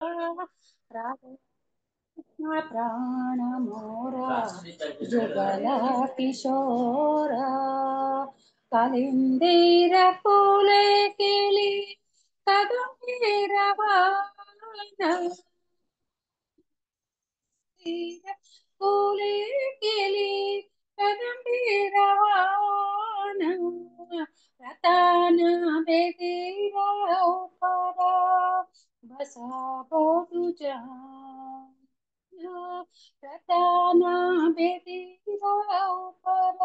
राधे प्राण मोरा जुगल किशोर कलिंदीर फूले केली कदंबीर वाहन फूले केली कदंबीर वाहन रतन बेदीर ऊपर बसावो तुझा रतना बेदीरा ऊपर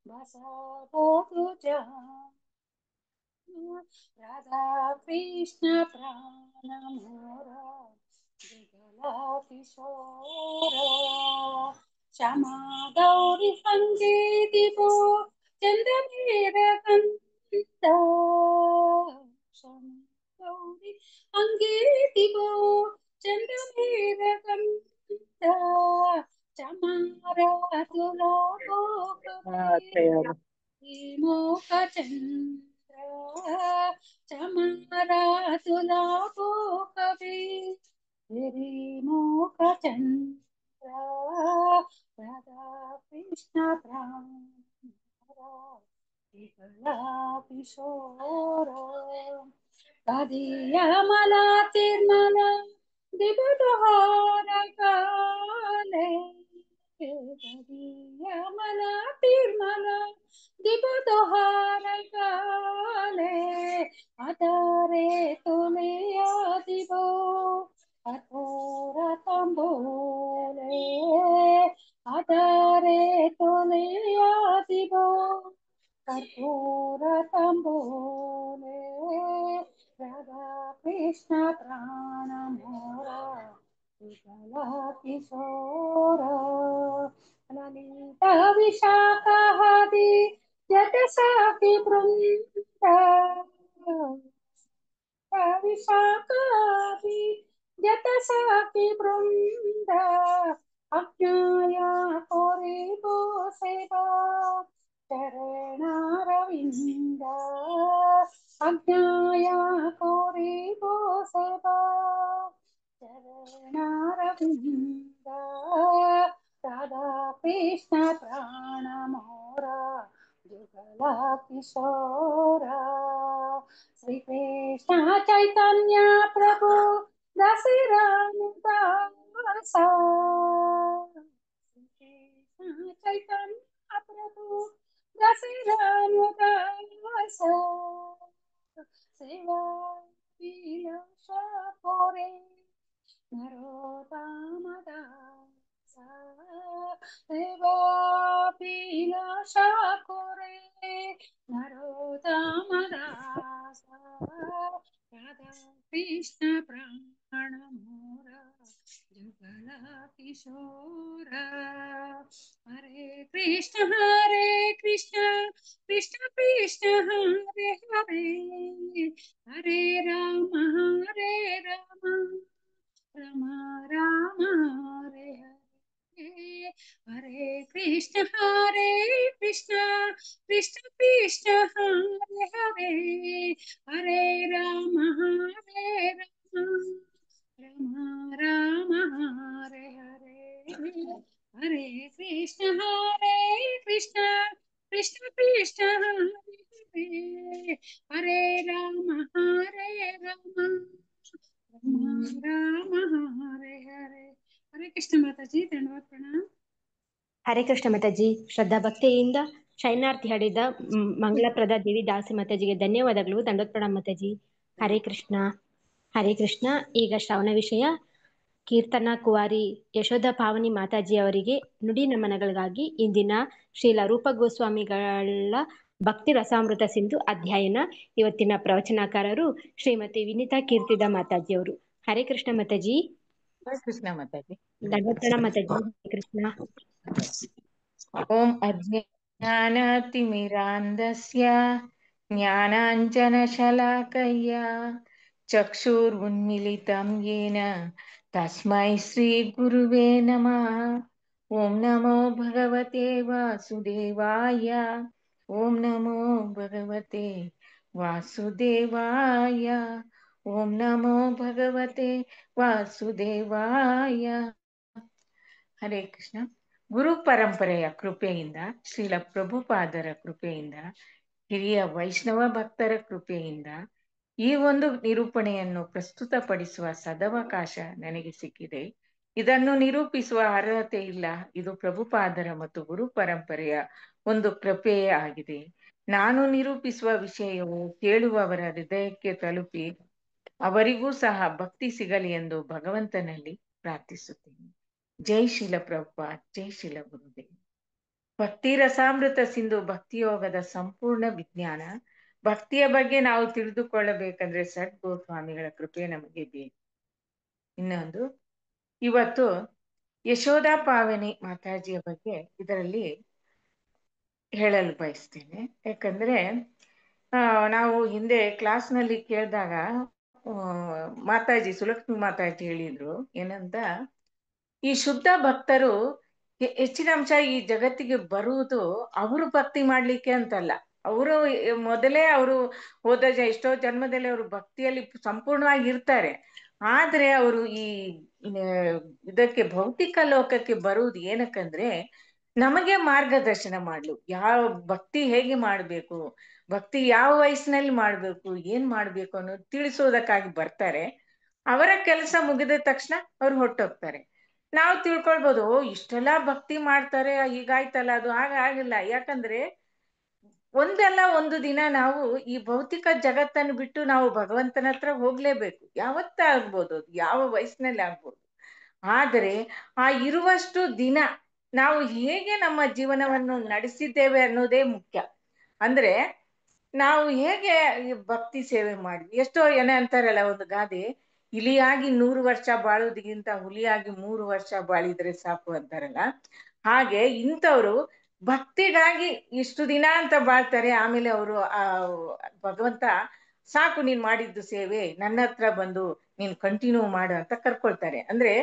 बसावो तुझा राधा कृष्ण प्राण मोरा जुगला किशोर श्यामा गौरी संगीतिपो चंद्रमेर कंता श्यामा गौरी अंगीतिपो चंद्रमेर कंता चमारा तुला को कभी मोह चंद्र चमारा तुला को कभी तेरी मोह चंद्र राधा कृष्ण प्रणरा किशोर कदियमला तिर्मला दिबदहार काले कदियमला तिर्मला दिबदहार काले अतारे तोले आदिबो कठोर तंबोले अतारे तोले आदिबो कठोर तंबोले राधा कृष्ण प्राण मोरा जुगला किशोर ललिता विशाखादि जट साखी वृंद विशाखादि जट साखी वृंद अज्ञाया कोरिबो सेवा चरणारविंद अज्ञाया कोरिबो सेवा चरणारविंद राधा कृष्ण प्राण मोरा जुगला किशोर श्री कृष्ण चैतन्य प्रभु दशराम दास श्री कृष्ण चैतन्य प्रभु दशराम दास सेवा विलासा कोरे नरोत्तम दास सेवा विलासा कोरे नरोत्तम दास राधा कृष्ण प्राण मोरा जुगला किशोर हरे कृष्ण कृष्ण कृष्ण हरे हरे हरे राम राम राम हरे हरे हरे कृष्ण कृष्ण कृष्ण हरे हरे हरे राम राम राम हरे हरे हरे कृष्ण कृष्ण कृष्ण हरे हरे हरे राम राम हरे हरे हरे कृष्ण माता जी धन्यवाद प्रणाम ಹರೇ ಕೃಷ್ಣ ಮಾತಾಜಿ. ಶ್ರದ್ಧಾ ಭಕ್ತಿಯಿಂದ ಶೈನಾರ್ಥಿ ಹಾಡಿದ ಮಂಗಳಪ್ರದ ದೇವಿ ದಾಸಿ ಮಾತಾಜಿಗೆ ಧನ್ಯವಾದಗಳು. ದಂಡೋತ್ ಪ್ರಣಾಮ ಮಾತಾಜಿ. ಹರೇ ಕೃಷ್ಣ ಹರೇ ಕೃಷ್ಣ. ಈಗ ಶ್ರವಣ ವಿಷಯ ಕೀರ್ತನ ಕುವಾರಿ ಯಶೋಧ ಪಾವನಿ ಮಾತಾಜಿ ಅವರಿಗೆ ನುಡಿ ನಮನಗಳಿಗಾಗಿ ಇಂದಿನ ಶ್ರೀಲ ರೂಪ ಗೋಸ್ವಾಮಿಗಳ ಭಕ್ತಿ ರಸಾಮೃತ ಸಿಂಧು ಅಧ್ಯಯನ. ಇವತ್ತಿನ ಪ್ರವಚನಕಾರರು ಶ್ರೀಮತಿ ವಿನಿತಾ ಕೀರ್ತಿದ ಮಾತಾಜಿ ಅವರು. ಹರೇ ಕೃಷ್ಣ ಮಾತಾಜಿ. ಹರೇ ಕೃಷ್ಣ ಮಾತಾಜಿ. ದಂಡೋತ್ ಪ್ರಣಾಮ ಮಾತಾಜಿ. ಹರೇ ಕೃಷ್ಣ. ಓಂ ಅಜ್ಞಾನಾತಿಮಿರಾಂಧಸ್ಯ ಜ್ಞಾನಾಂಜನಶಲಾಕಯ್ಯ ಚಕ್ಷುರುನ್ಮಿಲಿತಂ ಯೇನ ತಸ್ಮೈ ಶ್ರೀ ಗುರುವೇ ನಮಃ. ಓಂ ನಮೋ ಭಗವತೆ ವಾಸುದೇವಾಯ. ಓಂ ನಮೋ ಭಗವತೆ ವಾಸುದೇವಾಯ. ಓಂ ನಮೋ ಭಗವತೆ ವಾಸುದೇವಾಯ. ಹರೇ ಕೃಷ್ಣ. ಗುರು ಪರಂಪರೆಯ ಕೃಪೆಯಿಂದ, ಶ್ರೀಲ ಪ್ರಭುಪಾದರ ಕೃಪೆಯಿಂದ, ಹಿರಿಯ ವೈಷ್ಣವ ಭಕ್ತರ ಕೃಪೆಯಿಂದ ಈ ಒಂದು ನಿರೂಪಣೆಯನ್ನು ಪ್ರಸ್ತುತಪಡಿಸುವ ಸದವಕಾಶ ನನಗೆ ಸಿಕ್ಕಿದೆ. ಇದನ್ನು ನಿರೂಪಿಸುವ ಅರ್ಹತೆ ಇಲ್ಲ. ಇದು ಪ್ರಭುಪಾದರ ಮತ್ತು ಗುರು ಪರಂಪರೆಯ ಒಂದು ಕೃಪೆಯೇ ಆಗಿದೆ. ನಾನು ನಿರೂಪಿಸುವ ವಿಷಯವು ಕೇಳುವವರ ಹೃದಯಕ್ಕೆ ತಲುಪಿ ಅವರಿಗೂ ಸಹ ಭಕ್ತಿ ಸಿಗಲಿ ಎಂದು ಭಗವಂತನಲ್ಲಿ ಪ್ರಾರ್ಥಿಸುತ್ತೇನೆ. ಜೈ ಶೀಲ ಪ್ರಭುಪಾದ್, ಜೈ ಶೀಲ ಗುರುದೇವ್. ಭಕ್ತಿ ರಸಾಮೃತ ಸಿಂಧು ಭಕ್ತಿಯೋಗದ ಸಂಪೂರ್ಣ ವಿಜ್ಞಾನ. ಭಕ್ತಿಯ ಬಗ್ಗೆ ನಾವು ತಿಳಿದುಕೊಳ್ಳಬೇಕಂದ್ರೆ ಸದ್ಗುರು ಸ್ವಾಮಿಗಳ ಕೃಪೆ ನಮಗೆ ಬೇಕು. ಇನ್ನೊಂದು, ಇವತ್ತು ಯಶೋದಾ ಪಾವನಿ ಮಾತಾಜಿಯ ಬಗ್ಗೆ ಇದರಲ್ಲಿ ಹೇಳಲು ಬಯಸ್ತೇನೆ. ಯಾಕಂದ್ರೆ ನಾವು ಹಿಂದೆ ಕ್ಲಾಸ್ನಲ್ಲಿ ಕೇಳಿದಾಗ ಮಾತಾಜಿ ಸುಲಕ್ಷ್ಮಿ ಮಾತಾಜಿ ಹೇಳಿದ್ರು ಏನಂತ, ಈ ಶುದ್ಧ ಭಕ್ತರು ಹೆಚ್ಚಿನ ಅಂಶ ಈ ಜಗತ್ತಿಗೆ ಬರುವುದು ಅವರು ಭಕ್ತಿ ಮಾಡ್ಲಿಕ್ಕೆ ಅಂತಲ್ಲ. ಅವರು ಮೊದಲೇ ಅವರು ಹೋದ ಎಷ್ಟೋ ಜನ್ಮದಲ್ಲಿ ಅವರು ಭಕ್ತಿಯಲ್ಲಿ ಸಂಪೂರ್ಣವಾಗಿ ಇರ್ತಾರೆ. ಆದ್ರೆ ಅವರು ಈ ಇದಕ್ಕೆ ಭೌತಿಕ ಲೋಕಕ್ಕೆ ಬರುವುದು ಏನಕ್ಕಂದ್ರೆ ನಮಗೆ ಮಾರ್ಗದರ್ಶನ ಮಾಡ್ಲು, ಯಾವ ಭಕ್ತಿ ಹೇಗೆ ಮಾಡ್ಬೇಕು, ಭಕ್ತಿ ಯಾವ ವಯಸ್ಸಿನಲ್ಲಿ ಮಾಡ್ಬೇಕು, ಏನ್ ಮಾಡ್ಬೇಕು ಅನ್ನೋದು ತಿಳಿಸೋದಕ್ಕಾಗಿ ಬರ್ತಾರೆ. ಅವರ ಕೆಲಸ ಮುಗಿದ ತಕ್ಷಣ ಅವ್ರು ಹೊರಟೋಗ್ತಾರೆ. ನಾವು ತಿಳ್ಕೊಳ್ಬೋದು, ಇಷ್ಟೆಲ್ಲ ಭಕ್ತಿ ಮಾಡ್ತಾರೆ ಹೀಗಾಯ್ತಲ್ಲ, ಅದು ಆಗಿಲ್ಲ. ಯಾಕಂದ್ರೆ ಒಂದಲ್ಲ ಒಂದು ದಿನ ನಾವು ಈ ಭೌತಿಕ ಜಗತ್ತನ್ನು ಬಿಟ್ಟು ನಾವು ಭಗವಂತನ ಹತ್ರ ಹೋಗ್ಲೇಬೇಕು. ಯಾವತ್ತೇ ಆಗ್ಬೋದು, ಅದು ಯಾವ ವಯಸ್ಸಿನಲ್ಲಿ ಆಗ್ಬೋದು. ಆದರೆ ಆ ಇರುವಷ್ಟು ದಿನ ನಾವು ಹೇಗೆ ನಮ್ಮ ಜೀವನವನ್ನು ನಡೆಸಿದ್ದೇವೆ ಅನ್ನೋದೇ ಮುಖ್ಯ. ಅಂದ್ರೆ ನಾವು ಹೇಗೆ ಭಕ್ತಿ ಸೇವೆ ಮಾಡಿದ್ವಿ. ಎಷ್ಟೋ ಏನೇ ಅಂತಾರಲ್ಲ ಒಂದು ಗಾದೆ, ಇಲಿಯಾಗಿ 100 ವರ್ಷ ಬಾಳೋದಕ್ಕಿಂತ ಹುಲಿಯಾಗಿ 3 ವರ್ಷ ಬಾಳಿದ್ರೆ ಸಾಕು ಅಂತಾರಲ್ಲ. ಹಾಗೆ ಇಂಥವ್ರು ಭಕ್ತಿಗಾಗಿ ಇಷ್ಟು ದಿನ ಅಂತ ಬಾಳ್ತಾರೆ. ಆಮೇಲೆ ಅವರು ಭಗವಂತ ಸಾಕು ನೀನ್ ಮಾಡಿದ್ದು ಸೇವೆ, ನನ್ನ ಹತ್ರ ಬಂದು ನೀನ್ ಕಂಟಿನ್ಯೂ ಮಾಡು ಅಂತ ಕರ್ಕೊಳ್ತಾರೆ. ಅಂದ್ರೆ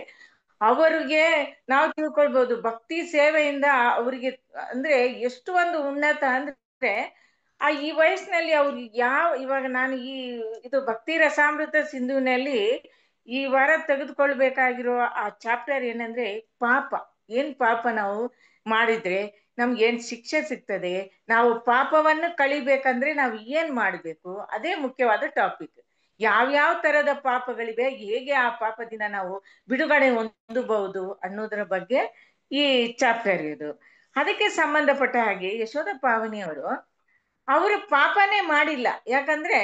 ಅವರಿಗೆ ನಾವು ತಿಳ್ಕೊಳ್ಬಹುದು ಭಕ್ತಿ ಸೇವೆಯಿಂದ ಅವರಿಗೆ ಅಂದ್ರೆ ಎಷ್ಟು ಒಂದು ಉನ್ನತ ಅಂದ್ರೆ ಈ ವಯಸ್ಸಿನಲ್ಲಿ ಅವ್ರಿಗೆ ಇವಾಗ ನಾನು ಇದು ಭಕ್ತಿ ರಸಾಮೃತ ಸಿಂಧುವಿನಲ್ಲಿ ಈ ವಾರ ತೆಗೆದುಕೊಳ್ಬೇಕಾಗಿರೋ ಆ ಚಾಪ್ಟರ್ ಏನಂದ್ರೆ ಪಾಪ. ಏನ್ ಪಾಪ ನಾವು ಮಾಡಿದ್ರೆ ನಮ್ಗೆ ಏನ್ ಶಿಕ್ಷೆ ಸಿಗ್ತದೆ, ನಾವು ಪಾಪವನ್ನು ಕಳಿಬೇಕಂದ್ರೆ ನಾವು ಏನ್ ಮಾಡ್ಬೇಕು, ಅದೇ ಮುಖ್ಯವಾದ ಟಾಪಿಕ್. ಯಾವ್ಯಾವ ತರದ ಪಾಪಗಳಿವೆ, ಹೇಗೆ ಆ ಪಾಪದಿಂದ ನಾವು ಬಿಡುಗಡೆ ಹೊಂದಬಹುದು ಅನ್ನೋದರ ಬಗ್ಗೆ ಈ ಚಾಪ್ಟರ್ ಇದು. ಅದಕ್ಕೆ ಸಂಬಂಧಪಟ್ಟ ಹಾಗೆ ಯಶೋಧ ಪಾವನಿ ಅವರು ಪಾಪನೇ ಮಾಡಿಲ್ಲ. ಯಾಕಂದ್ರೆ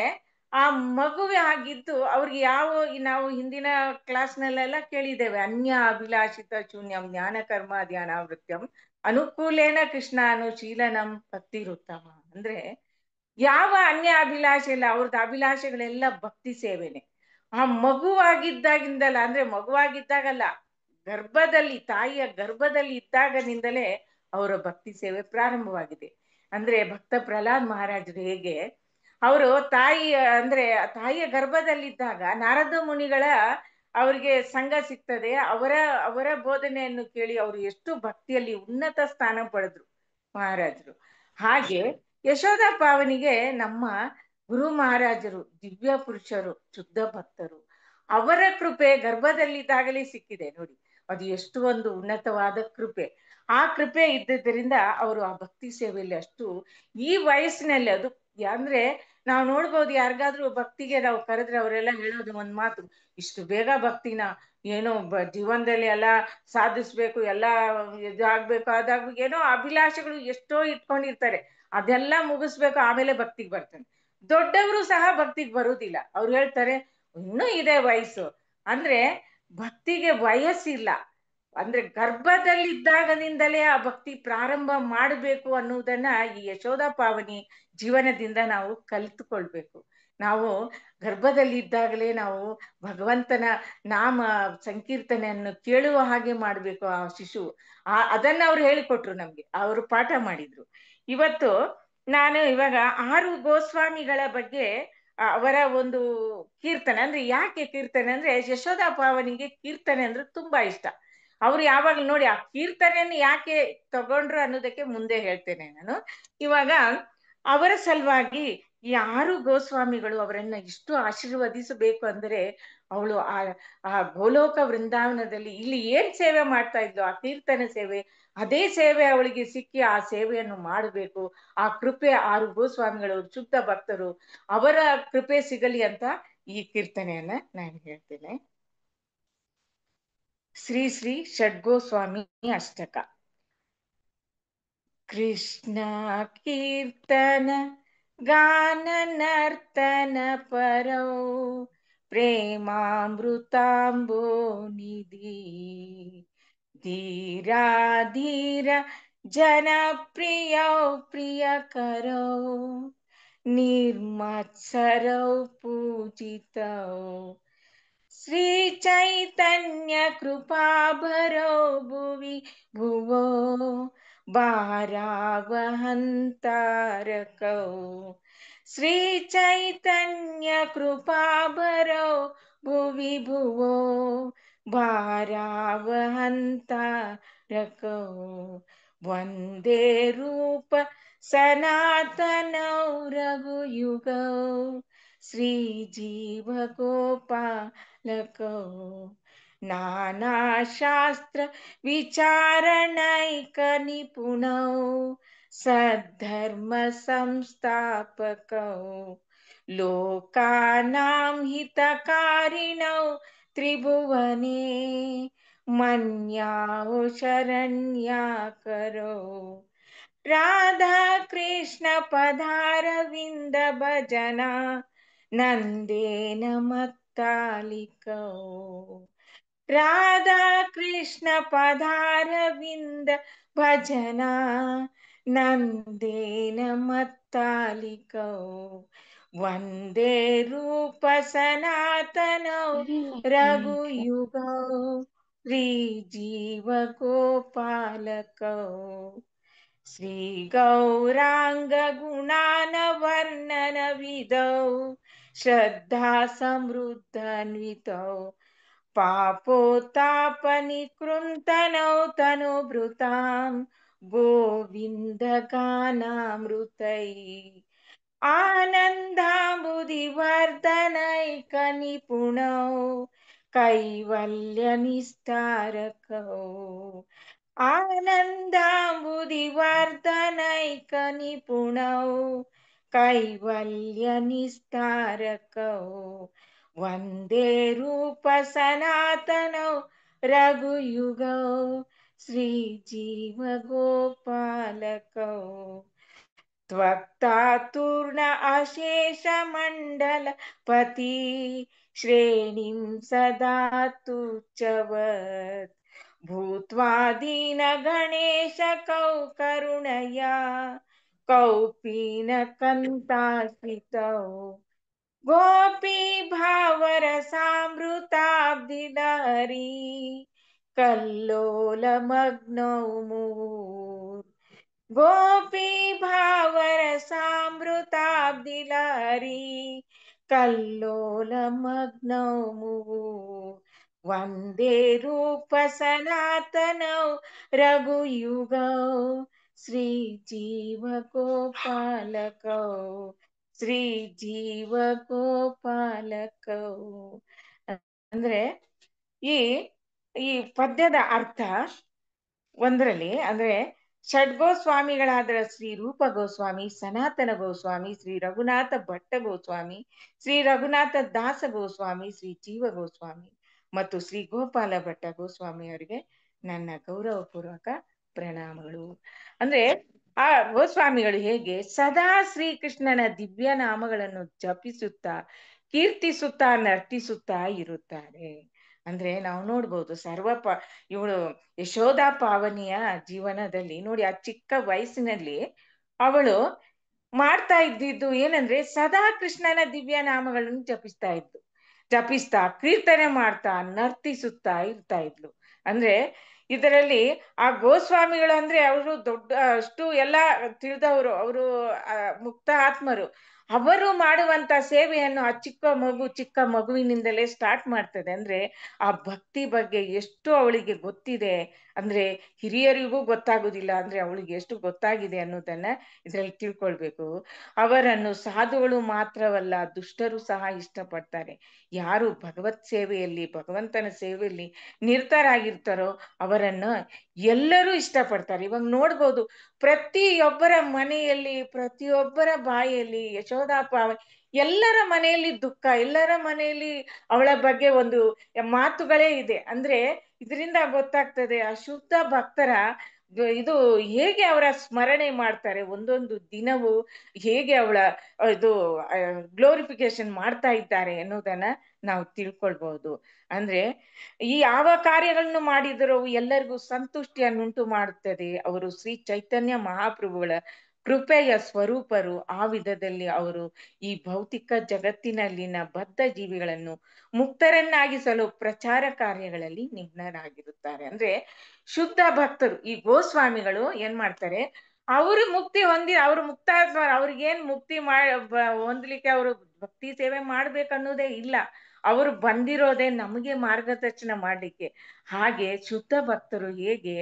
ಆ ಮಗುವೆ ಆಗಿದ್ದು ಅವ್ರಿಗೆ ನಾವು ಹಿಂದಿನ ಕ್ಲಾಸ್ನಲ್ಲೆಲ್ಲ ಕೇಳಿದ್ದೇವೆ, ಅನ್ಯ ಅಭಿಲಾಷಿತ ಶೂನ್ಯಂ ಜ್ಞಾನ ಕರ್ಮ ಧ್ಯಾನಾವೃತ್ಯಂ ಅನುಕೂಲೇನ ಕೃಷ್ಣಾನುಶೀಲನಂ ಭಕ್ತಿರುತ್ತಮ. ಅಂದ್ರೆ ಯಾವ ಅನ್ಯ ಅಭಿಲಾಷೆ ಇಲ್ಲ, ಅವ್ರದ್ದು ಅಭಿಲಾಷೆಗಳೆಲ್ಲ ಭಕ್ತಿ ಸೇವೆನೆ. ಆ ಮಗುವಾಗಿದ್ದಾಗಿಂದಲ್ಲ, ಅಂದ್ರೆ ಮಗುವಾಗಿದ್ದಾಗಲ್ಲ, ಗರ್ಭದಲ್ಲಿ ತಾಯಿಯ ಗರ್ಭದಲ್ಲಿ ಇದ್ದಾಗನಿಂದಲೇ ಅವರ ಭಕ್ತಿ ಸೇವೆ ಪ್ರಾರಂಭವಾಗಿದೆ. ಅಂದ್ರೆ ಭಕ್ತ ಪ್ರಹ್ಲಾದ್ ಮಹಾರಾಜರು ಹೇಗೆ ಅವರು ತಾಯಿಯ ಗರ್ಭದಲ್ಲಿದ್ದಾಗ ನಾರದ ಮುನಿಗಳ ಅವ್ರಿಗೆ ಸಂಘ ಸಿಗ್ತದೆ. ಅವರ ಬೋಧನೆಯನ್ನು ಕೇಳಿ ಅವರು ಎಷ್ಟು ಭಕ್ತಿಯಲ್ಲಿ ಉನ್ನತ ಸ್ಥಾನ ಪಡೆದ್ರು ಮಹಾರಾಜರು. ಹಾಗೆ ಯಶೋಧ ಪಾವನಿಗೆ ನಮ್ಮ ಗುರು ಮಹಾರಾಜರು ದಿವ್ಯ ಪುರುಷರು, ಶುದ್ಧ ಭಕ್ತರು, ಅವರ ಕೃಪೆ ಗರ್ಭದಲ್ಲಿದ್ದಾಗಲೇ ಸಿಕ್ಕಿದೆ ನೋಡಿ. ಅದು ಎಷ್ಟು ಒಂದು ಉನ್ನತವಾದ ಕೃಪೆ. ಆ ಕೃಪೆ ಇದ್ದಿದ್ದರಿಂದ ಅವರು ಆ ಭಕ್ತಿ ಸೇವೆಯಲ್ಲಿ ಅಷ್ಟು ಈ ವಯಸ್ಸಿನಲ್ಲಿ ಅದು ಅಂದ್ರೆ ನಾವು ನೋಡ್ಬೋದು, ಯಾರಿಗಾದ್ರೂ ಭಕ್ತಿಗೆ ನಾವು ಕರೆದ್ರೆ ಅವರೆಲ್ಲ ಹೇಳೋದು ಒಂದ್ ಮಾತು, ಇಷ್ಟು ಬೇಗ ಭಕ್ತಿನ ಏನೋ ಜೀವನದಲ್ಲಿ ಎಲ್ಲ ಸಾಧಿಸ್ಬೇಕು, ಎಲ್ಲ ಇದಾಗ್ಬೇಕು, ಅದಾಗ್ಬೇಕು, ಏನೋ ಅಭಿಲಾಷೆಗಳು ಎಷ್ಟೋ ಇಟ್ಕೊಂಡಿರ್ತಾರೆ, ಅದೆಲ್ಲ ಮುಗಿಸ್ಬೇಕು, ಆಮೇಲೆ ಭಕ್ತಿಗೆ ಬರ್ತಾನೆ. ದೊಡ್ಡವರು ಸಹ ಭಕ್ತಿಗೆ ಬರುವುದಿಲ್ಲ. ಅವ್ರು ಹೇಳ್ತಾರೆ ಇನ್ನೂ ಇದೆ ವಯಸ್ಸು. ಅಂದ್ರೆ ಭಕ್ತಿಗೆ ವಯಸ್ಸಿಲ್ಲ. ಅಂದ್ರೆ ಗರ್ಭದಲ್ಲಿದ್ದಾಗನಿಂದಲೇ ಆ ಭಕ್ತಿ ಪ್ರಾರಂಭ ಮಾಡಬೇಕು ಅನ್ನುವುದನ್ನ ಈ ಯಶೋಧ ಪಾವನಿ ಜೀವನದಿಂದ ನಾವು ಕಲಿತುಕೊಳ್ಬೇಕು. ನಾವು ಗರ್ಭದಲ್ಲಿ ಇದ್ದಾಗಲೇ ನಾವು ಭಗವಂತನ ನಾಮ ಸಂಕೀರ್ತನೆಯನ್ನು ಕೇಳುವ ಹಾಗೆ ಮಾಡ್ಬೇಕು. ಆ ಶಿಶು ಅದನ್ನ ಅವ್ರು ಹೇಳಿಕೊಟ್ರು ನಮ್ಗೆ, ಅವರು ಪಾಠ ಮಾಡಿದ್ರು. ಇವತ್ತು ನಾನು ಇವಾಗ 6 ಗೋಸ್ವಾಮಿಗಳ ಬಗ್ಗೆ ಅವರ ಒಂದು ಕೀರ್ತನೆ, ಅಂದ್ರೆ ಯಾಕೆ ಕೀರ್ತನೆ ಅಂದ್ರೆ ಯಶೋಧ ಪಾವನಿಗೆ ಕೀರ್ತನೆ ಅಂದ್ರೆ ತುಂಬಾ ಇಷ್ಟ. ಅವ್ರು ಯಾವಾಗ ನೋಡಿ ಆ ಕೀರ್ತನೆಯನ್ನು ಯಾಕೆ ತಗೊಂಡ್ರು ಅನ್ನೋದಕ್ಕೆ ಮುಂದೆ ಹೇಳ್ತೇನೆ ನಾನು. ಇವಾಗ ಅವರ ಸಲುವಾಗಿ ಈ 6 ಗೋಸ್ವಾಮಿಗಳು ಅವರನ್ನ ಇಷ್ಟು ಆಶೀರ್ವದಿಸಬೇಕು ಅಂದ್ರೆ ಅವಳು ಆ ಗೋಲೋಕ ವೃಂದಾವನದಲ್ಲಿ ಇಲ್ಲಿ ಏನ್ ಸೇವೆ ಮಾಡ್ತಾ ಇದ್ಲು, ಆ ಕೀರ್ತನೆ ಸೇವೆ, ಅದೇ ಸೇವೆ ಅವಳಿಗೆ ಸಿಕ್ಕಿ ಆ ಸೇವೆಯನ್ನು ಮಾಡಬೇಕು. ಆ ಕೃಪೆ 6 ಗೋಸ್ವಾಮಿಗಳು ಶುದ್ಧ ಭಕ್ತರು ಅವರ ಕೃಪೆ ಸಿಗಲಿ ಅಂತ ಈ ಕೀರ್ತನೆಯನ್ನ ನಾನು ಹೇಳ್ತೇನೆ. ಶ್ರೀ ಶ್ರೀ ಷಡ್ಗೋಸ್ವಾಮಿ ಅಷ್ಟಕ. ಕೃಷ್ಣ ಕೀರ್ತನ ಗಾನ ನರ್ತನ ಪರೌ ಪ್ರೇಮಾಮೃತಾಂಬೋ ನಿಧಿ ಧೀರಾ ಧೀರ ಜನಪ್ರಿಯೌ ಪ್ರಿಯಕರೌ ನಿರ್ಮತ್ಸರೌ ಪೂಜಿತೌ ಶ್ರೀ ಚೈತನ್ಯ ಕೃಪಾಭರೌ ಭುವಿ ಭುವೋ ಭಾರಾವಹಂತಾರಕೌ ಶ್ರೀ ಚೈತನ್ಯ ಕೃಪಾಭರೌ ಭುವಿ ಭುವೋ ಭಾರಾವಹಂತಾರಕೌ ವಂದೇ ರೂಪ ಸನಾತನೌ ರಘುಯುಗೌ ಶ್ರೀ ಜೀವ ಗೋಪಾಲಕೌ ನಾನಾ ಶಾಸ್ತ್ರ ವಿಚಾರಣೈಕ ನಿಪುಣೌ ಸದ್ಧರ್ಮ ಸಂಸ್ಥಾಪಕೌ ಲೋಕಾನಾಂ ಹಿತಕಾರಿಣೌ ತ್ರಿಭುವನೇ ಮನ್ಯಾೋ ಶರಣ್ಯಾಕರೌ ರಾಧಾ ಕೃಷ್ಣ ಪದಾರವಿಂದ ಭಜನಾ ನಂದೇನ ಮತ್ತಾಲಿಕೌ ರಾಧಾ ಕೃಷ್ಣ ಪದಾರವಿಂದ ಭಜನಾ ನಂದೇನ ಮತ್ತಾಲಿಕೌ ವಂದೇ ರೂಪ ಸನಾತನೌ ರಘುಯುಗೌ ಶ್ರೀ ಜೀವ ಗೋಪಾಲಕೌ ಶ್ರೀ ಗೌರಾಂಗ ಗುಣಾನ ವರ್ಣನ ವಿಧೌ ಶ್ರದ್ಧಾ ಸಮೃದ್ಧಾನ್ವಿತೌ ಪಾಪೋತ್ತಾಪ ನಿಕೃಂತನೌ ತನುಭೃತಾಂ ಗೋವಿಂದ ಗಾನಾಮೃತೈ ಆನಂದಾಂಬುಧಿವರ್ಧನೈಕ ನಿಪುಣೌ ಕೈವಲ್ಯ ನಿಸ್ತಾರಕೌ ಆನಂದಾಂಬುಧಿವರ್ಧನೈಕ ನಿಪುಣೌ ಕೈವಲ್ಯ ನಿಸ್ತಾರಕೌ ವಂದೇ ರೂಪ ಸನಾತನೌ ರಘುಯುಗೌ ಶ್ರೀ ಜೀವ ಗೋಪಾಲಕೌ ತ್ವಕ್ತಾತೂರ್ಣ ಅಶೇಷ ಮಂಡಲ ಪತಿ ಶ್ರೇಣಿಂ ಸದಾ ತುಚ್ಛವತ್ ಭೂತ್ವಾ ದೀನ ಗಣೇಶ ಕೌ ಕರುಣಯಾ ಕೌಪೀನ ಕಂತಾಶ್ರಿತೌ ಗೋಪಿ ಭಾವರ ಸಾಮೃತಾಬ್ಧಿಲಹರಿ ಕಲ್ಲೋಲ ಮಗ್ನೌ ಮುಹುರ್ ಗೋಪಿ ಭಾವರ ಸಾಮೃತಾಬ್ಧಿಲಹರಿ ಕಲ್ಲೋಲ ಮಗ್ನೌ ಮುಹುರ್ ವಂದೇ ರೂಪ ಸನಾತನೌ ರಘುಯುಗೌ ಶ್ರೀ ಜೀವ ಗೋಪಾಲಕೌ ಶ್ರೀ ಜೀವ ಗೋಪಾಲಕೌ. ಅಂದ್ರೆ ಈ ಈ ಪದ್ಯದ ಅರ್ಥ ಒಂದರಲ್ಲಿ ಅಂದ್ರೆ ಷಡ್ಗೋಸ್ವಾಮಿಗಳಾದ ಶ್ರೀ ರೂಪ ಗೋಸ್ವಾಮಿ, ಸನಾತನ ಗೋಸ್ವಾಮಿ, ಶ್ರೀ ರಘುನಾಥ ಭಟ್ಟ ಗೋಸ್ವಾಮಿ, ಶ್ರೀ ರಘುನಾಥ ದಾಸ ಗೋಸ್ವಾಮಿ, ಶ್ರೀ ಜೀವ ಗೋಸ್ವಾಮಿ ಮತ್ತು ಶ್ರೀ ಗೋಪಾಲ ಭಟ್ಟ ಗೋಸ್ವಾಮಿ ಅವರಿಗೆ ನನ್ನ ಗೌರವಪೂರ್ವಕ ಪ್ರಣಾಮಗಳು. ಅಂದ್ರೆ ಆ ಗೋಸ್ವಾಮಿಗಳು ಹೇಗೆ ಸದಾ ಶ್ರೀಕೃಷ್ಣನ ದಿವ್ಯ ನಾಮಗಳನ್ನು ಜಪಿಸುತ್ತಾ ಕೀರ್ತಿಸುತ್ತಾ ನರ್ತಿಸುತ್ತಾ ಇರುತ್ತಾರೆ. ಅಂದ್ರೆ ನಾವು ನೋಡ್ಬೋದು ಇವಳು ಯಶೋಧಾ ಪಾವನಿಯ ಜೀವನದಲ್ಲಿ ನೋಡಿ, ಆ ಚಿಕ್ಕ ವಯಸ್ಸಿನಲ್ಲಿ ಅವಳು ಮಾಡ್ತಾ ಇದ್ದಿದ್ದು ಏನಂದ್ರೆ ಸದಾ ಕೃಷ್ಣನ ದಿವ್ಯ ನಾಮಗಳನ್ನು ಜಪಿಸ್ತಾ ಕೀರ್ತನೆ ಮಾಡ್ತಾ ನರ್ತಿಸುತ್ತಾ ಇರ್ತಾ ಇದ್ಲು. ಅಂದ್ರೆ ಇದರಲ್ಲಿ ಆ ಗೋಸ್ವಾಮಿಗಳು ಅಂದ್ರೆ ಅವರು ದೊಡ್ಡ ಅಷ್ಟು ಎಲ್ಲ ತಿಳಿದವರು, ಅವರು ಮುಕ್ತ ಆತ್ಮರು. ಅವರು ಮಾಡುವಂತ ಸೇವೆಯನ್ನು ಆ ಚಿಕ್ಕ ಮಗುವಿನಿಂದಲೇ ಸ್ಟಾರ್ಟ್ ಮಾಡ್ತದೆ. ಅಂದ್ರೆ ಆ ಭಕ್ತಿ ಬಗ್ಗೆ ಎಷ್ಟು ಅವಳಿಗೆ ಗೊತ್ತಿದೆ ಅಂದ್ರೆ ಹಿರಿಯರಿಗೂ ಗೊತ್ತಾಗುದಿಲ್ಲ, ಅಂದ್ರೆ ಅವಳಿಗೆ ಎಷ್ಟು ಗೊತ್ತಾಗಿದೆ ಅನ್ನೋದನ್ನ ಇದ್ರಲ್ಲಿ ತಿಳ್ಕೊಳ್ಬೇಕು. ಅವರನ್ನು ಸಾಧುಗಳು ಮಾತ್ರವಲ್ಲ, ದುಷ್ಟರು ಸಹ ಇಷ್ಟಪಡ್ತಾರೆ. ಯಾರು ಭಗವತ್ ಸೇವೆಯಲ್ಲಿ, ಭಗವಂತನ ಸೇವೆಯಲ್ಲಿ ನಿರತರಾಗಿರ್ತಾರೋ ಅವರನ್ನು ಎಲ್ಲರೂ ಇಷ್ಟಪಡ್ತಾರೆ. ಇವಾಗ ನೋಡ್ಬೋದು, ಪ್ರತಿಯೊಬ್ಬರ ಮನೆಯಲ್ಲಿ, ಪ್ರತಿಯೊಬ್ಬರ ಬಾಯಲ್ಲಿ ಯಶೋದಾಪ ಎಲ್ಲರ ಮನೆಯಲ್ಲಿ ದುಃಖ, ಎಲ್ಲರ ಮನೆಯಲ್ಲಿ ಅವಳ ಬಗ್ಗೆ ಒಂದು ಮಾತುಗಳೇ ಇದೆ. ಅಂದ್ರೆ ಇದರಿಂದ ಗೊತ್ತಾಗ್ತದೆ ಆ ಶುದ್ಧ ಭಕ್ತರ ಇದು ಹೇಗೆ ಅವರ ಸ್ಮರಣೆ ಮಾಡ್ತಾರೆ, ಒಂದೊಂದು ದಿನವೂ ಹೇಗೆ ಅವಳ ಇದು ಗ್ಲೋರಿಫಿಕೇಶನ್ ಮಾಡ್ತಾ ಇದ್ದಾರೆ ಅನ್ನೋದನ್ನ ನಾವು ತಿಳ್ಕೊಳ್ಬಹುದು. ಅಂದ್ರೆ ಈ ಯಾವ ಕಾರ್ಯಗಳನ್ನು ಮಾಡಿದರೂ ಎಲ್ಲರಿಗೂ ಸಂತುಷ್ಟಿಯನ್ನುಂಟು ಮಾಡುತ್ತದೆ. ಅವರು ಶ್ರೀ ಚೈತನ್ಯ ಮಹಾಪ್ರಭುಗಳ ಕೃಪೆಯ ಸ್ವರೂಪರು. ಆ ವಿಧದಲ್ಲಿ ಅವರು ಈ ಭೌತಿಕ ಜಗತ್ತಿನಲ್ಲಿನ ಬದ್ಧ ಜೀವಿಗಳನ್ನು ಮುಕ್ತರನ್ನಾಗಿಸಲು ಪ್ರಚಾರ ಕಾರ್ಯಗಳಲ್ಲಿ ನಿಗ್ನರಾಗಿರುತ್ತಾರೆ. ಅಂದ್ರೆ ಶುದ್ಧ ಭಕ್ತರು, ಈ ಗೋಸ್ವಾಮಿಗಳು ಏನ್ ಮಾಡ್ತಾರೆ, ಅವರು ಮುಕ್ತಿ ಅವ್ರು ಮುಕ್ತ ಅವ್ರಿಗೇನ್ ಮುಕ್ತಿ ಹೊಂದ್ಲಿಕ್ಕೆ ಅವರು ಭಕ್ತಿ ಸೇವೆ ಮಾಡ್ಬೇಕನ್ನೋದೇ ಇಲ್ಲ. ಅವರು ಬಂದಿರೋದೇ ನಮಗೆ ಮಾರ್ಗದರ್ಶನ ಮಾಡ್ಲಿಕ್ಕೆ. ಹಾಗೆ ಶುದ್ಧ ಭಕ್ತರು ಹೇಗೆ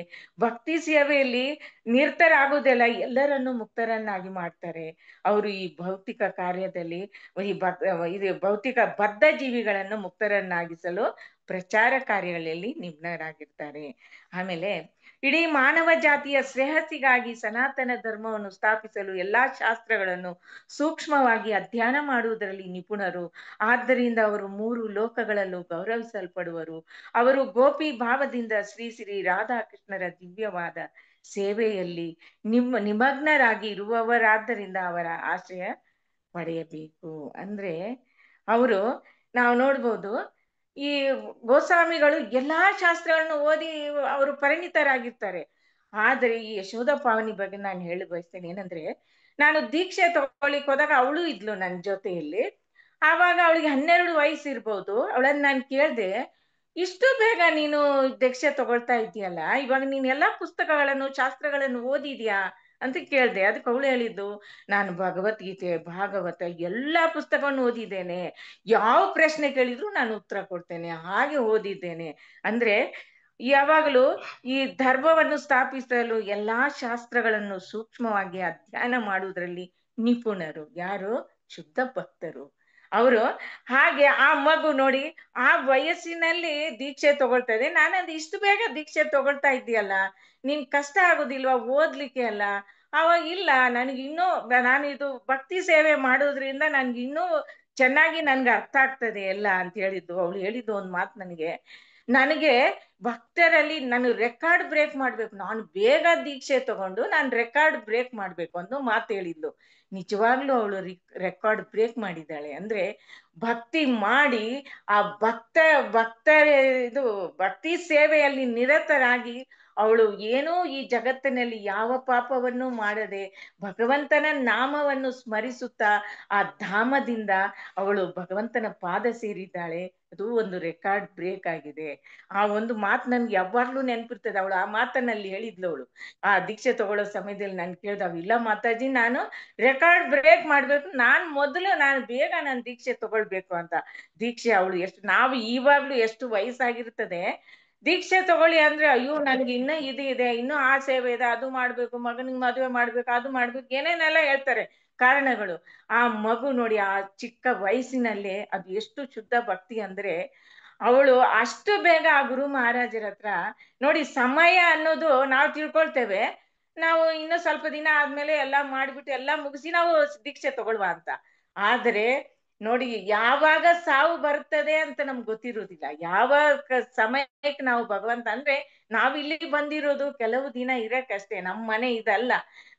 ಭಕ್ತಿ ಸೇವೆಯಲ್ಲಿ ನಿರತರಾಗುವುದಿಲ್ಲ, ಎಲ್ಲರನ್ನು ಮುಕ್ತರನ್ನಾಗಿ ಮಾಡ್ತಾರೆ. ಅವರು ಈ ಭೌತಿಕ ಕಾರ್ಯದಲ್ಲಿ ಇದು ಭೌತಿಕ ಬದ್ಧ ಜೀವಿಗಳನ್ನು ಮುಕ್ತರನ್ನಾಗಿಸಲು ಪ್ರಚಾರ ಕಾರ್ಯಗಳಲ್ಲಿ ನಿಮ್ನರಾಗಿರ್ತಾರೆ. ಆಮೇಲೆ ಇಡೀ ಮಾನವ ಜಾತಿಯ ಶ್ರೇಯಸ್ಸಿಗಾಗಿ ಸನಾತನ ಧರ್ಮವನ್ನು ಸ್ಥಾಪಿಸಲು ಎಲ್ಲಾ ಶಾಸ್ತ್ರಗಳನ್ನು ಸೂಕ್ಷ್ಮವಾಗಿ ಅಧ್ಯಯನ ಮಾಡುವುದರಲ್ಲಿ ನಿಪುಣರು. ಆದ್ದರಿಂದ ಅವರು 3 ಲೋಕಗಳಲ್ಲೂ ಗೌರವಿಸಲ್ಪಡುವರು. ಅವರು ಗೋಪಿ ಭಾವದಿಂದ ಶ್ರೀ ರಾಧಾಕೃಷ್ಣರ ದಿವ್ಯವಾದ ಸೇವೆಯಲ್ಲಿ ನಿಮಗ್ನರಾಗಿ ಇರುವವರಾದ್ದರಿಂದ ಅವರ ಆಶ್ರಯ ಪಡೆಯಬೇಕು. ಅಂದ್ರೆ ಅವರು ನಾವು ನೋಡ್ಬೋದು, ಈ ಗೋಸ್ವಾಮಿಗಳು ಎಲ್ಲಾ ಶಾಸ್ತ್ರಗಳನ್ನು ಓದಿ ಅವರು ಪರಿಣಿತರಾಗಿರ್ತಾರೆ. ಆದರೆ ಈ ಯಶೋಧ ಪಾವನಿ ಬಗ್ಗೆ ನಾನು ಹೇಳಿ ಬಯಸ್ತೇನೆ. ಏನಂದ್ರೆ, ನಾನು ದೀಕ್ಷೆ ತಗೊಳ್ಳಿಕ್ ಹೋದಾಗ ಅವಳು ಇದ್ಲು ನನ್ನ ಜೊತೆಯಲ್ಲಿ. ಆವಾಗ ಅವಳಿಗೆ 12 ವಯಸ್ಸು ಇರ್ಬೋದು. ಅವಳನ್ನ ನಾನು ಕೇಳ್ದೆ, ಇಷ್ಟು ಬೇಗ ನೀನು ದೀಕ್ಷೆ ತಗೊಳ್ತಾ ಇದೀಯಲ್ಲ, ಇವಾಗ ನೀನ್ ಎಲ್ಲಾ ಪುಸ್ತಕಗಳನ್ನು ಶಾಸ್ತ್ರಗಳನ್ನು ಓದಿದ್ಯಾ ಅಂತ ಕೇಳ್ದೆ. ಅದಕ್ಕೆ ಅವಳು ಹೇಳಿದ್ದು, ನಾನು ಭಗವದ್ಗೀತೆ, ಭಾಗವತ ಎಲ್ಲಾ ಪುಸ್ತಕವನ್ನು ಓದಿದ್ದೇನೆ, ಯಾವ ಪ್ರಶ್ನೆ ಕೇಳಿದ್ರು ನಾನು ಉತ್ತರ ಕೊಡ್ತೇನೆ, ಹಾಗೆ ಓದಿದ್ದೇನೆ. ಅಂದ್ರೆ ಯಾವಾಗಲೂ ಈ ಧರ್ಮವನ್ನು ಸ್ಥಾಪಿಸಲು ಎಲ್ಲಾ ಶಾಸ್ತ್ರಗಳನ್ನು ಸೂಕ್ಷ್ಮವಾಗಿ ಅಧ್ಯಯನ ಮಾಡುವುದರಲ್ಲಿ ನಿಪುಣರು. ಯಾರು? ಶುದ್ಧ ಭಕ್ತರು. ಅವರು ಹಾಗೆ ಆ ಮಗು ನೋಡಿ ಆ ವಯಸ್ಸಿನಲ್ಲಿ ದೀಕ್ಷೆ ತಗೊಳ್ತಾ ಇದೆ. ನಾನದು ಇಷ್ಟು ಬೇಗ ದೀಕ್ಷೆ ತಗೊಳ್ತಾ ಇದ್ದೀಯಲ್ಲ, ನಿನ್ ಕಷ್ಟ ಆಗುದಿಲ್ವಾ ಓದ್ಲಿಕ್ಕೆ ಅಲ್ಲ? ಅವಾಗ ಇಲ್ಲ, ನನಗಿನ್ನೂ ನಾನು ಇದು ಭಕ್ತಿ ಸೇವೆ ಮಾಡೋದ್ರಿಂದ ನನ್ಗಿನ್ನೂ ಚೆನ್ನಾಗಿ ನನ್ಗೆ ಅರ್ಥ ಆಗ್ತದೆ ಎಲ್ಲ ಅಂತ ಹೇಳಿದ್ದು. ಅವಳು ಹೇಳಿದ್ದು ಒಂದು ಮಾತು ನನಗೆ ಭಕ್ತರಲ್ಲಿ ನಾನು ರೆಕಾರ್ಡ್ ಬ್ರೇಕ್ ಮಾಡ್ಬೇಕು, ನಾನು ಬೇಗ ದೀಕ್ಷೆ ತಗೊಂಡು ನಾನು ರೆಕಾರ್ಡ್ ಬ್ರೇಕ್ ಮಾಡ್ಬೇಕು ಅನ್ನೋ ಮಾತು ಹೇಳಿದ್ಲು. ನಿಜವಾಗ್ಲೂ ಅವಳು ರೆಕಾರ್ಡ್ ಬ್ರೇಕ್ ಮಾಡಿದ್ದಾಳೆ. ಅಂದ್ರೆ ಭಕ್ತಿ ಮಾಡಿ ಆ ಭಕ್ತರ ಇದು ಭಕ್ತಿ ಸೇವೆಯಲ್ಲಿ ನಿರತರಾಗಿ ಅವಳು ಏನೂ ಈ ಜಗತ್ತಿನಲ್ಲಿ ಯಾವ ಪಾಪವನ್ನು ಮಾಡದೆ ಭಗವಂತನ ನಾಮವನ್ನು ಸ್ಮರಿಸುತ್ತಾ ಆ ಧಾಮದಿಂದ ಅವಳು ಭಗವಂತನ ಪಾದ ಸೇರಿದ್ದಾಳೆ. ಅದು ಒಂದು ರೆಕಾರ್ಡ್ ಬ್ರೇಕ್ ಆಗಿದೆ. ಆ ಒಂದು ಮಾತು ನನ್ಗೆ ಯಾವಾಗ್ಲೂ ನೆನ್ಪಿರ್ತದೆ. ಅವಳು ಆ ಮಾತನ್ನಲ್ಲಿ ಹೇಳಿದ್ಲು. ಅವಳು ಆ ದೀಕ್ಷೆ ತಗೊಳ್ಳೋ ಸಮಯದಲ್ಲಿ ನಾನು ಕೇಳ್ದವ, ಇಲ್ಲ ಮಾತಾಜಿ, ನಾನು ರೆಕಾರ್ಡ್ ಬ್ರೇಕ್ ಮಾಡ್ಬೇಕು, ನಾನು ಬೇಗ ನಾನು ದೀಕ್ಷೆ ತಗೊಳ್ಬೇಕು ಅಂತ. ದೀಕ್ಷೆ ಅವಳು ನಾವು ಇವಾಗ್ಲೂ ಎಷ್ಟು ವಯಸ್ಸಾಗಿರ್ತದೆ, ದೀಕ್ಷೆ ತಗೊಳ್ಳಿ ಅಂದ್ರೆ ಅಯ್ಯೋ ನನಗೆ ಇನ್ನೂ ಇದು ಇದೆ, ಇನ್ನೂ ಆ ಸೇವೆ ಇದೆ, ಅದು ಮಾಡ್ಬೇಕು, ಮಗನಿಗೆ ಮದುವೆ ಮಾಡ್ಬೇಕು, ಅದು ಮಾಡ್ಬೇಕು, ಏನೇನೆಲ್ಲ ಹೇಳ್ತಾರೆ ಕಾರಣಗಳು. ಆ ಮಗು ನೋಡಿ ಆ ಚಿಕ್ಕ ವಯಸ್ಸಿನಲ್ಲೇ ಅದು ಎಷ್ಟು ಶುದ್ಧ ಭಕ್ತಿ ಅಂದ್ರೆ ಅವಳು ಅಷ್ಟು ಬೇಗ ಆ ಗುರು ಮಹಾರಾಜರ ಹತ್ರ ನೋಡಿ, ಸಮಯ ಅನ್ನೋದು ನಾವು ತಿಳ್ಕೊಳ್ತೇವೆ, ನಾವು ಇನ್ನು ಸ್ವಲ್ಪ ದಿನ ಆದ್ಮೇಲೆ ಎಲ್ಲಾ ಮಾಡ್ಬಿಟ್ಟು ಎಲ್ಲಾ ಮುಗಿಸಿ ನಾವು ದೀಕ್ಷೆ ತಗೊಳ್ವಾ ಅಂತ. ಆದ್ರೆ ನೋಡಿ, ಯಾವಾಗ ಸಾವು ಬರ್ತದೆ ಅಂತ ನಮ್ಗೆ ಗೊತ್ತಿರೋದಿಲ್ಲ. ಯಾವ ಸಮಯಕ್ಕೆ ನಾವು ಭಗವಂತ ಅಂದ್ರೆ ನಾವಿಲ್ಲಿ ಬಂದಿರೋದು ಕೆಲವು ದಿನ ಇರಕ್ಕಷ್ಟೇ. ನಮ್ಮ ಮನೆ ಇದಲ್ಲ,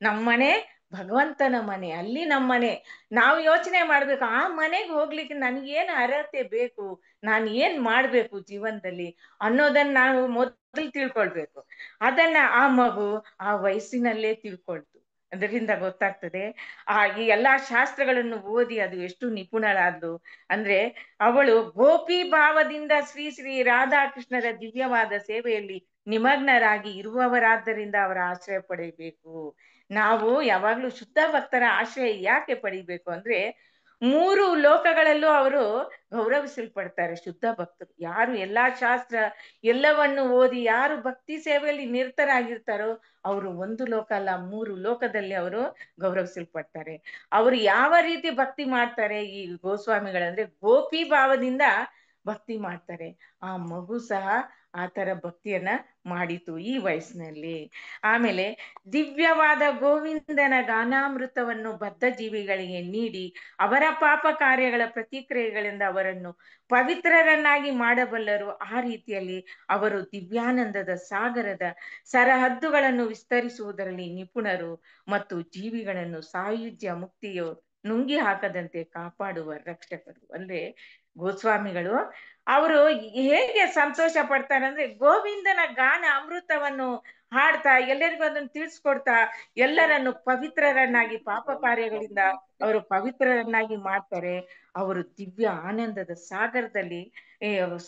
ನಮ್ಮ ಮನೆ ಭಗವಂತನ ಮನೆ, ಅಲ್ಲಿ ನಮ್ಮ ಮನೆ. ನಾವು ಯೋಚನೆ ಮಾಡ್ಬೇಕು, ಆ ಮನೆಗೆ ಹೋಗ್ಲಿಕ್ಕೆ ನನ್ಗೇನ್ ಅರ್ಹತೆ ಬೇಕು, ನಾನು ಏನ್ ಮಾಡ್ಬೇಕು ಜೀವನದಲ್ಲಿ ಅನ್ನೋದನ್ನ ನಾವು ಮೊದಲು ತಿಳ್ಕೊಳ್ಬೇಕು. ಅದನ್ನ ಆ ಮಗು ಆ ವಯಸ್ಸಿನಲ್ಲೇ ತಿಳ್ಕೊಳ್ತು. ಅದರಿಂದ ಗೊತ್ತಾಗ್ತದೆ ಈ ಎಲ್ಲಾ ಶಾಸ್ತ್ರಗಳನ್ನು ಓದಿ ಅದು ಎಷ್ಟು ನಿಪುಣರಾದ್ಲು ಅಂದ್ರೆ ಅವಳು ಗೋಪಿ ಭಾವದಿಂದ ಶ್ರೀ ರಾಧಾಕೃಷ್ಣರ ದಿವ್ಯವಾದ ಸೇವೆಯಲ್ಲಿ ನಿಮಗ್ನರಾಗಿ ಇರುವವರಾದ್ದರಿಂದ ಅವರ ಆಶ್ರಯ ಪಡೆಯಬೇಕು. ನಾವು ಯಾವಾಗ್ಲೂ ಶುದ್ಧ ಭಕ್ತರ ಆಶ್ರಯ ಯಾಕೆ ಪಡಿಬೇಕು ಅಂದ್ರೆ 3 ಲೋಕಗಳಲ್ಲೂ ಅವರು ಗೌರವಿಸಲ್ಪಡ್ತಾರೆ. ಶುದ್ಧ ಭಕ್ತರು ಯಾರು ಎಲ್ಲಾ ಶಾಸ್ತ್ರ ಎಲ್ಲವನ್ನು ಓದಿ ಯಾರು ಭಕ್ತಿ ಸೇವೆಯಲ್ಲಿ ನಿರತರಾಗಿರ್ತಾರೋ ಅವರು 1 ಲೋಕ ಅಲ್ಲ 3 ಲೋಕದಲ್ಲಿ ಅವರು ಗೌರವಿಸಲ್ಪಡ್ತಾರೆ. ಅವರು ಯಾವ ರೀತಿ ಭಕ್ತಿ ಮಾಡ್ತಾರೆ ಈ ಗೋಸ್ವಾಮಿಗಳಂದ್ರೆ ಗೋಪಿ ಭಾವದಿಂದ ಭಕ್ತಿ ಮಾಡ್ತಾರೆ. ಆ ಮಗು ಸಹ ಆ ತರ ಭಕ್ತಿಯನ್ನ ಮಾಡಿತು ಈ ವಯಸ್ಸಿನಲ್ಲಿ. ಆಮೇಲೆ ದಿವ್ಯವಾದ ಗೋವಿಂದನ ಗಾನಾಮೃತವನ್ನು ಬದ್ಧ ಜೀವಿಗಳಿಗೆ ನೀಡಿ ಅವರ ಪಾಪ ಕಾರ್ಯಗಳ ಪ್ರತಿಕ್ರಿಯೆಗಳಿಂದ ಅವರನ್ನು ಪವಿತ್ರರನ್ನಾಗಿ ಮಾಡಬಲ್ಲರು. ಆ ರೀತಿಯಲ್ಲಿ ಅವರು ದಿವ್ಯಾನಂದದ ಸಾಗರದ ಸರಹದ್ದುಗಳನ್ನು ವಿಸ್ತರಿಸುವುದರಲ್ಲಿ ನಿಪುಣರು ಮತ್ತು ಜೀವಿಗಳನ್ನು ಸಾಯುಜ್ಯ ಮುಕ್ತಿಯು ನುಂಗಿ ಹಾಕದಂತೆ ಕಾಪಾಡುವ ರಕ್ಷಕರು. ಅಂದ್ರೆ ಗೋಸ್ವಾಮಿಗಳು ಅವರು ಹೇಗೆ ಸಂತೋಷ ಪಡ್ತಾರೆ ಅಂದ್ರೆ ಗೋವಿಂದನ ಗಾನ ಅಮೃತವನ್ನು ಹಾಡ್ತಾ ಎಲ್ಲರಿಗೂ ಅದನ್ನು ತಿಳಿಸ್ಕೊಡ್ತಾ ಎಲ್ಲರನ್ನು ಪವಿತ್ರರನ್ನಾಗಿ ಪಾಪ ಕಾರ್ಯಗಳಿಂದ ಅವರು ಪವಿತ್ರರನ್ನಾಗಿ ಮಾಡ್ತಾರೆ. ಅವರು ದಿವ್ಯ ಆನಂದದ ಸಾಗರದಲ್ಲಿ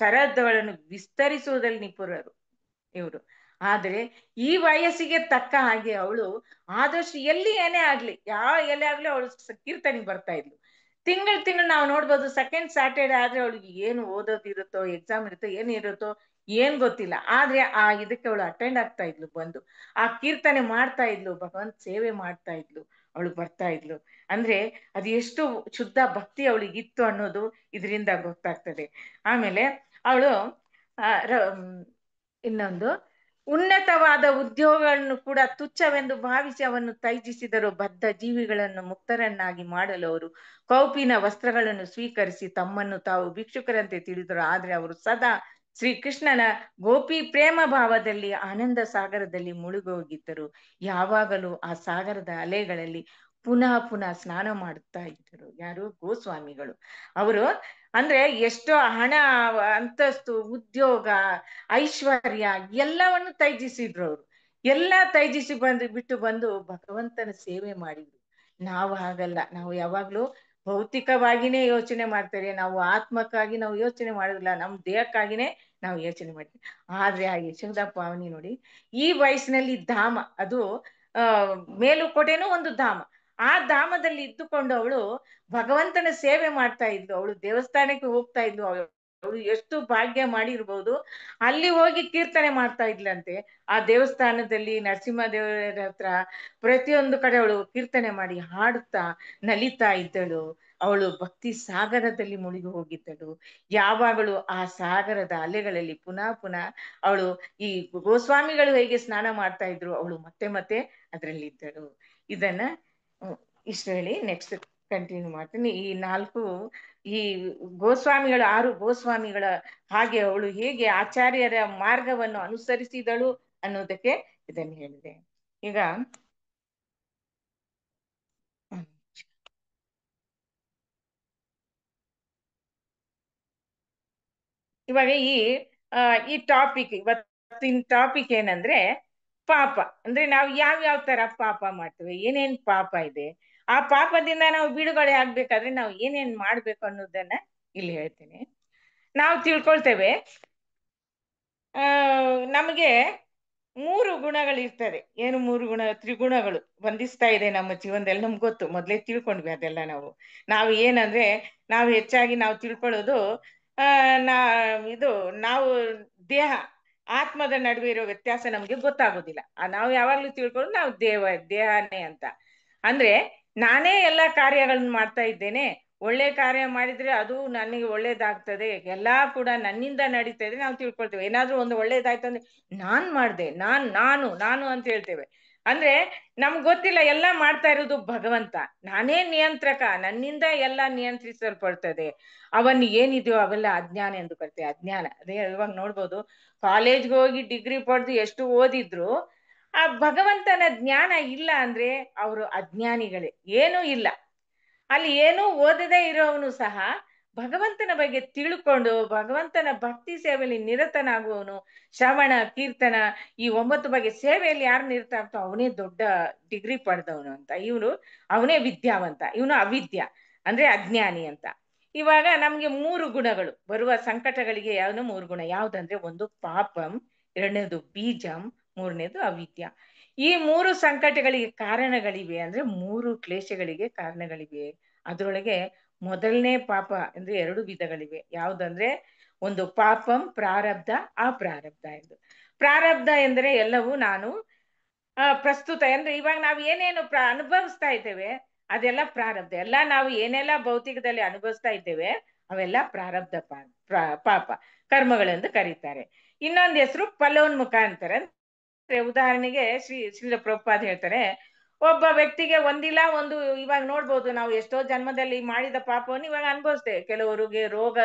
ಸರಹದ್ದುಗಳನ್ನು ವಿಸ್ತರಿಸುವುದಲ್ಲಿ ನಿಪುಣರು ಇವರು. ಆದ್ರೆ ಈ ವಯಸ್ಸಿಗೆ ತಕ್ಕ ಹಾಗೆ ಅವಳು ಆದಷ್ಟು ಎಲ್ಲಿ ಏನೇ ಆಗ್ಲಿ ಯಾವ ಎಲ್ಲೇ ಆಗ್ಲಿ ಅವಳು ಕೀರ್ತನೆ ಬರ್ತಾ ಇದ್ಲು. ತಿಂಗಳು ನಾವು ನೋಡ್ಬೋದು ಸೆಕೆಂಡ್ ಸ್ಯಾಟರ್ಡೆ ಆದ್ರೆ ಅವಳಿಗೆ ಏನು ಓದೋದಿರುತ್ತೋ ಎಕ್ಸಾಮ್ ಇರುತ್ತೋ ಏನು ಇರುತ್ತೋ ಏನ್ ಗೊತ್ತಿಲ್ಲ, ಆದ್ರೆ ಆ ಇದಕ್ಕೆ ಅವಳು ಅಟೆಂಡ್ ಆಗ್ತಾ ಇದ್ಲು, ಬಂದು ಆ ಕೀರ್ತನೆ ಮಾಡ್ತಾ ಇದ್ಲು, ಭಗವಂತ ಸೇವೆ ಮಾಡ್ತಾ ಇದ್ಲು, ಅವಳು ಬರ್ತಾ ಇದ್ಲು. ಅಂದ್ರೆ ಅದು ಎಷ್ಟು ಶುದ್ಧ ಭಕ್ತಿ ಅವಳಿಗಿತ್ತು ಅನ್ನೋದು ಇದರಿಂದ ಗೊತ್ತಾಗ್ತದೆ. ಆಮೇಲೆ ಅವಳು ಇನ್ನೊಂದು ಉನ್ನತವಾದ ಉದ್ಯೋಗಗಳನ್ನು ಕೂಡ ತುಚ್ಛವೆಂದು ಭಾವಿಸಿ ಅವನ್ನು ತ್ಯಜಿಸಿದರು. ಬದ್ಧ ಜೀವಿಗಳನ್ನು ಮುಕ್ತರನ್ನಾಗಿ ಮಾಡಲು ಅವರು ಕೌಪಿನ ವಸ್ತ್ರಗಳನ್ನು ಸ್ವೀಕರಿಸಿ ತಮ್ಮನ್ನು ತಾವು ಭಿಕ್ಷುಕರಂತೆ ತಿಳಿದರು. ಆದ್ರೆ ಅವರು ಸದಾ ಶ್ರೀಕೃಷ್ಣನ ಗೋಪಿ ಪ್ರೇಮ ಭಾವದಲ್ಲಿ ಆನಂದ ಸಾಗರದಲ್ಲಿ ಮುಳುಗೋಗಿದ್ದರು. ಯಾವಾಗಲೂ ಆ ಸಾಗರದ ಅಲೆಗಳಲ್ಲಿ ಪುನಃ ಪುನಃ ಸ್ನಾನ ಮಾಡುತ್ತಾ ಇದ್ದರು. ಯಾರು? ಗೋಸ್ವಾಮಿಗಳು. ಅವರು ಅಂದ್ರೆ ಎಷ್ಟೋ ಹಣ, ಅಂತಸ್ತು, ಉದ್ಯೋಗ, ಐಶ್ವರ್ಯ ಎಲ್ಲವನ್ನು ತ್ಯಜಿಸಿದ್ರು. ಅವರು ಎಲ್ಲ ತ್ಯಜಿಸಿ ಬಿಟ್ಟು ಬಂದು ಭಗವಂತನ ಸೇವೆ ಮಾಡಿದ್ರು. ನಾವು ಹಾಗಲ್ಲ, ನಾವು ಯಾವಾಗ್ಲೂ ಭೌತಿಕವಾಗಿನೇ ಯೋಚನೆ ಮಾಡ್ತಾರೆ, ನಾವು ಆತ್ಮಕ್ಕಾಗಿ ನಾವು ಯೋಚನೆ ಮಾಡೋದಿಲ್ಲ, ನಮ್ಮ ದೇಹಕ್ಕಾಗಿನೇ ನಾವು ಯೋಚನೆ ಮಾಡ್ತೀವಿ. ಆದ್ರೆ ಆ ಯಶೋಧ ಪಾವನಿ ನೋಡಿ, ಈ ವಯಸ್ಸಿನಲ್ಲಿ ಧಾಮ, ಅದು ಮೇಲುಕೋಟೆನೂ ಒಂದು ಧಾಮ, ಆ ಧಾಮದಲ್ಲಿ ಇದ್ದುಕೊಂಡು ಅವಳು ಭಗವಂತನ ಸೇವೆ ಮಾಡ್ತಾ ಇದ್ಲು. ಅವಳು ದೇವಸ್ಥಾನಕ್ಕೆ ಹೋಗ್ತಾ ಇದ್ಲು. ಅವಳು ಎಷ್ಟು ಭಾಗ್ಯ ಮಾಡಿರ್ಬೋದು, ಅಲ್ಲಿ ಹೋಗಿ ಕೀರ್ತನೆ ಮಾಡ್ತಾ ಇದ್ಲಂತೆ. ಆ ದೇವಸ್ಥಾನದಲ್ಲಿ ನರಸಿಂಹ ದೇವರ ಹತ್ರ ಪ್ರತಿಯೊಂದು ಕಡೆ ಅವಳು ಕೀರ್ತನೆ ಮಾಡಿ ಹಾಡುತ್ತಾ ನಲಿತಾ ಇದ್ದಳು. ಅವಳು ಭಕ್ತಿ ಸಾಗರದಲ್ಲಿ ಮುಳುಗಿ ಹೋಗಿದ್ದಳು. ಯಾವಾಗಲೂ ಆ ಸಾಗರದ ಅಲೆಗಳಲ್ಲಿ ಪುನಃ ಪುನಃ ಅವಳು ಈ ಗೋಸ್ವಾಮಿಗಳು ಹೇಗೆ ಸ್ನಾನ ಮಾಡ್ತಾ ಇದ್ರು, ಅವಳು ಮತ್ತೆ ಮತ್ತೆ ಅದರಲ್ಲಿದ್ದಳು. ಇದನ್ನ ಇಷ್ಟು ಹೇಳಿ ನೆಕ್ಸ್ಟ್ ಕಂಟಿನ್ಯೂ ಮಾಡ್ತೀನಿ. ಈ 4 ಈ ಗೋಸ್ವಾಮಿಗಳು 6 ಗೋಸ್ವಾಮಿಗಳ ಹಾಗೆ ಅವಳು ಹೇಗೆ ಆಚಾರ್ಯರ ಮಾರ್ಗವನ್ನು ಅನುಸರಿಸಿದಳು ಅನ್ನೋದಕ್ಕೆ ಇದನ್ನು ಹೇಳಿದೆ. ಈಗ ಇವಾಗ ಈ ಟಾಪಿಕ್, ಇವತ್ತಿನ ಟಾಪಿಕ್ ಏನಂದ್ರೆ ಪಾಪ. ಅಂದ್ರೆ ನಾವು ಯಾವ ತರ ಪಾಪ ಮಾಡ್ತೇವೆ, ಏನೇನ್ ಪಾಪ ಇದೆ, ಆ ಪಾಪದಿಂದ ನಾವು ಬಿಡುಗಡೆ ಆಗ್ಬೇಕಾದ್ರೆ ನಾವು ಏನೇನ್ ಮಾಡ್ಬೇಕು ಅನ್ನೋದನ್ನ ಇಲ್ಲಿ ಹೇಳ್ತೇನೆ. ನಾವು ತಿಳ್ಕೊಳ್ತೇವೆ ನಮಗೆ 3 ಗುಣಗಳಿರ್ತದೆ. ಏನು 3 ಗುಣ? ತ್ರಿಗುಣಗಳು ಬಂಧಿಸ್ತಾ ಇದೆ ನಮ್ಮ ಜೀವನದಲ್ಲಿ. ನಮ್ಗೆ ಗೊತ್ತು, ಮೊದ್ಲೇ ತಿಳ್ಕೊಂಡ್ವಿ ಅದೆಲ್ಲ. ನಾವು ಏನಂದ್ರೆ ನಾವು ಹೆಚ್ಚಾಗಿ ನಾವು ತಿಳ್ಕೊಳ್ಳೋದು ನಾವು ದೇಹ ಆತ್ಮದ ನಡುವೆ ಇರೋ ವ್ಯತ್ಯಾಸ ನಮ್ಗೆ ಗೊತ್ತಾಗೋದಿಲ್ಲ. ನಾವು ಯಾವಾಗ್ಲೂ ತಿಳ್ಕೊಳ್ಳೋದು ನಾವು ದೇಹನೇ ಅಂತ. ಅಂದ್ರೆ ನಾನೇ ಎಲ್ಲಾ ಕಾರ್ಯಗಳನ್ನ ಮಾಡ್ತಾ ಇದ್ದೇನೆ, ಒಳ್ಳೆ ಕಾರ್ಯ ಮಾಡಿದ್ರೆ ಅದು ನನಗೆ ಒಳ್ಳೇದಾಗ್ತದೆ, ಎಲ್ಲಾ ಕೂಡ ನನ್ನಿಂದ ನಡೀತಾ ಇದೆ ನಾವು ತಿಳ್ಕೊಳ್ತೇವೆ. ಏನಾದ್ರೂ ಒಂದು ಒಳ್ಳೇದಾಯ್ತು ಅಂದ್ರೆ ನಾನ್ ಮಾಡ್ದೆ, ನಾನು ಅಂತ ಹೇಳ್ತೇವೆ. ಅಂದ್ರೆ ನಮ್ಗೆ ಗೊತ್ತಿಲ್ಲ, ಎಲ್ಲಾ ಮಾಡ್ತಾ ಇರೋದು ಭಗವಂತ, ನಾನೇ ನಿಯಂತ್ರಕ, ನನ್ನಿಂದ ಎಲ್ಲಾ ನಿಯಂತ್ರಿಸಲ್ಪಡ್ತದೆ. ಅವನ್ ಏನಿದೆಯೋ ಅವೆಲ್ಲ ಅಜ್ಞಾನ ಎಂದು ಕರಿತೇವೆ. ಅಜ್ಞಾನ. ಅದೇ ಇವಾಗ ನೋಡ್ಬೋದು, ಕಾಲೇಜ್ಗೆ ಹೋಗಿ ಡಿಗ್ರಿ ಪಡೆದು ಎಷ್ಟು ಓದಿದ್ರು ಆ ಭಗವಂತನ ಜ್ಞಾನ ಇಲ್ಲ ಅಂದ್ರೆ ಅವರು ಅಜ್ಞಾನಿಗಳೇ. ಏನೂ ಇಲ್ಲ. ಅಲ್ಲಿ ಏನೂ ಓದದೇ ಇರೋವನು ಸಹ ಭಗವಂತನ ಬಗ್ಗೆ ತಿಳ್ಕೊಂಡು ಭಗವಂತನ ಭಕ್ತಿ ಸೇವೆಯಲ್ಲಿ ನಿರತನಾಗುವವನು, ಶ್ರವಣ ಕೀರ್ತನ ಈ 9 ಬಗೆ ಸೇವೆಯಲ್ಲಿ ಯಾರು ನಿರತ ಆಗ್ತೋ ಅವನೇ ದೊಡ್ಡ ಡಿಗ್ರಿ ಪಡೆದವನು ಅಂತ. ಅವನೇ ವಿದ್ಯಾವಂತ, ಇವನು ಅವಿದ್ಯ ಅಂದ್ರೆ ಅಜ್ಞಾನಿ ಅಂತ. ಇವಾಗ ನಮ್ಗೆ 3 ಗುಣಗಳು ಬರುವ ಸಂಕಟಗಳಿಗೆ. ಯಾವ್ದು 3 ಗುಣ? ಯಾವ್ದಂದ್ರೆ ಒಂದು ಪಾಪಂ, ಎರಡನೇದು ಬೀಜಂ, ಮೂರನೇದು ಅವಿದ್ಯ. ಈ ಮೂರು ಸಂಕಟಗಳಿಗೆ ಕಾರಣಗಳಿವೆ, ಅಂದ್ರೆ ಮೂರು ಕ್ಲೇಶಗಳಿಗೆ ಕಾರಣಗಳಿವೆ. ಅದರೊಳಗೆ ಮೊದಲನೇ ಪಾಪ ಅಂದ್ರೆ 2 ವಿಧಗಳಿವೆ. ಯಾವ್ದಂದ್ರೆ ಒಂದು ಪಾಪಂ ಪ್ರಾರಬ್ಧ ಅಪ್ರಾರಬ್ಧ ಎಂದು. ಪ್ರಾರಬ್ಧ ಎಂದರೆ ಎಲ್ಲವೂ ನಾನು ಪ್ರಸ್ತುತ ಅಂದ್ರೆ ಇವಾಗ ನಾವು ಏನೇನು ಅನುಭವಿಸ್ತಾ ಇದ್ದೇವೆ ಅದೆಲ್ಲ ಪ್ರಾರಬ್ಧ. ಎಲ್ಲ ನಾವು ಏನೆಲ್ಲ ಭೌತಿಕದಲ್ಲಿ ಅನುಭವಿಸ್ತಾ ಇದ್ದೇವೆ ಅವೆಲ್ಲ ಪ್ರಾರಬ್ಧ ಪಾಪ ಕರ್ಮಗಳೆಂದು ಕರೀತಾರೆ. ಇನ್ನೊಂದು ಹೆಸರು ಫಲೋನ್ಮುಖ ಅಂತಾರೆ. ಉದಾಹರಣೆಗೆ ಶ್ರೀಲ ಪ್ರಭುಪಾದ ಹೇಳ್ತಾರೆ, ಒಬ್ಬ ವ್ಯಕ್ತಿಗೆ ಒಂದಿಲ್ಲ ಒಂದು ಇವಾಗ ನೋಡ್ಬೋದು ನಾವು ಎಷ್ಟೋ ಜನ್ಮದಲ್ಲಿ ಮಾಡಿದ ಪಾಪವನ್ನು ಇವಾಗ ಅನುಭವಿಸ್ತೇವೆ. ಕೆಲವರಿಗೆ ರೋಗ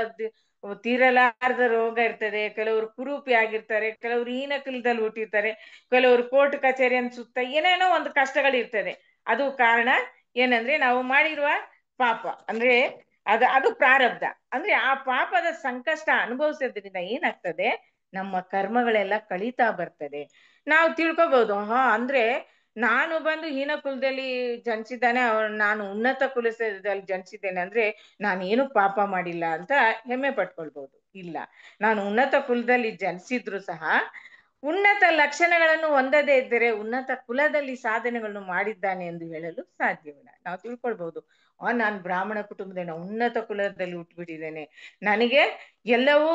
ತೀರಲಾರದ ರೋಗ ಇರ್ತದೆ, ಕೆಲವರು ಕುರೂಪಿ ಆಗಿರ್ತಾರೆ, ಕೆಲವರು ಹೀನಕಲದಲ್ಲಿ ಹುಟ್ಟಿರ್ತಾರೆ, ಕೆಲವರು ಕೋರ್ಟ್ ಕಚೇರಿ ಸುತ್ತ ಏನೇನೋ ಒಂದು ಕಷ್ಟಗಳಿರ್ತದೆ. ಅದು ಕಾರಣ ಏನಂದ್ರೆ ನಾವು ಮಾಡಿರುವ ಪಾಪ ಅಂದ್ರೆ ಅದು ಪ್ರಾರಬ್ಧ. ಅಂದ್ರೆ ಆ ಪಾಪದ ಸಂಕಷ್ಟ ಅನುಭವಿಸೋದ್ರಿಂದ ಏನಾಗ್ತದೆ, ನಮ್ಮ ಕರ್ಮಗಳೆಲ್ಲ ಕಳೀತಾ ಬರ್ತದೆ. ನಾವು ತಿಳ್ಕೊಬಹುದು, ಅಂದ್ರೆ ನಾನು ಬಂದು ಹೀನ ಕುಲದಲ್ಲಿ ಜನಿಸಿದ್ದಾನೆ, ನಾನು ಉನ್ನತ ಕುಲದಲ್ಲಿ ಜನಿಸಿದ್ದೇನೆ ಅಂದ್ರೆ ನಾನೇನು ಪಾಪ ಮಾಡಿಲ್ಲ ಅಂತ ಹೆಮ್ಮೆ ಪಟ್ಕೊಳ್ಬಹುದು. ಇಲ್ಲ, ನಾನು ಉನ್ನತ ಕುಲದಲ್ಲಿ ಜನಿಸಿದ್ರು ಸಹ ಉನ್ನತ ಲಕ್ಷಣಗಳನ್ನು ಹೊಂದದೇ ಇದ್ದರೆ ಉನ್ನತ ಕುಲದಲ್ಲಿ ಸಾಧನೆಗಳನ್ನು ಮಾಡಿದ್ದಾನೆ ಎಂದು ಹೇಳಲು ಸಾಧ್ಯವಿಲ್ಲ. ನಾವು ತಿಳ್ಕೊಳ್ಬಹುದು, ನಾನು ಬ್ರಾಹ್ಮಣ ಕುಟುಂಬದ ಉನ್ನತ ಕುಲದಲ್ಲಿ ಹುಟ್ಟುಬಿಟ್ಟಿದ್ದೇನೆ, ನನಗೆ ಎಲ್ಲವೂ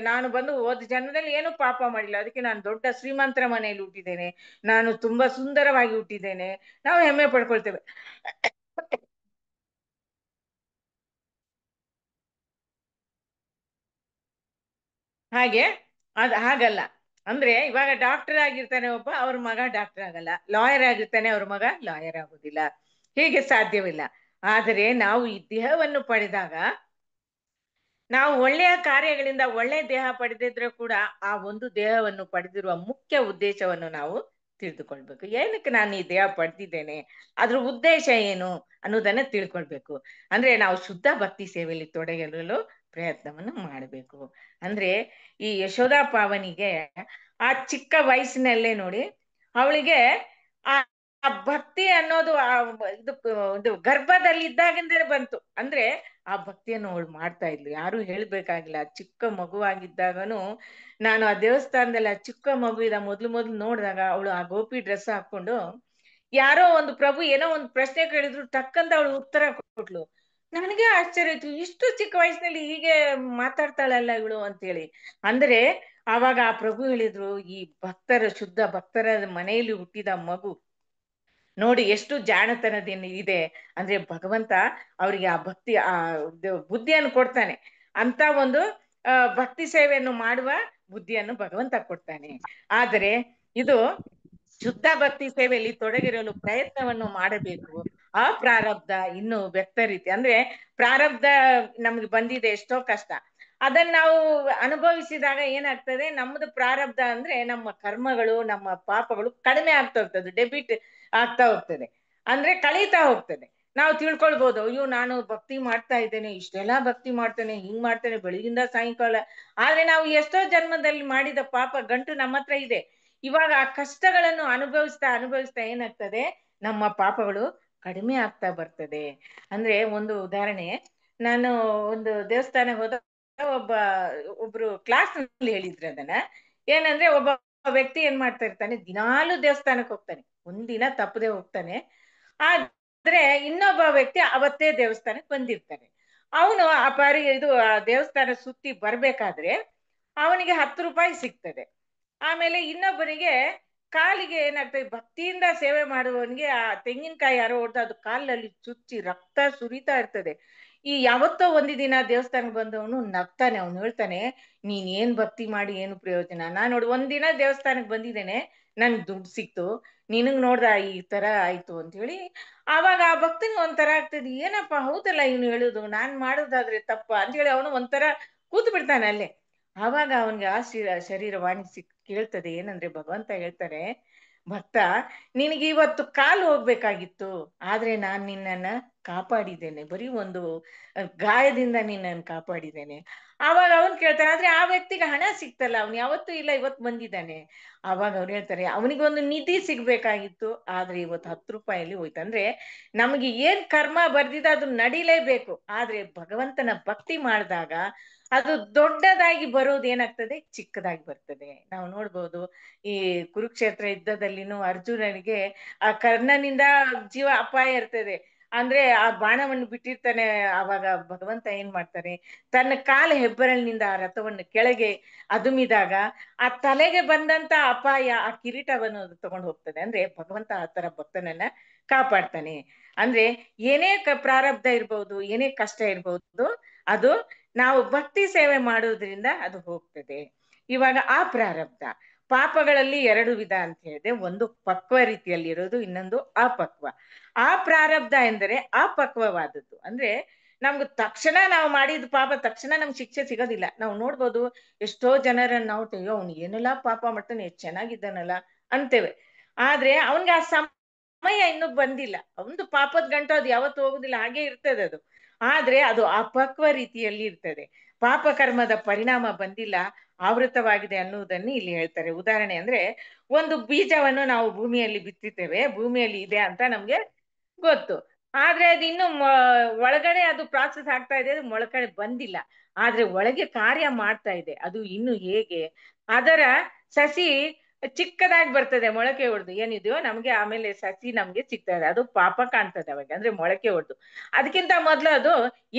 ನಾನು ಬಂದು ಹೋದ ಜನ್ಮದಲ್ಲಿ ಏನು ಪಾಪ ಮಾಡಿಲ್ಲ, ಅದಕ್ಕೆ ನಾನು ದೊಡ್ಡ ಶ್ರೀಮಂತರ ಮನೆಯಲ್ಲಿ ಹುಟ್ಟಿದ್ದೇನೆ, ನಾನು ತುಂಬಾ ಸುಂದರವಾಗಿ ಹುಟ್ಟಿದ್ದೇನೆ, ನಾವು ಹೆಮ್ಮೆ ಪಡ್ಕೊಳ್ತೇವೆ. ಹಾಗೆ ಹಾಗಲ್ಲ. ಅಂದ್ರೆ ಇವಾಗ ಡಾಕ್ಟರ್ ಆಗಿರ್ತಾನೆ ಒಬ್ಬ, ಅವ್ರ ಮಗ ಡಾಕ್ಟರ್ ಆಗಲ್ಲ, ಲಾಯರ್ ಆಗಿರ್ತಾನೆ ಅವ್ರ ಮಗ ಲಾಯರ್ ಆಗುದಿಲ್ಲ, ಹೀಗೆ ಸಾಧ್ಯವಿಲ್ಲ. ಆದರೆ ನಾವು ಈ ದೇಹವನ್ನು ಪಡೆದಾಗ ನಾವು ಒಳ್ಳೆಯ ಕಾರ್ಯಗಳಿಂದ ಒಳ್ಳೆಯ ದೇಹ ಪಡೆದಿದ್ರೆ ಕೂಡ ಆ ಒಂದು ದೇಹವನ್ನು ಪಡೆದಿರುವ ಮುಖ್ಯ ಉದ್ದೇಶವನ್ನು ನಾವು ತಿಳಿದುಕೊಳ್ಬೇಕು. ಏನಕ್ಕೆ ನಾನು ಈ ದೇಹ ಪಡೆದಿದ್ದೇನೆ, ಅದ್ರ ಉದ್ದೇಶ ಏನು ಅನ್ನೋದನ್ನ ತಿಳ್ಕೊಳ್ಬೇಕು. ಅಂದ್ರೆ ನಾವು ಶುದ್ಧ ಭಕ್ತಿ ಸೇವೆಯಲ್ಲಿ ತೊಡಗಲು ಪ್ರಯತ್ನವನ್ನು ಮಾಡಬೇಕು. ಅಂದ್ರೆ ಈ ಯಶೋಧಾ ಪಾವನಿಗೆ ಆ ಚಿಕ್ಕ ವಯಸ್ಸಿನಲ್ಲೇ ನೋಡಿ, ಅವಳಿಗೆ ಆ ಭಕ್ತಿ ಅನ್ನೋದು ಇದು ಗರ್ಭದಲ್ಲಿ ಇದ್ದಾಗಿಂದಲೇ ಬಂತು. ಅಂದ್ರೆ ಆ ಭಕ್ತಿಯನ್ನು ಅವಳು ಮಾಡ್ತಾ ಇದ್ಲು, ಯಾರು ಹೇಳ್ಬೇಕಾಗಿಲ್ಲ. ಚಿಕ್ಕ ಮಗುವಾಗಿದ್ದಾಗನು ನಾನು ಆ ದೇವಸ್ಥಾನದಲ್ಲಿ ಆ ಚಿಕ್ಕ ಮಗುವಿದ ಮೊದ್ಲು ನೋಡಿದಾಗ ಅವಳು ಆ ಗೋಪಿ ಡ್ರೆಸ್ ಹಾಕೊಂಡು ಯಾರೋ ಒಂದು ಪ್ರಭು ಏನೋ ಒಂದು ಪ್ರಶ್ನೆ ಕೇಳಿದ್ರು ಟಕ್ಕಂತ ಅವಳು ಉತ್ತರ ಕೊಟ್ಲು. ನನಗೆ ಆಶ್ಚರ್ಯ ಆಯ್ತು, ಇಷ್ಟು ಚಿಕ್ಕ ವಯಸ್ಸಿನಲ್ಲಿ ಹೀಗೆ ಮಾತಾಡ್ತಾಳಲ್ಲ ಇವಳು ಅಂತೇಳಿ. ಅಂದ್ರೆ ಆವಾಗ ಆ ಪ್ರಭು ಹೇಳಿದ್ರು, ಈ ಶುದ್ಧ ಭಕ್ತರ ಮನೆಯಲ್ಲಿ ಹುಟ್ಟಿದ ಮಗು ನೋಡಿ ಎಷ್ಟು ಜಾಣತನದಿಂದ ಇದೆ. ಅಂದ್ರೆ ಭಗವಂತ ಅವರಿಗೆ ಆ ಭಕ್ತಿ ಬುದ್ಧಿಯನ್ನು ಕೊಡ್ತಾನೆ. ಅಂತ ಒಂದು ಭಕ್ತಿ ಸೇವೆಯನ್ನು ಮಾಡುವ ಬುದ್ಧಿಯನ್ನು ಭಗವಂತ ಕೊಡ್ತಾನೆ. ಆದರೆ ಇದು ಶುದ್ಧ ಭಕ್ತಿ ಸೇವೆಯಲ್ಲಿ ತೊಡಗಿರಲು ಪ್ರಯತ್ನವನ್ನು ಮಾಡಬೇಕು. ಆ ಪ್ರಾರಬ್ಧ ಇನ್ನು ವ್ಯಕ್ತ ರೀತಿ ಅಂದ್ರೆ ಪ್ರಾರಬ್ಧ ನಮ್ಗೆ ಬಂದಿದೆ, ಎಷ್ಟೋ ಕಷ್ಟ, ಅದನ್ನ ನಾವು ಅನುಭವಿಸಿದಾಗ ಏನಾಗ್ತದೆ, ನಮ್ಮದು ಪ್ರಾರಬ್ಧ ಅಂದ್ರೆ ನಮ್ಮ ಕರ್ಮಗಳು ನಮ್ಮ ಪಾಪಗಳು ಕಡಿಮೆ ಆಗ್ತಾ ಹೋಗ್ತದೆ, ಡೆಬಿಟ್ ಆಗ್ತಾ ಹೋಗ್ತದೆ, ಅಂದ್ರೆ ಕಳೀತಾ ಹೋಗ್ತದೆ. ನಾವು ತಿಳ್ಕೊಳ್ಬಹುದು, ಅಯ್ಯೋ ನಾನು ಭಕ್ತಿ ಮಾಡ್ತಾ ಇದ್ದೇನೆ, ಇಷ್ಟೆಲ್ಲ ಭಕ್ತಿ ಮಾಡ್ತೇನೆ, ಹಿಂಗ್ ಮಾಡ್ತೇನೆ ಬೆಳಗಿಂದ ಸಾಯಂಕಾಲ, ಆದ್ರೆ ನಾವು ಎಷ್ಟೋ ಜನ್ಮದಲ್ಲಿ ಮಾಡಿದ ಪಾಪ ಗಂಟು ನಮ್ಮ ಹತ್ರ ಇದೆ. ಇವಾಗ ಆ ಕಷ್ಟಗಳನ್ನು ಅನುಭವಿಸ್ತಾ ಏನಾಗ್ತದೆ, ನಮ್ಮ ಪಾಪಗಳು ಕಡಿಮೆ ಆಗ್ತಾ ಬರ್ತದೆ. ಅಂದ್ರೆ ಒಂದು ಉದಾಹರಣೆ, ನಾನು ಒಂದು ದೇವಸ್ಥಾನಕ್ಕೆ ಹೋದ ಒಬ್ರು ಕ್ಲಾಸ್ ನಲ್ಲಿ ಹೇಳಿದ್ರು ಅದನ್ನ. ಏನಂದ್ರೆ ಒಬ್ಬ ವ್ಯಕ್ತಿ ಏನ್ ಮಾಡ್ತಾ ಇರ್ತಾನೆ, ದಿನಾಲು ದೇವಸ್ಥಾನಕ್ಕೆ ಹೋಗ್ತಾನೆ, ಒಂದಿನ ತಪ್ಪದೆ ಹೋಗ್ತಾನೆ. ಆದ್ರೆ ಇನ್ನೊಬ್ಬ ವ್ಯಕ್ತಿ ಅವತ್ತೇ ದೇವಸ್ಥಾನಕ್ಕೆ ಬಂದಿರ್ತಾನೆ. ಅವನು ಆ ದೇವಸ್ಥಾನ ಸುತ್ತಿ ಬರ್ಬೇಕಾದ್ರೆ ಅವನಿಗೆ 10 ರೂಪಾಯಿ ಸಿಗ್ತದೆ. ಆಮೇಲೆ ಇನ್ನೊಬ್ಬನಿಗೆ ಕಾಲಿಗೆ ಏನಾಗ್ತದೆ, ಭಕ್ತಿಯಿಂದ ಸೇವೆ ಮಾಡುವವನಿಗೆ ಆ ತೆಂಗಿನಕಾಯಿ ಯಾರೋ ಹೊಡೆದು ಅದು ಕಾಲಲ್ಲಿ ಚುಚ್ಚಿ ರಕ್ತ ಸುರಿತಾ ಇರ್ತದೆ. ಈ ಯಾವತ್ತೋ ಒಂದು ದಿನ ದೇವಸ್ಥಾನಕ್ಕೆ ಬಂದವನು ನಗ್ತಾನೆ, ಅವನು ಹೇಳ್ತಾನೆ, ನೀನ್ ಏನ್ ಭಕ್ತಿ ಮಾಡಿ ಏನು ಪ್ರಯೋಜನ, ನಾನ್ ನೋಡಿ ಒಂದಿನ ದೇವಸ್ಥಾನಕ್ಕೆ ಬಂದಿದ್ದೇನೆ, ನನ್ಗೆ ದುಡ್ಡು ಸಿಕ್ತು, ನಿನಗ್ ನೋಡ್ದ ಈ ತರ ಆಯ್ತು ಅಂತ ಹೇಳಿ. ಆವಾಗ ಆ ಭಕ್ತನಿಗೆ ಒಂಥರ ಆಗ್ತದೆ, ಏನಪ್ಪಾ ಹೌದಲ್ಲ ಇವನು ಹೇಳುದು, ನಾನ್ ಮಾಡೋದಾದ್ರೆ ತಪ್ಪ ಅಂತ ಹೇಳಿ ಅವನು ಒಂಥರ ಕೂತು ಬಿಡ್ತಾನೆ ಅಲ್ಲೇ. ಆವಾಗ ಅವನ್ಗೆ ಆ ಶರೀರವಾಣಿ ಕೇಳ್ತದೆ, ಏನಂದ್ರೆ ಭಗವಂತ ಹೇಳ್ತಾರೆ, ಭಕ್ತ ನಿನಗೆ ಇವತ್ತು ಕಾಲು ಹೋಗ್ಬೇಕಾಗಿತ್ತು, ಆದ್ರೆ ನಾನ್ ನಿನ್ನನ್ನ ಕಾಪಾಡಿದ್ದೇನೆ, ಬರೀ ಒಂದು ಗಾಯದಿಂದ ನಿನ್ನನ್ನು ಕಾಪಾಡಿದ್ದೇನೆ. ಆವಾಗ ಅವನ್ ಕೇಳ್ತಾನೆ, ಆದ್ರೆ ಆ ವ್ಯಕ್ತಿಗೆ ಹಣ ಸಿಕ್ತಲ್ಲ, ಅವ್ನು ಯಾವತ್ತೂ ಇಲ್ಲ ಇವತ್ತು ಬಂದಿದ್ದಾನೆ. ಆವಾಗ ಅವ್ರು ಹೇಳ್ತಾರೆ, ಅವನಿಗೊಂದು ನಿಧಿ ಸಿಗ್ಬೇಕಾಗಿತ್ತು, ಆದ್ರೆ ಇವತ್ತು 10 ರೂಪಾಯಲ್ಲಿ ಹೋಯ್ತು. ಅಂದ್ರೆ ನಮಗೆ ಏನ್ ಕರ್ಮ ಬರ್ದಿದ ಅದು ನಡಿಲೇಬೇಕು, ಆದ್ರೆ ಭಗವಂತನ ಭಕ್ತಿ ಮಾಡಿದಾಗ ಅದು ದೊಡ್ಡದಾಗಿ ಬರೋದು ಏನಾಗ್ತದೆ, ಚಿಕ್ಕದಾಗಿ ಬರ್ತದೆ. ನಾವು ನೋಡ್ಬೋದು ಈ ಕುರುಕ್ಷೇತ್ರ ಯುದ್ಧದಲ್ಲಿನೂ ಅರ್ಜುನನಿಗೆ ಆ ಕರ್ಣನಿಂದ ಜೀವ ಅಪಾಯ ಇರ್ತದೆ. ಅಂದ್ರೆ ಆ ಬಾಣವನ್ನು ಬಿಟ್ಟಿರ್ತಾನೆ. ಆವಾಗ ಭಗವಂತ ಏನ್ ಮಾಡ್ತಾನೆ, ತನ್ನ ಕಾಲ ಹೆಬ್ಬರಳಿನಿಂದ ಆ ರಥವನ್ನು ಕೆಳಗೆ ಅದುಮಿದಾಗ ಆ ತಲೆಗೆ ಬಂದಂತ ಅಪಾಯ ಆ ಕಿರೀಟವನ್ನು ತಗೊಂಡು ಹೋಗ್ತದೆ. ಅಂದ್ರೆ ಭಗವಂತ ಆ ತರ ಭಕ್ತನನ್ನ ಕಾಪಾಡ್ತಾನೆ. ಅಂದ್ರೆ ಏನೇ ಪ್ರಾರಬ್ಧ ಇರ್ಬೋದು, ಏನೇ ಕಷ್ಟ ಇರ್ಬೋದು, ಅದು ನಾವು ಭಕ್ತಿ ಸೇವೆ ಮಾಡೋದ್ರಿಂದ ಅದು ಹೋಗ್ತದೆ. ಇವಾಗ ಆ ಪ್ರಾರಬ್ಧ ಪಾಪಗಳಲ್ಲಿ 2 ವಿಧ ಅಂತ ಹೇಳಿದೆ. ಒಂದು ಪಕ್ವ ರೀತಿಯಲ್ಲಿ ಇರೋದು, ಇನ್ನೊಂದು ಅಪಕ್ವ. ಆ ಪ್ರಾರಬ್ಧ ಎಂದರೆ ಅಪಕ್ವವಾದದ್ದು. ಅಂದ್ರೆ ನಮ್ಗೆ ತಕ್ಷಣ ನಾವು ಮಾಡಿದ ಪಾಪ ತಕ್ಷಣ ನಮ್ಗೆ ಶಿಕ್ಷೆ ಸಿಗೋದಿಲ್ಲ. ನಾವು ನೋಡ್ಬೋದು ಎಷ್ಟೋ ಜನರನ್ನ ನಾವು ಅಯ್ಯೋ ಅವ್ನು ಏನೆಲ್ಲಾ ಪಾಪ ಮಾಡ್ತಾನೆ, ಎಷ್ಟು ಚೆನ್ನಾಗಿದ್ದಾನಲ್ಲ ಅಂತೇವೆ. ಆದ್ರೆ ಅವನ್ಗೆ ಆ ಸಮಯ ಇನ್ನೂ ಬಂದಿಲ್ಲ. ಒಂದು ಪಾಪದ ಗಂಟು ಅದು ಯಾವತ್ತು ಹೋಗುದಿಲ್ಲ, ಹಾಗೆ ಇರ್ತದೆ ಅದು. ಆದ್ರೆ ಅದು ಅಪಕ್ವ ರೀತಿಯಲ್ಲಿ ಇರ್ತದೆ. ಪಾಪ ಕರ್ಮದ ಪರಿಣಾಮ ಬಂದಿಲ್ಲ, ಆವೃತವಾಗಿದೆ ಅನ್ನುವುದನ್ನು ಇಲ್ಲಿ ಹೇಳ್ತಾರೆ. ಉದಾಹರಣೆ ಅಂದ್ರೆ, ಒಂದು ಬೀಜವನ್ನು ನಾವು ಭೂಮಿಯಲ್ಲಿ ಬಿತ್ತಿದ್ದೇವೆ, ಭೂಮಿಯಲ್ಲಿ ಇದೆ ಅಂತ ನಮ್ಗೆ ಗೊತ್ತು. ಆದ್ರೆ ಅದು ಇನ್ನು ಒಳಗಡೆ ಅದು ಪ್ರಾಸೆಸ್ ಆಗ್ತಾ ಇದೆ, ಅದು ಮೊಳಕಡೆ ಬಂದಿಲ್ಲ. ಆದ್ರೆ ಒಳಗೆ ಕಾರ್ಯ ಮಾಡ್ತಾ ಇದೆ. ಅದು ಇನ್ನು ಹೇಗೆ ಅದರ ಸಸಿ ಚಿಕ್ಕದಾಗಿ ಬರ್ತದೆ, ಮೊಳಕೆ ಹೊಡೆದು ಏನಿದೆಯೋ ನಮ್ಗೆ ಆಮೇಲೆ ಸಸಿ ನಮ್ಗೆ ಸಿಗ್ತದೆ. ಅದು ಪಾಪ ಕಾಣ್ತದೆ ಅವಾಗ, ಅಂದ್ರೆ ಮೊಳಕೆ ಹೊಡೆದು. ಅದಕ್ಕಿಂತ ಮೊದ್ಲು ಅದು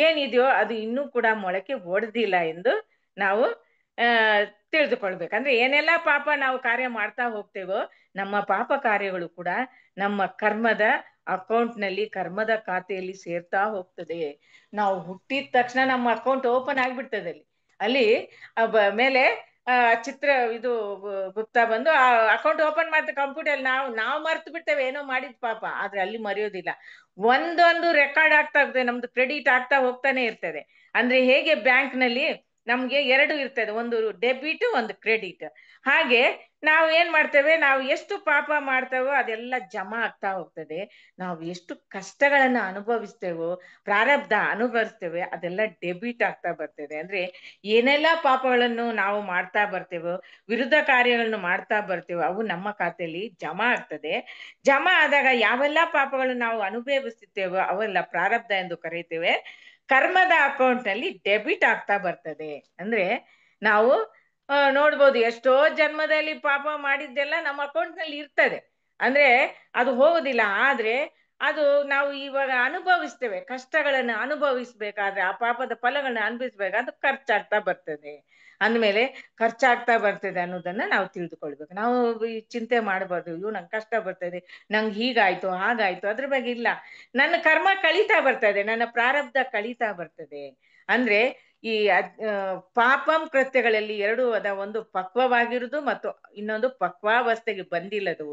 ಏನಿದೆಯೋ ಅದು ಇನ್ನೂ ಕೂಡ ಮೊಳಕೆ ಹೊಡೆದಿಲ್ಲ ಎಂದು ನಾವು ತಿಳಿದುಕೊಳ್ಬೇಕು. ಅಂದ್ರೆ ಏನೆಲ್ಲಾ ಪಾಪ ನಾವು ಕಾರ್ಯ ಮಾಡ್ತಾ ಹೋಗ್ತೇವೋ, ನಮ್ಮ ಪಾಪ ಕಾರ್ಯಗಳು ಕೂಡ ನಮ್ಮ ಕರ್ಮದ ಅಕೌಂಟ್ ನಲ್ಲಿ, ಕರ್ಮದ ಖಾತೆಯಲ್ಲಿ ಸೇರ್ತಾ ಹೋಗ್ತದೆ. ನಾವು ಹುಟ್ಟಿದ ತಕ್ಷಣ ನಮ್ಮ ಅಕೌಂಟ್ ಓಪನ್ ಆಗ್ಬಿಡ್ತದೆ. ಅಲ್ಲಿ ಮೇಲೆ ಚಿತ್ರ ಇದು ಗುಪ್ತಾ ಬಂದು ಆ ಅಕೌಂಟ್ ಓಪನ್ ಮಾಡ್ತಾ ಕಂಪ್ಯೂಟರ್ ನಾವು ಮರ್ತು ಬಿಡ್ತೇವೆ ಏನೋ ಮಾಡಿದ್ ಪಾಪ, ಆದ್ರೆ ಅಲ್ಲಿ ಮರೆಯೋದಿಲ್ಲ. ಒಂದೊಂದು ರೆಕಾರ್ಡ್ ಆಗ್ತಾ ಹೋಗ್ತದೆ, ನಮ್ದು ಕ್ರೆಡಿಟ್ ಆಗ್ತಾ ಹೋಗ್ತಾನೆ ಇರ್ತದೆ. ಅಂದ್ರೆ ಹೇಗೆ ಬ್ಯಾಂಕ್ ನಲ್ಲಿ ನಮ್ಗೆ 2 ಇರ್ತದೆ, ಒಂದು ಡೆಬಿಟ್ ಒಂದು ಕ್ರೆಡಿಟ್. ಹಾಗೆ ನಾವು ಏನ್ ಮಾಡ್ತೇವೆ, ನಾವು ಎಷ್ಟು ಪಾಪ ಮಾಡ್ತೇವೋ ಅದೆಲ್ಲ ಜಮಾ ಆಗ್ತಾ ಹೋಗ್ತದೆ. ನಾವು ಎಷ್ಟು ಕಷ್ಟಗಳನ್ನ ಅನುಭವಿಸ್ತೇವೋ, ಪ್ರಾರಬ್ಧ ಅನುಭವಿಸ್ತೇವೆ, ಅದೆಲ್ಲ ಡೆಬಿಟ್ ಆಗ್ತಾ ಬರ್ತದೆ. ಅಂದ್ರೆ ಏನೆಲ್ಲಾ ಪಾಪಗಳನ್ನು ನಾವು ಮಾಡ್ತಾ ಬರ್ತೇವೋ, ವಿರುದ್ಧ ಕಾರ್ಯಗಳನ್ನು ಮಾಡ್ತಾ ಬರ್ತೇವೋ, ಅವು ನಮ್ಮ ಖಾತೆಯಲ್ಲಿ ಜಮಾ ಆಗ್ತದೆ. ಜಮಾ ಆದಾಗ ಯಾವೆಲ್ಲಾ ಪಾಪಗಳನ್ನು ನಾವು ಅನುಭವಿಸುತ್ತೇವೋ ಅವೆಲ್ಲ ಪ್ರಾರಬ್ಧ ಎಂದು ಕರೀತೇವೆ. ಕರ್ಮದ ಅಕೌಂಟ್ ನಲ್ಲಿ ಡೆಬಿಟ್ ಆಗ್ತಾ ಬರ್ತದೆ. ಅಂದ್ರೆ ನಾವು ನೋಡ್ಬೋದು ಎಷ್ಟೋ ಜನ್ಮದಲ್ಲಿ ಪಾಪ ಮಾಡಿದ್ದೆಲ್ಲ ನಮ್ಮ ಅಕೌಂಟ್ ನಲ್ಲಿ ಇರ್ತದೆ. ಅಂದ್ರೆ ಅದು ಹೋಗುದಿಲ್ಲ. ಆದ್ರೆ ಅದು ನಾವು ಇವಾಗ ಅನುಭವಿಸ್ತೇವೆ, ಕಷ್ಟಗಳನ್ನ ಅನುಭವಿಸ್ಬೇಕಾದ್ರೆ, ಆ ಪಾಪದ ಫಲಗಳನ್ನ ಅನುಭವಿಸ್ಬೇಕಾದ್ರೆ ಅದು ಖರ್ಚಾಗ್ತಾ ಬರ್ತದೆ. ಅಂದ್ಮೇಲೆ ಖರ್ಚಾಗ್ತಾ ಬರ್ತದೆ ಅನ್ನೋದನ್ನ ನಾವು ತಿಳಿದುಕೊಳ್ಬೇಕು. ನಾವು ಈ ಚಿಂತೆ ಮಾಡಬಾರ್ದು, ಇವು ನಂಗೆ ಕಷ್ಟ ಬರ್ತದೆ, ನಂಗೆ ಹೀಗಾಯ್ತು ಹಾಗಾಯ್ತು, ಅದ್ರ ಬಗ್ಗೆ ಇಲ್ಲ. ನನ್ನ ಕರ್ಮ ಕಳೀತಾ ಬರ್ತದೆ, ನನ್ನ ಪ್ರಾರಬ್ಧ ಕಳೀತಾ ಬರ್ತದೆ. ಅಂದ್ರೆ ಈ ಪಾಪಂ ಕೃತ್ಯಗಳಲ್ಲಿ 2 ಅದ, ಒಂದು ಪಕ್ವವಾಗಿರುವುದು ಮತ್ತು ಇನ್ನೊಂದು ಪಕ್ವಾವಸ್ಥೆಗೆ ಬಂದಿಲ್ಲದು.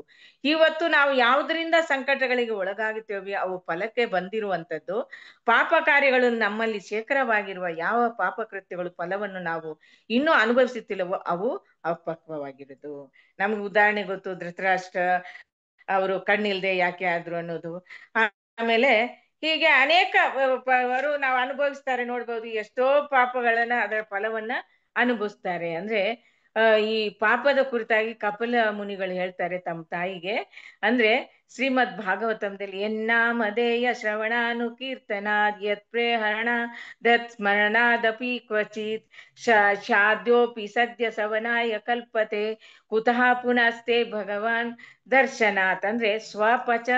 ಇವತ್ತು ನಾವು ಯಾವುದರಿಂದ ಸಂಕಟಗಳಿಗೆ ಒಳಗಾಗುತ್ತೇವೆ ಅವು ಫಲಕ್ಕೆ ಬಂದಿರುವಂತದ್ದು. ಪಾಪ ಕಾರ್ಯಗಳು ನಮ್ಮಲ್ಲಿ ಶೇಖರವಾಗಿರುವ ಯಾವ ಪಾಪ ಕೃತ್ಯಗಳು ಫಲವನ್ನು ನಾವು ಇನ್ನೂ ಅನುಭವಿಸುತ್ತಿಲ್ಲವೋ ಅವು ಅಪಕ್ವವಾಗಿರುವುದು. ನಮ್ಗೆ ಉದಾಹರಣೆ ಗೊತ್ತು, ಧೃತರಾಷ್ಟ್ರ ಅವರು ಕಣ್ಣಿಲ್ದೆ ಯಾಕೆ ಆದ್ರು ಅನ್ನೋದು. ಆಮೇಲೆ ಹೀಗೆ ಅನೇಕ ಅವರು ನಾವು ಅನುಭವಿಸ್ತಾರೆ ನೋಡ್ಬೋದು, ಎಷ್ಟೋ ಪಾಪಗಳನ್ನ ಅದರ ಫಲವನ್ನ ಅನುಭವಿಸ್ತಾರೆ. ಅಂದ್ರೆ ಈ ಪಾಪದ ಕುರಿತಾಗಿ ಕಪಿಲ ಮುನಿಗಳು ಹೇಳ್ತಾರೆ ತಮ್ಮ ತಾಯಿಗೆ. ಅಂದ್ರೆ ಶ್ರೀಮದ್ ಭಾಗವತಂದಲ್ಲಿ ಎನ್ನಾಮಧೇಯ ಶ್ರವಣಾನು ಕೀರ್ತನಾದ್ ಯತ್ ಪ್ರೇಹರಣ ದತ್ ಸ್ಮರಣಾದಪಿ ಕ್ವಚಿತ್ ಶಾದ್ಯೋಪಿ ಸದ್ಯ ಸವನಾಯ ಕಲ್ಪತೆ ಕುತಃ ಪುನಸ್ತೆ ಭಗವಾನ್ ದರ್ಶನಾತ್. ಅಂದ್ರೆ ಸ್ವಪಚ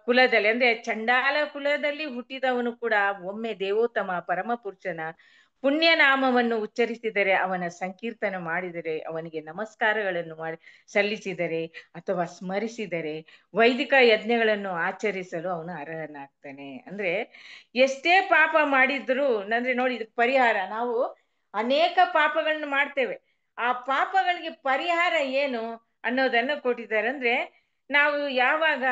ಕುಲದಲ್ಲಿ, ಅಂದ್ರೆ ಚಂಡಾಲ ಕುಲದಲ್ಲಿ ಹುಟ್ಟಿದವನು ಕೂಡ ಒಮ್ಮೆ ದೇವೋತ್ತಮ ಪರಮ ಪುರುಷನ ಪುಣ್ಯ ನಾಮವನ್ನು ಉಚ್ಚರಿಸಿದರೆ, ಅವನ ಸಂಕೀರ್ತನ ಮಾಡಿದರೆ, ಅವನಿಗೆ ನಮಸ್ಕಾರಗಳನ್ನು ಸಲ್ಲಿಸಿದರೆ ಅಥವಾ ಸ್ಮರಿಸಿದರೆ ವೈದಿಕ ಯಜ್ಞಗಳನ್ನು ಆಚರಿಸಲು ಅವನು ಅರ್ಹನಾಗ್ತಾನೆ. ಅಂದ್ರೆ ಎಷ್ಟೇ ಪಾಪ ಮಾಡಿದ್ರು, ಅಂದ್ರೆ ನೋಡಿ ಇದಕ್ಕೆ ಪರಿಹಾರ, ನಾವು ಅನೇಕ ಪಾಪಗಳನ್ನು ಮಾಡ್ತೇವೆ, ಆ ಪಾಪಗಳಿಗೆ ಪರಿಹಾರ ಏನು ಅನ್ನೋದನ್ನು ಕೊಟ್ಟಿದ್ದಾರೆ. ಅಂದ್ರೆ ನಾವು ಯಾವಾಗ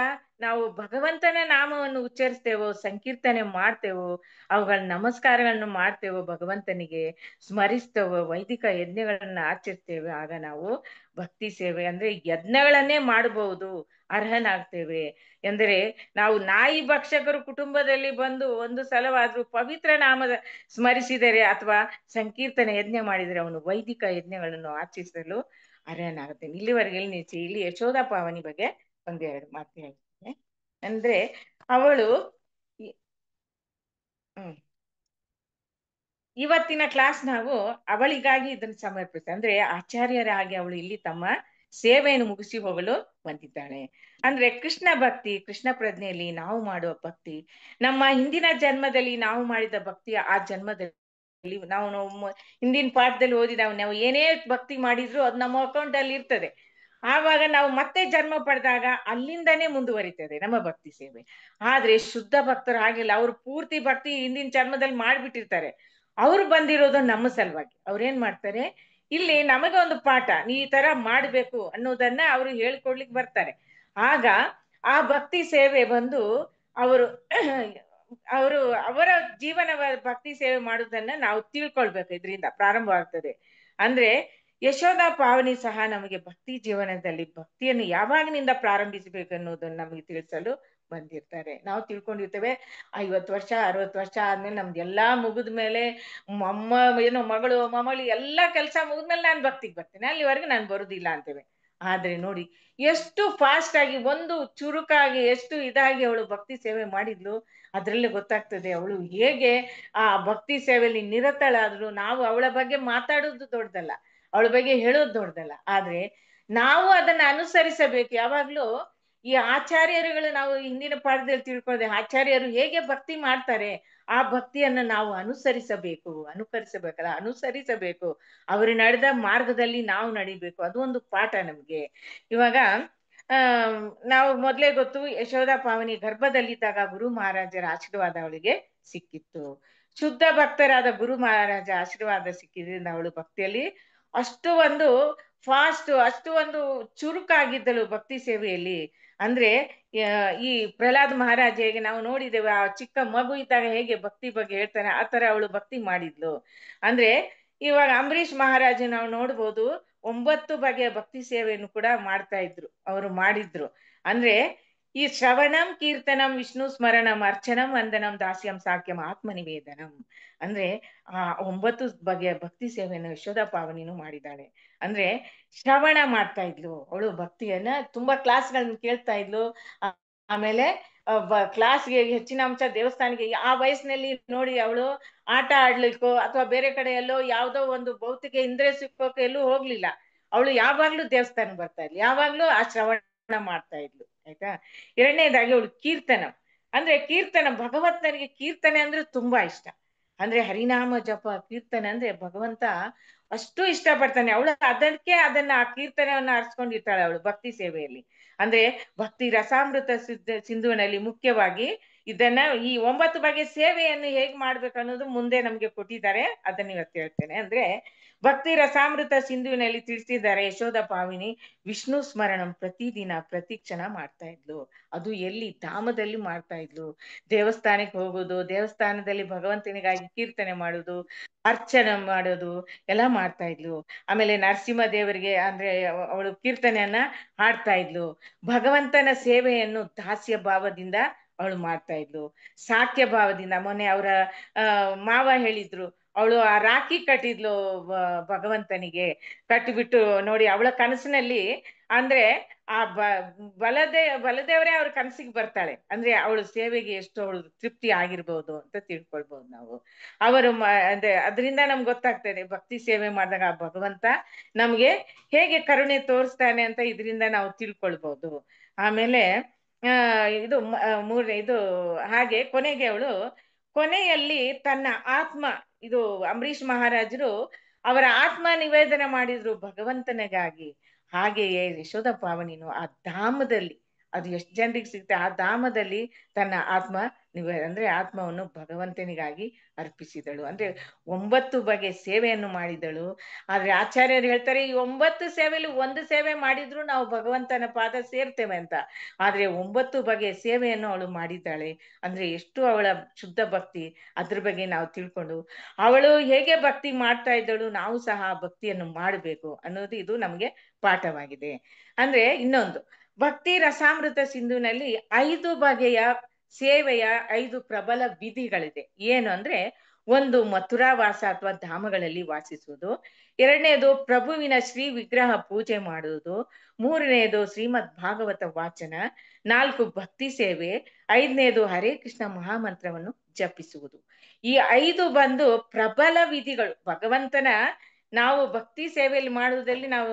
ನಾವು ಭಗವಂತನ ನಾಮವನ್ನು ಉಚ್ಚರಿಸ್ತೇವೋ, ಸಂಕೀರ್ತನೆ ಮಾಡ್ತೇವೋ, ಅವುಗಳ ನಮಸ್ಕಾರಗಳನ್ನು ಮಾಡ್ತೇವೋ, ಭಗವಂತನಿಗೆ ಸ್ಮರಿಸ್ತೇವೋ, ವೈದಿಕ ಯಜ್ಞಗಳನ್ನ ಆಚರಿಸ್ತೇವೆ, ಆಗ ನಾವು ಭಕ್ತಿ ಸೇವೆ ಅಂದ್ರೆ ಯಜ್ಞಗಳನ್ನೇ ಮಾಡಬಹುದು, ಅರ್ಹನಾಗ್ತೇವೆ. ಎಂದರೆ ನಾವು ನಾಯಿ ಭಕ್ಷಕರು ಕುಟುಂಬದಲ್ಲಿ ಬಂದು ಒಂದು ಸಲವಾದ್ರೂ ಪವಿತ್ರ ನಾಮದ ಸ್ಮರಿಸಿದರೆ ಅಥವಾ ಸಂಕೀರ್ತನೆ ಯಜ್ಞ ಮಾಡಿದರೆ ಅವನು ವೈದಿಕ ಯಜ್ಞಗಳನ್ನು ಆಚರಿಸಲು ಅರ್ಹನಾಗುತ್ತೇನೆ. ಇಲ್ಲಿವರೆಗೆ ಇಲ್ಲಿ ಯಶೋಧ ಪಾವನಿ ಬಗ್ಗೆ 1-2 ಮಾತು ಹೇಳ್ತೇನೆ. ಅಂದ್ರೆ ಅವಳು ಇವತ್ತಿನ ಕ್ಲಾಸ್ ನಾವು ಅವಳಿಗಾಗಿ ಇದನ್ನು ಸಮರ್ಪಿಸ್ತೀವಿ. ಅಂದ್ರೆ ಆಚಾರ್ಯರಾಗಿ ಅವಳು ಇಲ್ಲಿ ತಮ್ಮ ಸೇವೆಯನ್ನು ಮುಗಿಸಿ ಹೋಗಲು ಬಂದಿದ್ದಾಳೆ. ಅಂದ್ರೆ ಕೃಷ್ಣ ಭಕ್ತಿ, ಕೃಷ್ಣ ಪ್ರಜ್ಞೆಯಲ್ಲಿ ನಾವು ಮಾಡುವ ಭಕ್ತಿ, ನಮ್ಮ ಹಿಂದಿನ ಜನ್ಮದಲ್ಲಿ ನಾವು ಮಾಡಿದ ಭಕ್ತಿ, ಆ ಜನ್ಮದಲ್ಲಿ ನಾವು ಹಿಂದಿನ ಪಾಠದಲ್ಲಿ ಓದಿದ ನಾವು ಏನೇ ಭಕ್ತಿ ಮಾಡಿದ್ರು ಅದು ನಮ್ಮ ಅಕೌಂಟ್ ಅಲ್ಲಿ ಇರ್ತದೆ. ಆವಾಗ ನಾವು ಮತ್ತೆ ಜನ್ಮ ಪಡೆದಾಗ ಅಲ್ಲಿಂದನೇ ಮುಂದುವರಿತದೆ ನಮ್ಮ ಭಕ್ತಿ ಸೇವೆ. ಆದ್ರೆ ಶುದ್ಧ ಭಕ್ತರು ಹಾಗಿಲ್ಲ, ಅವ್ರು ಪೂರ್ತಿ ಭಕ್ತಿ ಹಿಂದಿನ ಜನ್ಮದಲ್ಲಿ ಮಾಡ್ಬಿಟ್ಟಿರ್ತಾರೆ. ಅವ್ರು ಬಂದಿರೋದು ನಮ್ಮ ಸಲುವಾಗಿ. ಅವ್ರೇನ್ ಮಾಡ್ತಾರೆ, ಇಲ್ಲಿ ನಮಗೆ ಒಂದು ಪಾಠ, ನೀ ಈ ತರ ಮಾಡ್ಬೇಕು ಅನ್ನೋದನ್ನ ಅವರು ಹೇಳ್ಕೊಡ್ಲಿಕ್ಕೆ ಬರ್ತಾರೆ. ಆಗ ಆ ಭಕ್ತಿ ಸೇವೆ ಬಂದು ಅವರು ಅವರು ಅವರ ಜೀವನ ಭಕ್ತಿ ಸೇವೆ ಮಾಡುವುದನ್ನ ನಾವು ತಿಳ್ಕೊಳ್ಬೇಕು. ಇದರಿಂದ ಪ್ರಾರಂಭವಾಗ್ತದೆ. ಅಂದ್ರೆ ಯಶೋಧ ಪಾವನಿ ಸಹ ನಮಗೆ ಭಕ್ತಿ ಜೀವನದಲ್ಲಿ ಭಕ್ತಿಯನ್ನು ಯಾವಾಗಿನಿಂದ ಪ್ರಾರಂಭಿಸಬೇಕು ಅನ್ನೋದನ್ನ ನಮಗೆ ತಿಳಿಸಲು ಬಂದಿರ್ತಾರೆ. ನಾವು ತಿಳ್ಕೊಂಡಿರ್ತೇವೆ 50 ವರ್ಷ 60 ವರ್ಷ ಆದ್ಮೇಲೆ ನಮ್ದು ಎಲ್ಲಾ ಮುಗಿದ ಮೇಲೆ ಏನೋ ಮಗಳು ಮೊಮ್ಮಗಳು ಎಲ್ಲಾ ಕೆಲಸ ಮುಗಿದ್ಮೇಲೆ ನಾನು ಭಕ್ತಿಗೆ ಬರ್ತೇನೆ, ಅಲ್ಲಿವರೆಗೂ ನಾನು ಬರುದಿಲ್ಲ ಅಂತೇವೆ. ಆದ್ರೆ ನೋಡಿ ಎಷ್ಟು ಫಾಸ್ಟ್ ಆಗಿ, ಒಂದು ಚುರುಕಾಗಿ, ಎಷ್ಟು ಇದಾಗಿ ಅವಳು ಭಕ್ತಿ ಸೇವೆ ಮಾಡಿದ್ಲು. ಅದ್ರಲ್ಲೇ ಗೊತ್ತಾಗ್ತದೆ ಅವಳು ಹೇಗೆ ಆ ಭಕ್ತಿ ಸೇವೆಯಲ್ಲಿ ನಿರತಳಾದ್ಲು. ನಾವು ಅವಳ ಬಗ್ಗೆ ಮಾತಾಡೋದು ದೊಡ್ಡದಲ್ಲ, ಅವಳ ಬಗ್ಗೆ ಹೇಳೋದು ದೊಡ್ಡದಲ್ಲ, ಆದ್ರೆ ನಾವು ಅದನ್ನ ಅನುಸರಿಸಬೇಕು ಯಾವಾಗ್ಲೂ. ಈ ಆಚಾರ್ಯರುಗಳು, ನಾವು ಹಿಂದಿನ ಪಾಠದಲ್ಲಿ ತಿಳ್ಕೊಳ್ಳದೆ ಆಚಾರ್ಯರು ಹೇಗೆ ಭಕ್ತಿ ಮಾಡ್ತಾರೆ ಆ ಭಕ್ತಿಯನ್ನ ನಾವು ಅನುಸರಿಸಬೇಕು. ಅವರು ನಡೆದ ಮಾರ್ಗದಲ್ಲಿ ನಾವು ನಡಿಬೇಕು. ಅದು ಒಂದು ಪಾಠ ನಮ್ಗೆ. ಇವಾಗ ನಾವು ಮೊದ್ಲೇ ಗೊತ್ತು, ಯಶೋಧ ಪಾವನಿ ಗರ್ಭದಲ್ಲಿದ್ದಾಗ ಗುರು ಮಹಾರಾಜರ ಆಶೀರ್ವಾದ ಅವಳಿಗೆ ಸಿಕ್ಕಿತ್ತು. ಶುದ್ಧ ಭಕ್ತರಾದ ಗುರು ಮಹಾರಾಜ ಆಶೀರ್ವಾದ ಸಿಕ್ಕಿದ್ರಿಂದ ಅವಳು ಭಕ್ತಿಯಲ್ಲಿ ಅಷ್ಟು ಒಂದು ಫಾಸ್ಟ್, ಅಷ್ಟು ಒಂದು ಚುರುಕಾಗಿದ್ದಳು ಭಕ್ತಿ ಸೇವೆಯಲ್ಲಿ. ಅಂದ್ರೆ ಈ ಪ್ರಹ್ಲಾದ್ ಮಹಾರಾಜ ಹೇಗೆ ನಾವು ನೋಡಿದ್ದೇವೆ, ಆ ಚಿಕ್ಕ ಮಗು ಇದ್ದಾಗ ಹೇಗೆ ಭಕ್ತಿ ಬಗ್ಗೆ ಹೇಳ್ತಾನೆ, ಆ ತರ ಅವಳು ಭಕ್ತಿ ಮಾಡಿದ್ಲು. ಅಂದ್ರೆ ಇವಾಗ ಅಂಬರೀಷ್ ಮಹಾರಾಜ ನಾವು ನೋಡ್ಬೋದು, 9 ಬಗೆಯ ಭಕ್ತಿ ಸೇವೆಯನ್ನು ಕೂಡ ಅವರು ಮಾಡಿದ್ರು. ಅಂದ್ರೆ ಈ ಶ್ರವಣಂ ಕೀರ್ತನಂ ವಿಷ್ಣು ಸ್ಮರಣಂ ಅರ್ಚನಂ ವಂದನಂ ದಾಸ್ಯಂ ಸಾಕ್ಯಂ ಆತ್ಮನಿವೇದನಂ. ಅಂದ್ರೆ ಆ 9 ಬಗೆಯ ಭಕ್ತಿ ಸೇವೆಯನ್ನು ಯಶೋಧ ಪಾವನಿನೂ ಮಾಡಿದ್ದಾಳೆ. ಅಂದ್ರೆ ಶ್ರವಣ ಮಾಡ್ತಾ ಇದ್ಲು ಅವಳು, ಭಕ್ತಿಯನ್ನ ತುಂಬಾ ಕ್ಲಾಸ್ಗಳನ್ನ ಕೇಳ್ತಾ ಇದ್ಲು. ಆಮೇಲೆ ಕ್ಲಾಸ್ಗೆ ಹೆಚ್ಚಿನ ಅಂಶ ದೇವಸ್ಥಾನಕ್ಕೆ ಆ ವಯಸ್ಸಿನಲ್ಲಿ ನೋಡಿ ಅವಳು ಆಟ ಆಡ್ಲಿಕ್ಕೋ ಅಥವಾ ಬೇರೆ ಕಡೆ ಎಲ್ಲೋ ಯಾವ್ದೋ ಒಂದು ಭೌತಿಕ ಇಂದ್ರಿಯ ಸಿಕ್ಕೋಕೆ ಎಲ್ಲೂ ಹೋಗ್ಲಿಲ್ಲ. ಅವಳು ಯಾವಾಗ್ಲೂ ದೇವಸ್ಥಾನಕ್ಕೆ ಬರ್ತಾ ಇದ್ಲು, ಯಾವಾಗ್ಲೂ ಆ ಶ್ರವಣ ಮಾಡ್ತಾ ಇದ್ಲು. ಆಯ್ತಾ. ಎರಡನೇದಾಗಿ ಅವಳು ಕೀರ್ತನ, ಅಂದ್ರೆ ಕೀರ್ತನ, ಭಗವಂತನಿಗೆ ಕೀರ್ತನೆ ಅಂದ್ರೆ ತುಂಬಾ ಇಷ್ಟ. ಅಂದ್ರೆ ಹರಿನಾಮ ಜಪ ಕೀರ್ತನೆ ಅಂದ್ರೆ ಭಗವಂತ ಅಷ್ಟು ಇಷ್ಟ ಪಡ್ತಾನೆ. ಅವಳು ಅದನ್ನ ಆ ಕೀರ್ತನೆಯನ್ನ ಆರಿಸ್ಕೊಂಡಿರ್ತಾಳೆ ಅವಳು ಭಕ್ತಿ ಸೇವೆಯಲ್ಲಿ. ಅಂದ್ರೆ ಭಕ್ತಿ ರಸಾಮೃತ ಸಿಂಧುವಿನಲ್ಲಿ ಮುಖ್ಯವಾಗಿ ಇದನ್ನ ಈ 9 ಬಗೆಯ ಸೇವೆಯನ್ನು ಹೇಗ್ ಮಾಡ್ಬೇಕು ಅನ್ನೋದು ಮುಂದೆ ನಮ್ಗೆ ಕೊಟ್ಟಿದ್ದಾರೆ, ಅದನ್ನ ಇವತ್ತು ಹೇಳ್ತೇನೆ. ಅಂದ್ರೆ ಭಕ್ತಿ ರಸಾಮೃತ ಸಿಂಧುವಿನಲ್ಲಿ ತಿಳಿಸಿದ್ದಾರೆ, ಯಶೋಧ ಪಾವಿನಿ ವಿಷ್ಣು ಸ್ಮರಣಂ ಪ್ರತಿದಿನ ಪ್ರತಿ ಕ್ಷಣ ಮಾಡ್ತಾ ಇದ್ಲು. ಅದು ಎಲ್ಲಿ? ಧಾಮದಲ್ಲಿ ಮಾಡ್ತಾ ಇದ್ಲು. ದೇವಸ್ಥಾನಕ್ಕೆ ಹೋಗೋದು, ದೇವಸ್ಥಾನದಲ್ಲಿ ಭಗವಂತನಿಗಾಗಿ ಕೀರ್ತನೆ ಮಾಡೋದು, ಅರ್ಚನೆ ಮಾಡೋದು ಎಲ್ಲ ಮಾಡ್ತಾ ಇದ್ಲು. ಆಮೇಲೆ ನರಸಿಂಹ ದೇವರಿಗೆ ಅಂದ್ರೆ ಅವಳು ಕೀರ್ತನೆಯನ್ನ ಹಾಡ್ತಾ ಇದ್ಲು. ಭಗವಂತನ ಸೇವೆಯನ್ನು ದಾಸ್ಯ ಭಾವದಿಂದ ಅವಳು ಮಾಡ್ತಾ ಇದ್ಲು, ಸಾಕ್ಯ ಭಾವದಿಂದ. ಮೊನ್ನೆ ಅವರ ಮಾವ ಹೇಳಿದ್ರು, ಅವಳು ಆ ರಾಖಿ ಕಟ್ಟಿದ್ಲು ಭಗವಂತನಿಗೆ. ಕಟ್ಟಿಬಿಟ್ಟು ನೋಡಿ ಅವಳ ಕನಸಿನಲ್ಲಿ, ಅಂದ್ರೆ ಆ ಬಲದೇವರೇ ಅವ್ರ ಕನಸಿಗೆ ಬರ್ತಾಳೆ. ಅಂದ್ರೆ ಅವಳು ಸೇವೆಗೆ ಎಷ್ಟು ಅವಳು ತೃಪ್ತಿ ಆಗಿರ್ಬೋದು ಅಂತ ತಿಳ್ಕೊಳ್ಬಹುದು ನಾವು. ಅವರು ಅಂದ್ರೆ ಅದರಿಂದ ನಮ್ಗೆ ಗೊತ್ತಾಗ್ತದೆ ಭಕ್ತಿ ಸೇವೆ ಮಾಡಿದಾಗ ಆ ಭಗವಂತ ನಮ್ಗೆ ಹೇಗೆ ಕರುಣೆ ತೋರಿಸ್ತಾನೆ ಅಂತ ಇದರಿಂದ ನಾವು ತಿಳ್ಕೊಳ್ಬಹುದು. ಆಮೇಲೆ ಇದು ಇದು ಹಾಗೆ ಕೊನೆಗೆ ಅವಳು ಕೊನೆಯಲ್ಲಿ ತನ್ನ ಆತ್ಮ, ಇದು ಅಂಬರೀಷ್ ಮಹಾರಾಜರು ಅವರ ಆತ್ಮ ನಿವೇದನೆ ಮಾಡಿದ್ರು ಭಗವಂತನಿಗಾಗಿ. ಹಾಗೆಯೇ ಯಶೋಧ ಪಾವನಿನು ಆ ಧಾಮದಲ್ಲಿ, ಅದು ಎಷ್ಟು ಜನರಿಗೆ ಸಿಗುತ್ತೆ, ಆ ಧಾಮದಲ್ಲಿ ತನ್ನ ಅಂದ್ರೆ ಆತ್ಮವನ್ನು ಭಗವಂತನಿಗಾಗಿ ಅರ್ಪಿಸಿದಳು. ಅಂದ್ರೆ 9 ಬಗೆ ಸೇವೆಯನ್ನು ಮಾಡಿದಳು. ಆದ್ರೆ ಆಚಾರ್ಯರು ಹೇಳ್ತಾರೆ, ಈ 9 ಸೇವೆಯಲ್ಲಿ ಒಂದು ಸೇವೆ ಮಾಡಿದ್ರು ನಾವು ಭಗವಂತನ ಪಾದ ಸೇರ್ತೇವೆ ಅಂತ. ಆದ್ರೆ 9 ಬಗೆಯ ಸೇವೆಯನ್ನು ಅವಳು ಮಾಡಿದ್ದಾಳೆ. ಅಂದ್ರೆ ಎಷ್ಟು ಅವಳ ಶುದ್ಧ ಭಕ್ತಿ, ಅದ್ರ ಬಗ್ಗೆ ನಾವು ತಿಳ್ಕೊಂಡು ಅವಳು ಹೇಗೆ ಭಕ್ತಿ ಮಾಡ್ತಾ ಇದ್ದಳು, ನಾವು ಸಹ ಭಕ್ತಿಯನ್ನು ಮಾಡಬೇಕು ಅನ್ನೋದು ಇದು ನಮ್ಗೆ ಪಾಠವಾಗಿದೆ. ಅಂದ್ರೆ ಇನ್ನೊಂದು ಭಕ್ತಿ ರಸಾಮೃತ ಸಿಂಧುನಲ್ಲಿ 5 ಬಗೆಯ ಸೇವೆಯ 5 ಪ್ರಬಲ ವಿಧಿಗಳಿದೆ. ಏನು ಅಂದ್ರೆ, ಒಂದು ಮಥುರಾವಾಸ ಅಥವಾ ಧಾಮಗಳಲ್ಲಿ ವಾಸಿಸುವುದು, ಎರಡನೇದು ಪ್ರಭುವಿನ ಶ್ರೀ ವಿಗ್ರಹ ಪೂಜೆ ಮಾಡುವುದು, ಮೂರನೇದು ಶ್ರೀಮದ್ ಭಾಗವತ ವಾಚನ, 4 ಭಕ್ತಿ ಸೇವೆ, 5ನೇದು ಹರೇ ಕೃಷ್ಣ ಮಹಾಮಂತ್ರವನ್ನು ಜಪಿಸುವುದು. ಈ 5 ಬಂದು ಪ್ರಬಲ ವಿಧಿಗಳು. ಭಗವಂತನ ನಾವು ಭಕ್ತಿ ಸೇವೆಯಲ್ಲಿ ಮಾಡುವುದಲ್ಲಿ ನಾವು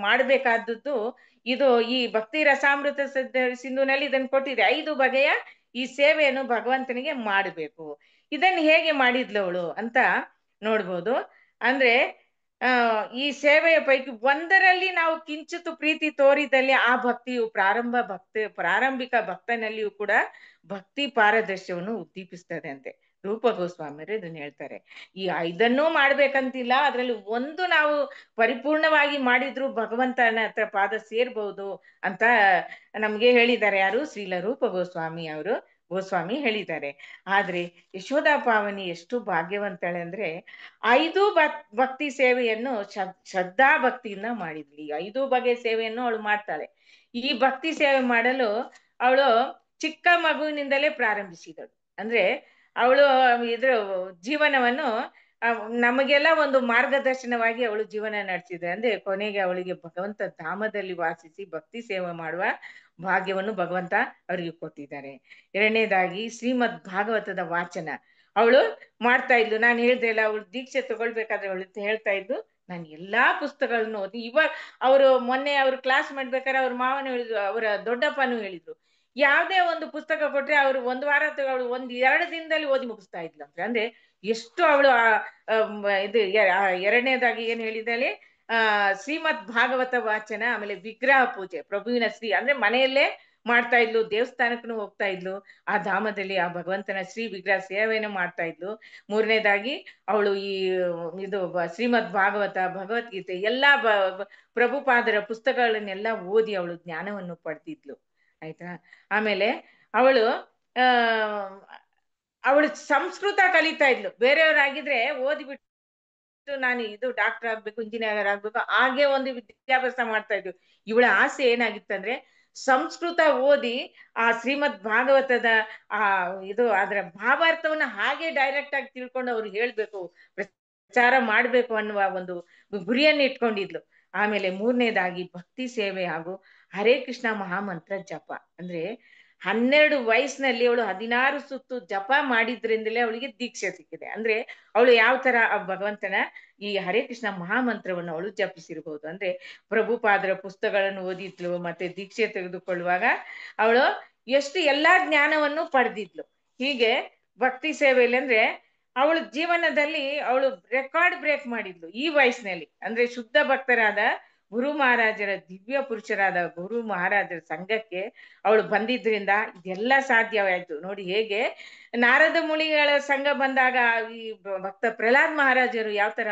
ಮಾಡಬೇಕಾದದ್ದು ಇದು. ಈ ಭಕ್ತಿ ರಸಾಮೃತ ಸಿಂಧುನಲ್ಲಿ ಇದನ್ನು ಕೊಟ್ಟಿದೆ. 5 ಬಗೆಯ ಈ ಸೇವೆಯನ್ನು ಭಗವಂತನಿಗೆ ಮಾಡಬೇಕು. ಇದನ್ನು ಹೇಗೆ ಮಾಡಿದ್ಲು ಅವಳು ಅಂತ ನೋಡ್ಬೋದು. ಅಂದ್ರೆ ಈ ಸೇವೆಯ ಪೈಕಿ ಒಂದರಲ್ಲಿ ನಾವು ಕಿಂಚಿತ್ತು ಪ್ರೀತಿ ತೋರಿದಲ್ಲಿ ಆ ಭಕ್ತಿಯು ಪ್ರಾರಂಭಿಕ ಭಕ್ತನಲ್ಲಿಯೂ ಕೂಡ ಭಕ್ತಿ ಪಾರದರ್ಶವನ್ನು ಉದ್ದೀಪಿಸ್ತದೆ ಅಂತೆ. ರೂಪ ಗೋಸ್ವಾಮಿಯರು ಇದನ್ನ ಹೇಳ್ತಾರೆ. ಈ 5 ಮಾಡ್ಬೇಕಂತಿಲ್ಲ, ಅದ್ರಲ್ಲಿ ಒಂದು ನಾವು ಪರಿಪೂರ್ಣವಾಗಿ ಮಾಡಿದ್ರು ಭಗವಂತನ ಹತ್ರ ಪಾದ ಸೇರ್ಬಹುದು ಅಂತ ನಮ್ಗೆ ಹೇಳಿದ್ದಾರೆ. ಯಾರು? ಶ್ರೀಲ ರೂಪ ಗೋಸ್ವಾಮಿ ಹೇಳಿದ್ದಾರೆ. ಆದ್ರೆ ಯಶೋಧಾ ಪಾವನಿ ಎಷ್ಟು ಭಾಗ್ಯವಂತಳೆ ಅಂದ್ರೆ 5 ಭಕ್ತಿ ಸೇವೆಯನ್ನು ಶ್ರದ್ಧಾ ಭಕ್ತಿಯಿಂದ ಮಾಡಿದ್ಲಿ. ಈ 5 ಬಗೆಯ ಸೇವೆಯನ್ನು ಅವಳು ಮಾಡ್ತಾಳೆ. ಈ ಭಕ್ತಿ ಸೇವೆ ಮಾಡಲು ಅವಳು ಚಿಕ್ಕ ಮಗುವಿನಿಂದಲೇ ಪ್ರಾರಂಭಿಸಿದಳು. ಅಂದ್ರೆ ಅವಳು ಇದ್ರ ಜೀವನವನ್ನು ನಮಗೆಲ್ಲ ಒಂದು ಮಾರ್ಗದರ್ಶನವಾಗಿ ಅವಳು ಜೀವನ ನಡೆಸಿದೆ. ಅಂದ್ರೆ ಕೊನೆಗೆ ಅವಳಿಗೆ ಭಗವಂತ ಧಾಮದಲ್ಲಿ ವಾಸಿಸಿ ಭಕ್ತಿ ಸೇವೆ ಮಾಡುವ ಭಾಗ್ಯವನ್ನು ಭಗವಂತ ಅವರಿಗೆ ಕೊಟ್ಟಿದ್ದಾರೆ. 2ನೇದಾಗಿ ಶ್ರೀಮದ್ ಭಾಗವತದ ವಾಚನ ಅವಳು ಮಾಡ್ತಾ ಇದ್ಲು. ನಾನು ಹೇಳ್ದೆ ಇಲ್ಲ, ಅವಳು ದೀಕ್ಷೆ ತಗೊಳ್ಬೇಕಾದ್ರೆ ಅವಳು ಹೇಳ್ತಾ ಇದ್ದು, ನಾನು ಎಲ್ಲಾ ಪುಸ್ತಕಗಳನ್ನು ಓದಿ. ಇವಾಗ ಮೊನ್ನೆ ಅವ್ರು ಕ್ಲಾಸ್ ಮಾಡ್ಬೇಕಾದ್ರೆ ಅವ್ರ ಮಾವನು ಹೇಳಿದ್ರು, ಅವರ ದೊಡ್ಡಪ್ಪನೂ ಹೇಳಿದ್ರು, ಯಾವ್ದೇ ಒಂದು ಪುಸ್ತಕ ಕೊಟ್ರೆ ಅವ್ರು 1 ವಾರ ಅವಳು 1-2 ದಿನದಲ್ಲಿ ಓದಿ ಮುಗಿಸ್ತಾ ಇದ್ಲು. ಅಂದ್ರೆ ಎಷ್ಟು ಅವಳು ಇದು 2ನೇದಾಗಿ ಏನ್ ಹೇಳಿದಾಳೆ, ಶ್ರೀಮದ್ ಭಾಗವತ ವಾಚನ, ಆಮೇಲೆ ವಿಗ್ರಹ ಪೂಜೆ, ಪ್ರಭುವಿನ ಶ್ರೀ ಅಂದ್ರೆ ಮನೆಯಲ್ಲೇ ಮಾಡ್ತಾ ಇದ್ಲು. ದೇವಸ್ಥಾನಕ್ಕೂ ಹೋಗ್ತಾ ಇದ್ಲು, ಆ ಧಾಮದಲ್ಲಿ ಆ ಭಗವಂತನ ಶ್ರೀ ವಿಗ್ರಹ ಸೇವೆಯನ್ನು ಮಾಡ್ತಾ ಇದ್ಲು. 3ನೇದಾಗಿ ಅವಳು ಇದು ಶ್ರೀಮದ್ ಭಾಗವತ, ಭಗವದ್ಗೀತೆ ಎಲ್ಲಾ ಪ್ರಭುಪಾದರ ಪುಸ್ತಕಗಳನ್ನೆಲ್ಲ ಓದಿ ಅವಳು ಜ್ಞಾನವನ್ನು ಪಡೆದಿದ್ಲು. ಆಯ್ತಾ. ಆಮೇಲೆ ಅವಳು ಸಂಸ್ಕೃತ ಕಲಿತಾ ಇದ್ಲು. ಬೇರೆಯವರಾಗಿದ್ರೆ ಓದಿಬಿಟ್ಟು ನಾನು ಇದು ಡಾಕ್ಟರ್ ಆಗ್ಬೇಕು, ಇಂಜಿನಿಯರ್ ಆಗ್ಬೇಕು, ಹಾಗೆ ಒಂದು ವಿದ್ಯಾಭ್ಯಾಸ ಮಾಡ್ತಾ ಇದ್ವಿ. ಇವಳ ಆಸೆ ಏನಾಗಿತ್ತಂದ್ರೆ ಸಂಸ್ಕೃತ ಓದಿ ಆ ಶ್ರೀಮದ್ ಭಾಗವತದ ಅದರ ಭಾವಾರ್ಥವನ್ನ ಹಾಗೆ ಡೈರೆಕ್ಟ್ ಆಗಿ ತಿಳ್ಕೊಂಡು ಅವ್ರು ಹೇಳ್ಬೇಕು, ಪ್ರಚಾರ ಮಾಡ್ಬೇಕು ಅನ್ನುವ ಒಂದು ಗುರಿಯನ್ನು ಇಟ್ಕೊಂಡಿದ್ಲು. ಆಮೇಲೆ 3ನೇದಾಗಿ ಭಕ್ತಿ ಸೇವೆ ಹಾಗೂ ಹರೇ ಕೃಷ್ಣ ಮಹಾಮಂತ್ರ ಜಪ. ಅಂದ್ರೆ 12 ವಯಸ್ಸಿನಲ್ಲಿ ಅವಳು 16 ಸುತ್ತು ಜಪ ಮಾಡಿದ್ರಿಂದಲೇ ಅವಳಿಗೆ ದೀಕ್ಷೆ ಸಿಕ್ಕಿದೆ. ಅಂದ್ರೆ ಅವಳು ಯಾವ ತರ ಆ ಭಗವಂತನ ಈ ಹರೇ ಕೃಷ್ಣ ಮಹಾಮಂತ್ರವನ್ನು ಅವಳು ಜಪಿಸಿರ್ಬಹುದು. ಅಂದ್ರೆ ಪ್ರಭುಪಾದರ ಪುಸ್ತಕಗಳನ್ನು ಓದಿದ್ಲು, ಮತ್ತೆ ದೀಕ್ಷೆ ತೆಗೆದುಕೊಳ್ಳುವಾಗ ಅವಳು ಎಷ್ಟು ಎಲ್ಲಾ ಜ್ಞಾನವನ್ನು ಪಡೆದಿದ್ಲು. ಹೀಗೆ ಭಕ್ತಿ ಸೇವೆಯಲ್ಲಿ ಅಂದ್ರೆ ಅವಳು ಜೀವನದಲ್ಲಿ ಅವಳು ರೆಕಾರ್ಡ್ ಬ್ರೇಕ್ ಮಾಡಿದ್ಲು ಈ ವಯಸ್ಸಿನಲ್ಲಿ. ಅಂದ್ರೆ ಶುದ್ಧ ಭಕ್ತರಾದ ಗುರು ಮಹಾರಾಜರ ದಿವ್ಯ ಪುರುಷರಾದ ಗುರು ಮಹಾರಾಜರ ಸಂಘಕ್ಕೆ ಅವಳು ಬಂದಿದ್ರಿಂದ ಇದೆಲ್ಲ ಸಾಧ್ಯವಾಯ್ತು. ನೋಡಿ ಹೇಗೆ ನಾರದ ಮುನಿಗಳ ಸಂಘ ಬಂದಾಗ ಈ ಭಕ್ತ ಪ್ರಹ್ಲಾದ್ ಮಹಾರಾಜರು ಯಾವ ತರ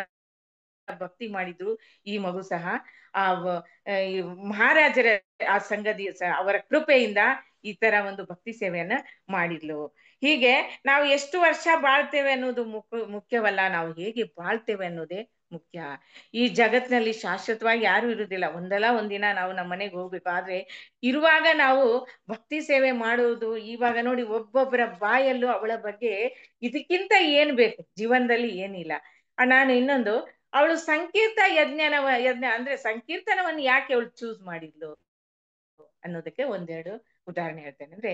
ಭಕ್ತಿ ಮಾಡಿದ್ರು, ಈ ಮಗು ಸಹ ಆ ಮಹಾರಾಜರ ಆ ಸಂಘದಿ ಅವರ ಕೃಪೆಯಿಂದ ಈ ತರ ಒಂದು ಭಕ್ತಿ ಸೇವೆಯನ್ನ ಮಾಡಿದ್ಲು. ಹೀಗೆ ನಾವು ಎಷ್ಟು ವರ್ಷ ಬಾಳ್ತೇವೆ ಅನ್ನೋದು ಮುಖ್ಯವಲ್ಲ, ನಾವು ಹೇಗೆ ಬಾಳ್ತೇವೆ ಅನ್ನೋದೇ ಮುಖ್ಯ. ಈ ಜಗತ್ನಲ್ಲಿ ಶಾಶ್ವತವಾಗಿ ಯಾರು ಇರುವುದಿಲ್ಲ. ಒಂದಲ್ಲ ಒಂದಿನ ನಾವು ನಮ್ಮ ಮನೆಗೆ ಹೋಗ್ಬೇಕು. ಆದ್ರೆ ಇರುವಾಗ ನಾವು ಭಕ್ತಿ ಸೇವೆ ಮಾಡುವುದು. ಇವಾಗ ನೋಡಿ ಒಬ್ಬೊಬ್ಬರ ಬಾಯಲ್ಲೂ ಅವಳ ಬಗ್ಗೆ ಇದಕ್ಕಿಂತ ಏನ್ ಬೇಕು, ಜೀವನದಲ್ಲಿ ಏನಿಲ್ಲ. ನಾನು ಇನ್ನೊಂದು, ಅವಳು ಯಜ್ಞ ಅಂದ್ರೆ ಸಂಕೀರ್ತನವನ್ನು ಯಾಕೆ ಅವಳು ಚೂಸ್ ಮಾಡಿದ್ಲು ಅನ್ನೋದಕ್ಕೆ 1-2 ಉದಾಹರಣೆ ಹೇಳ್ತೇನೆ. ಅಂದ್ರೆ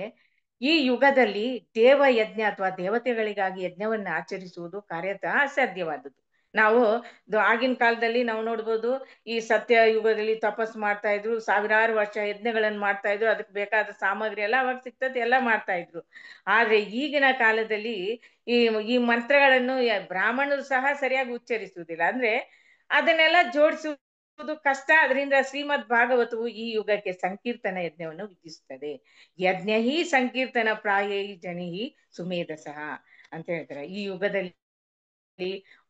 ಈ ಯುಗದಲ್ಲಿ ದೇವ ಯಜ್ಞ ಅಥವಾ ದೇವತೆಗಳಿಗಾಗಿ ಯಜ್ಞವನ್ನು ಆಚರಿಸುವುದು ಕಾರ್ಯತಃ ಅಸಾಧ್ಯವಾದದ್ದು. ನಾವು ಆಗಿನ ಕಾಲದಲ್ಲಿ ನಾವು ನೋಡ್ಬೋದು, ಈ ಸತ್ಯ ಯುಗದಲ್ಲಿ ತಪಸ್ ಮಾಡ್ತಾ ಇದ್ರು, ಸಾವಿರಾರು ವರ್ಷ ಯಜ್ಞಗಳನ್ನು ಮಾಡ್ತಾ ಇದ್ರು, ಅದಕ್ಕೆ ಬೇಕಾದ ಸಾಮಗ್ರಿ ಎಲ್ಲ ಅವಾಗ ಸಿಗ್ತದೆ, ಎಲ್ಲ ಮಾಡ್ತಾ ಇದ್ರು. ಆದ್ರೆ ಈಗಿನ ಕಾಲದಲ್ಲಿ ಈ ಮಂತ್ರಗಳನ್ನು ಬ್ರಾಹ್ಮಣರು ಸಹ ಸರಿಯಾಗಿ ಉಚ್ಚರಿಸುವುದಿಲ್ಲ. ಅಂದ್ರೆ ಅದನ್ನೆಲ್ಲ ಜೋಡಿಸುವುದು ಕಷ್ಟ. ಅದರಿಂದ ಶ್ರೀಮದ್ ಭಾಗವತವು ಈ ಯುಗಕ್ಕೆ ಸಂಕೀರ್ತನ ಯಜ್ಞವನ್ನು ವಿಧಿಸುತ್ತದೆ. ಯಜ್ಞ ಹಿ ಸಂಕೀರ್ತನ ಪ್ರಾಯೈ ಜನಿಹಿ ಸುಮೇಧಸಃ ಅಂತ ಹೇಳ್ತಾರೆ. ಈ ಯುಗದಲ್ಲಿ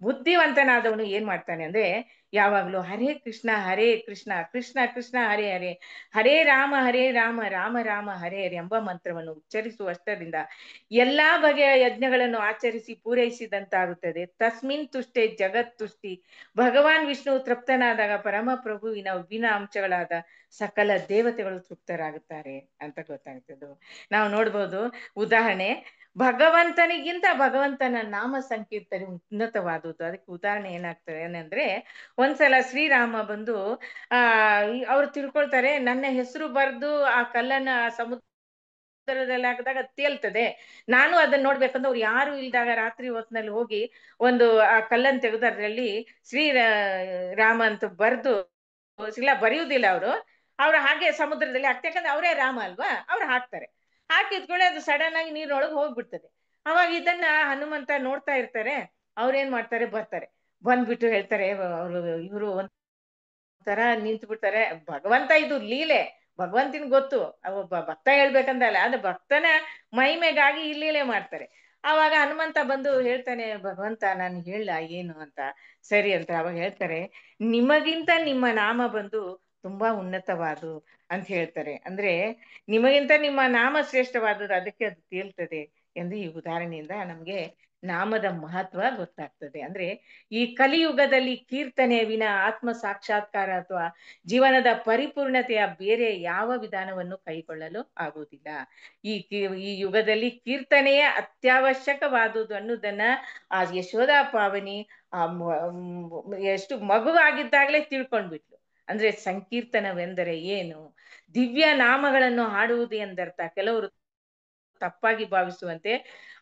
ಬುದ್ಧಿವಂತನಾದವನು ಏನ್ ಮಾಡ್ತಾನೆ ಅಂದ್ರೆ ಯಾವಾಗ್ಲೂ ಹರೇ ಕೃಷ್ಣ ಕೃಷ್ಣ ಕೃಷ್ಣ ಹರೇ ಹರೇ, ಹರೇ ರಾಮ ರಾಮ ರಾಮ ಹರೇ ಹರೇ ಎಂಬ ಮಂತ್ರವನ್ನು ಉಚ್ಚರಿಸುವಷ್ಟರಿಂದ ಎಲ್ಲಾ ಬಗೆಯ ಯಜ್ಞಗಳನ್ನು ಆಚರಿಸಿ ಪೂರೈಸಿದಂತಾಗುತ್ತದೆ. ತಸ್ಮಿನ್ ತುಷ್ಟೇ ಜಗತ್ ತುಷ್ಟಿ. ಭಗವಾನ್ ವಿಷ್ಣು ತೃಪ್ತನಾದಾಗ ಪರಮ ಪ್ರಭುವಿನ ವಿಭಿನ್ನ ಅಂಶಗಳಾದ ಸಕಲ ದೇವತೆಗಳು ತೃಪ್ತರಾಗುತ್ತಾರೆ ಅಂತ ಗೊತ್ತಾಗ್ತದೆ. ನಾವು ನೋಡ್ಬೋದು ಉದಾಹರಣೆ, ಭಗವಂತನಿಗಿಂತ ಭಗವಂತನ ನಾಮ ಸಂಕೀರ್ತನೆ ಉನ್ನತವಾದದ್ದು. ಅದಕ್ಕೆ ಉದಾಹರಣೆ ಏನಾಗ್ತದೆ ಏನಂದ್ರೆ, ಒಂದ್ಸಲ ಶ್ರೀರಾಮ ಬಂದು ಅವ್ರು ತಿಳ್ಕೊಳ್ತಾರೆ, ನನ್ನ ಹೆಸರು ಬರೆದು ಆ ಕಲ್ಲನ್ನ ಸಮುದ್ರ ಸಮುದ್ರದಲ್ಲಿ ಹಾಕಿದಾಗ ತೇಲ್ತದೆ. ನಾನು ಅದನ್ನ ನೋಡ್ಬೇಕಂದ್ರೆ ಅವ್ರು ಯಾರು ಇಲ್ದಾಗ ರಾತ್ರಿ ಹೊತ್ನಲ್ಲಿ ಹೋಗಿ ಒಂದು ಆ ಕಲ್ಲನ್ನು ತೆಗೆದು ಅದರಲ್ಲಿ ರಾಮ ಅಂತ ಬರ್ದು, ಇಲ್ಲ ಬರೆಯುವುದಿಲ್ಲ ಅವ್ರು ಹಾಗೆ ಸಮುದ್ರದಲ್ಲಿ ಹಾಕ್ತಾರೆ, ಯಾಕಂದ್ರೆ ಅವರೇ ರಾಮ ಅಲ್ವಾ, ಅವ್ರು ಹಾಕ್ತಾರೆ. ಹಾಕಿದ್ಕೊಳ್ಳೆ ಅದು ಸಡನ್ ಆಗಿ ನೀರೊಳಗೆ ಹೋಗ್ಬಿಡ್ತದೆ. ಅವಾಗ ಇದನ್ನ ಹನುಮಂತ ನೋಡ್ತಾ ಇರ್ತಾರೆ. ಅವ್ರೇನ್ ಮಾಡ್ತಾರೆ, ಬರ್ತಾರೆ, ಬಂದ್ಬಿಟ್ಟು ಹೇಳ್ತಾರೆ, ಇವರು ತರ ನಿಂತು ಬಿಡ್ತಾರೆ. ಭಗವಂತ ಇದು ಲೀಲೆ, ಭಗವಂತನ ಗೊತ್ತು, ಒಬ್ಬ ಭಕ್ತ ಹೇಳ್ಬೇಕಂದಲ್ಲ, ಅದು ಭಕ್ತನ ಮಹಿಮೆಗಾಗಿ ಈ ಲೀಲೆ ಮಾಡ್ತಾರೆ. ಆವಾಗ ಹನುಮಂತ ಬಂದು ಹೇಳ್ತಾನೆ, ಭಗವಂತ ನಾನು ಹೇಳ ಏನು ಅಂತ. ಸರಿ ಅಂತ ಅವಾಗ ಹೇಳ್ತಾರೆ, ನಿಮಗಿಂತ ನಿಮ್ಮ ನಾಮ ಬಂದು ತುಂಬಾ ಉನ್ನತವಾದು ಅಂತ ಹೇಳ್ತಾರೆ. ಅಂದ್ರೆ ನಿಮಗಿಂತ ನಿಮ್ಮ ನಾಮ ಶ್ರೇಷ್ಠವಾದದ್ದು, ಅದಕ್ಕೆ ಅದು ತೇಲ್ತದೆ ಎಂದು ಈ ಉದಾಹರಣೆಯಿಂದ ನಮ್ಗೆ ನಾಮದ ಮಹತ್ವ ಗೊತ್ತಾಗ್ತದೆ. ಅಂದ್ರೆ ಈ ಕಲಿಯುಗದಲ್ಲಿ ಕೀರ್ತನೆ ವಿನ ಆತ್ಮ ಸಾಕ್ಷಾತ್ಕಾರ ಅಥವಾ ಜೀವನದ ಪರಿಪೂರ್ಣತೆಯ ಬೇರೆ ಯಾವ ವಿಧಾನವನ್ನು ಕೈಗೊಳ್ಳಲು ಆಗುವುದಿಲ್ಲ. ಈ ಯುಗದಲ್ಲಿ ಕೀರ್ತನೆಯೇ ಅತ್ಯವಶ್ಯಕವಾದುದು ಅನ್ನೋದನ್ನ ಆ ಯಶೋಧ ಪಾವನಿ ಎಷ್ಟು ಮಗುವಾಗಿದ್ದಾಗಲೇ ತಿಳ್ಕೊಂಡ್ಬಿಟ್ಲು. ಅಂದ್ರೆ ಸಂಕೀರ್ತನವೆಂದರೆ ಏನು, ದಿವ್ಯ ನಾಮಗಳನ್ನು ಹಾಡುವುದು ಎಂದರ್ಥ. ಕೆಲವರು ತಪ್ಪಾಗಿ ಭಾವಿಸುವಂತೆ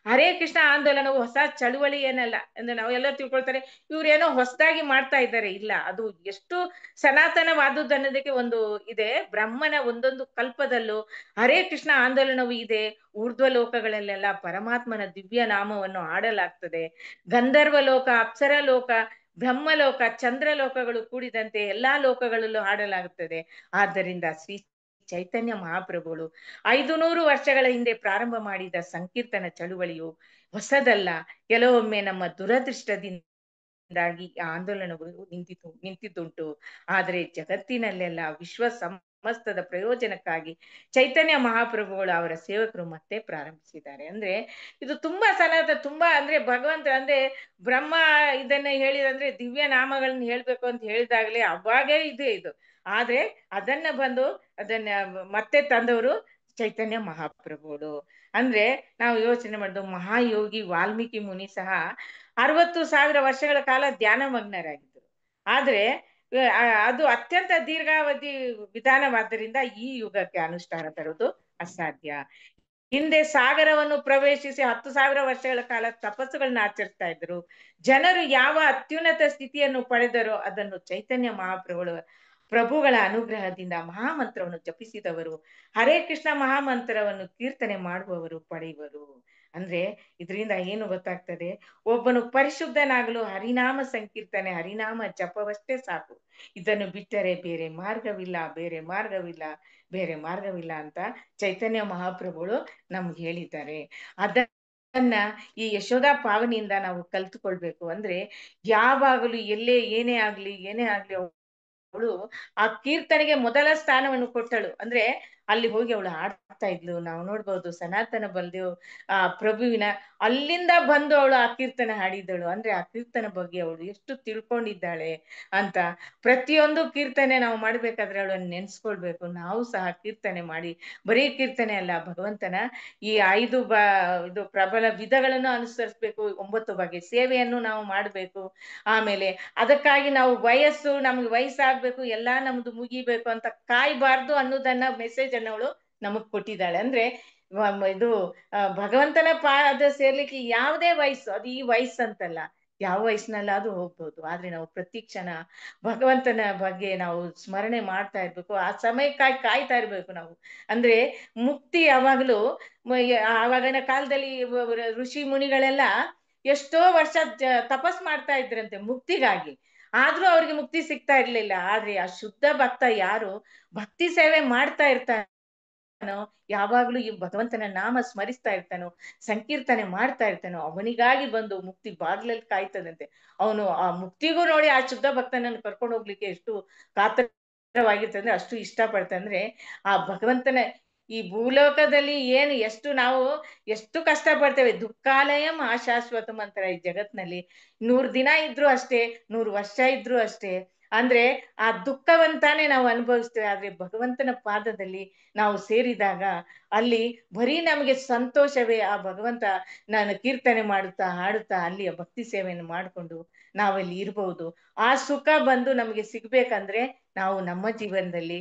ಹರೇ ಕೃಷ್ಣ ಆಂದೋಲನವು ಹೊಸ ಚಳುವಳಿ ಏನಲ್ಲ ಅಂದ್ರೆ ನಾವೆಲ್ಲ ತಿಳ್ಕೊಳ್ತಾರೆ, ಇವ್ರೇನೋ ಹೊಸದಾಗಿ ಮಾಡ್ತಾ ಇದ್ದಾರೆ. ಇಲ್ಲ, ಅದು ಎಷ್ಟು ಸನಾತನವಾದದ್ದು ಅನ್ನೋದಕ್ಕೆ ಒಂದು ಇದೆ. ಬ್ರಹ್ಮನ ಒಂದೊಂದು ಕಲ್ಪದಲ್ಲೂ ಹರೇ ಕೃಷ್ಣ ಆಂದೋಲನವು ಇದೆ. ಊರ್ಧ್ವ ಲೋಕಗಳಲ್ಲೆಲ್ಲ ಪರಮಾತ್ಮನ ದಿವ್ಯ ನಾಮವನ್ನು ಹಾಡಲಾಗ್ತದೆ. ಗಂಧರ್ವ ಲೋಕ, ಅಪ್ಸರ ಲೋಕ, ಬ್ರಹ್ಮಲೋಕ, ಚಂದ್ರಲೋಕಗಳು ಕೂಡಿದಂತೆ ಎಲ್ಲಾ ಲೋಕಗಳಲ್ಲೂ ಹಾಡಲಾಗುತ್ತದೆ. ಆದ್ದರಿಂದ ಶ್ರೀ ಚೈತನ್ಯ ಮಹಾಪ್ರಭುಗಳು 500 ವರ್ಷಗಳ ಹಿಂದೆ ಪ್ರಾರಂಭ ಮಾಡಿದ ಸಂಕೀರ್ತನ ಚಳುವಳಿಯು ಹೊಸದಲ್ಲ. ಕೆಲವೊಮ್ಮೆ ನಮ್ಮ ದುರದೃಷ್ಟದಿಂದಾಗಿ ಆ ಆಂದೋಲನಗಳು ನಿಂತಿದ್ದುಂಟು. ಆದರೆ ಜಗತ್ತಿನಲ್ಲೆಲ್ಲ ವಿಶ್ವ ಸಮಸ್ತದ ಪ್ರಯೋಜನಕ್ಕಾಗಿ ಚೈತನ್ಯ ಮಹಾಪ್ರಭುಗಳು ಅವರ ಸೇವಕರು ಮತ್ತೆ ಪ್ರಾರಂಭಿಸಿದ್ದಾರೆ. ಅಂದ್ರೆ ಇದು ತುಂಬಾ ತುಂಬಾ ಅಂದ್ರೆ ಭಗವಂತ ಅಂದ್ರೆ ಬ್ರಹ್ಮ ಇದನ್ನ ಹೇಳಿದಂದ್ರೆ ದಿವ್ಯ ನಾಮಗಳನ್ನ ಹೇಳ್ಬೇಕು ಅಂತ ಹೇಳಿದಾಗ್ಲೇ ಅವಾಗೇ ಇದು. ಆದ್ರೆ ಅದನ್ನ ಮತ್ತೆ ತಂದವರು ಚೈತನ್ಯ ಮಹಾಪ್ರಭುಗಳು. ಅಂದ್ರೆ ನಾವು ಯೋಚನೆ ಮಾಡಿದ್ದು, ಮಹಾಯೋಗಿ ವಾಲ್ಮೀಕಿ ಮುನಿ ಸಹ 60,000 ವರ್ಷಗಳ ಕಾಲ ಧ್ಯಾನ ಮಗ್ನರಾಗಿದ್ದರು. ಆದ್ರೆ ಅದು ಅತ್ಯಂತ ದೀರ್ಘಾವಧಿ ವಿಧಾನವಾದ್ದರಿಂದ ಈ ಯುಗಕ್ಕೆ ಅನುಷ್ಠಾನ ತರುವುದು ಅಸಾಧ್ಯ. ಹಿಂದೆ ಸಾಗರವನ್ನು ಪ್ರವೇಶಿಸಿ 10,000 ವರ್ಷಗಳ ಕಾಲ ತಪಸ್ಸುಗಳನ್ನ ಆಚರಿಸ್ತಾ ಇದ್ರು. ಜನರು ಯಾವ ಅತ್ಯುನ್ನತ ಸ್ಥಿತಿಯನ್ನು ಪಡೆದರೋ ಅದನ್ನು ಚೈತನ್ಯ ಪ್ರಭುಗಳ ಅನುಗ್ರಹದಿಂದ ಮಹಾಮಂತ್ರವನ್ನು ಜಪಿಸಿದವರು, ಹರೇ ಕೃಷ್ಣ ಮಹಾಮಂತ್ರವನ್ನು ಕೀರ್ತನೆ ಮಾಡುವವರು ಪಡೆಯುವರು. ಅಂದ್ರೆ ಇದರಿಂದ ಏನು ಗೊತ್ತಾಗ್ತದೆ, ಒಬ್ಬನು ಪರಿಶುದ್ಧನಾಗಲು ಹರಿನಾಮ ಸಂಕೀರ್ತನೆ, ಹರಿನಾಮ ಜಪವಷ್ಟೇ ಸಾಕು. ಇದನ್ನು ಬಿಟ್ಟರೆ ಬೇರೆ ಮಾರ್ಗವಿಲ್ಲ, ಬೇರೆ ಮಾರ್ಗವಿಲ್ಲ, ಬೇರೆ ಮಾರ್ಗವಿಲ್ಲ ಅಂತ ಚೈತನ್ಯ ಮಹಾಪ್ರಭುಗಳು ನಮ್ಗೆ ಹೇಳಿದ್ದಾರೆ. ಅದನ್ನ ಈ ಯಶೋಧ ಪಾವನಿಯಿಂದ ನಾವು ಕಲ್ತುಕೊಳ್ಬೇಕು. ಅಂದ್ರೆ ಯಾವಾಗಲೂ ಏನೇ ಆಗ್ಲಿ ಅವಳು ಆ ಕೀರ್ತನೆಗೆ ಮೊದಲ ಸ್ಥಾನವನ್ನು ಕೊಟ್ಟಳು. ಅಂದ್ರೆ ಅಲ್ಲಿ ಹೋಗಿ ಅವಳು ಹಾಡ್ತಾ ಇದ್ಲು. ನಾವು ನೋಡ್ಬೋದು ಸನಾತನ ಬಲದೇವ್ ಆ ಪ್ರಭುವಿನ ಅಲ್ಲಿಂದ ಬಂದು ಅವಳು ಆ ಕೀರ್ತನೆ ಹಾಡಿದಳು. ಅಂದ್ರೆ ಆ ಕೀರ್ತನೆ ಬಗ್ಗೆ ಅವಳು ಎಷ್ಟು ತಿಳ್ಕೊಂಡಿದ್ದಾಳೆ ಅಂತ. ಪ್ರತಿಯೊಂದು ಕೀರ್ತನೆ ನಾವು ಮಾಡ್ಬೇಕಾದ್ರೆ ಅವಳನ್ನು ನೆನ್ಸ್ಕೊಳ್ಬೇಕು. ನಾವು ಸಹ ಕೀರ್ತನೆ ಮಾಡಿ, ಬರೀ ಕೀರ್ತನೆ ಅಲ್ಲ, ಭಗವಂತನ ಈ 5 ಇದು ಪ್ರಬಲ ವಿಧಗಳನ್ನು ಅನುಸರಿಸ್ಬೇಕು. 9 ಬಗೆ ಸೇವೆಯನ್ನು ನಾವು ಮಾಡ್ಬೇಕು. ಆಮೇಲೆ ಅದಕ್ಕಾಗಿ ನಾವು ನಮ್ಗೆ ವಯಸ್ಸಾಗ್ಬೇಕು, ಎಲ್ಲಾ ನಮ್ದು ಮುಗಿಬೇಕು ಅಂತ ಕಾಯ್ಬಾರ್ದು ಅನ್ನೋದನ್ನ ಮೆಸೇಜ್ ಅನ್ನ ಅವಳು ನಮಗ್ ಕೊಟ್ಟಿದ್ದಾಳೆ. ಅಂದ್ರೆ ಇದು ಭಗವಂತನ ಪಾದ ಸೇರ್ಲಿಕ್ಕೆ ಯಾವುದೇ ವಯಸ್ಸು, ಅದು ಈ ವಯಸ್ಸಂತಲ್ಲ, ಯಾವ ವಯಸ್ಸಿನಲ್ಲಾದ್ರೂ ಹೋಗ್ಬೋದು. ಆದ್ರೆ ನಾವು ಪ್ರತಿ ಕ್ಷಣ ಭಗವಂತನ ಬಗ್ಗೆ ನಾವು ಸ್ಮರಣೆ ಮಾಡ್ತಾ ಇರ್ಬೇಕು. ಆ ಸಮಯಕ್ಕಾಗಿ ಕಾಯ್ತಾ ಇರ್ಬೇಕು ನಾವು. ಅಂದ್ರೆ ಮುಕ್ತಿ ಯಾವಾಗ್ಲೂ ಆವಾಗಿನ ಕಾಲದಲ್ಲಿ ಋಷಿ ಮುನಿಗಳೆಲ್ಲ ಎಷ್ಟೋ ವರ್ಷ ತಪಸ್ ಮಾಡ್ತಾ ಇದ್ರಂತೆ ಮುಕ್ತಿಗಾಗಿ. ಆದ್ರೂ ಅವ್ರಿಗೆ ಮುಕ್ತಿ ಸಿಗ್ತಾ ಇರ್ಲಿಲ್ಲ. ಆದ್ರೆ ಆ ಶುದ್ಧ ಭಕ್ತ ಯಾರು ಭಕ್ತಿ ಸೇವೆ ಮಾಡ್ತಾ ಇರ್ತಾನೋ, ಯಾವಾಗ್ಲೂ ಈ ಭಗವಂತನ ನಾಮ ಸ್ಮರಿಸ್ತಾ ಇರ್ತಾನೋ, ಸಂಕೀರ್ತನೆ ಮಾಡ್ತಾ ಇರ್ತಾನೋ, ಅವನಿಗಾಗಿ ಬಂದು ಮುಕ್ತಿ ಬಾಗ್ಲಲ್ಲಿ ಕಾಯ್ತದಂತೆ. ಅವನು ಆ ಮುಕ್ತಿಗೂ ನೋಡಿ ಆ ಶುದ್ಧ ಭಕ್ತನನ್ನು ಕರ್ಕೊಂಡು ಹೋಗ್ಲಿಕ್ಕೆ ಎಷ್ಟು ಕಾತರವಾಗಿರ್ತಂದ್ರೆ, ಅಷ್ಟು ಇಷ್ಟ ಪಡ್ತಂದ್ರೆ ಆ ಭಗವಂತನ ಈ ಭೂಲೋಕದಲ್ಲಿ ನಾವು ಎಷ್ಟು ಕಷ್ಟ ಪಡ್ತೇವೆ. ದುಃಖಾಲಯಂ ಆಶಾಶ್ವತಂ ಅಂತಾರೆ ಈ ಜಗತ್ನಲ್ಲಿ. 100 ದಿನ ಇದ್ರು ಅಷ್ಟೇ, 100 ವರ್ಷ ಇದ್ರು ಅಷ್ಟೇ. ಅಂದ್ರೆ ಆ ದುಃಖವಂತಾನೆ ನಾವು ಅನುಭವಿಸ್ತೇವೆ. ಆದ್ರೆ ಭಗವಂತನ ಪಾದದಲ್ಲಿ ನಾವು ಸೇರಿದಾಗ ಅಲ್ಲಿ ಬರೀ ನಮಗೆ ಸಂತೋಷವೇ. ಆ ಭಗವಂತ ನಾನು ಕೀರ್ತನೆ ಮಾಡುತ್ತಾ ಹಾಡುತ್ತಾ ಅಲ್ಲಿ ಭಕ್ತಿ ಸೇವೆಯನ್ನು ಮಾಡಿಕೊಂಡು ನಾವಲ್ಲಿ ಇರ್ಬಹುದು. ಆ ಸುಖ ಬಂದು ನಮಗೆ ಸಿಗ್ಬೇಕಂದ್ರೆ ನಾವು ನಮ್ಮ ಜೀವನದಲ್ಲಿ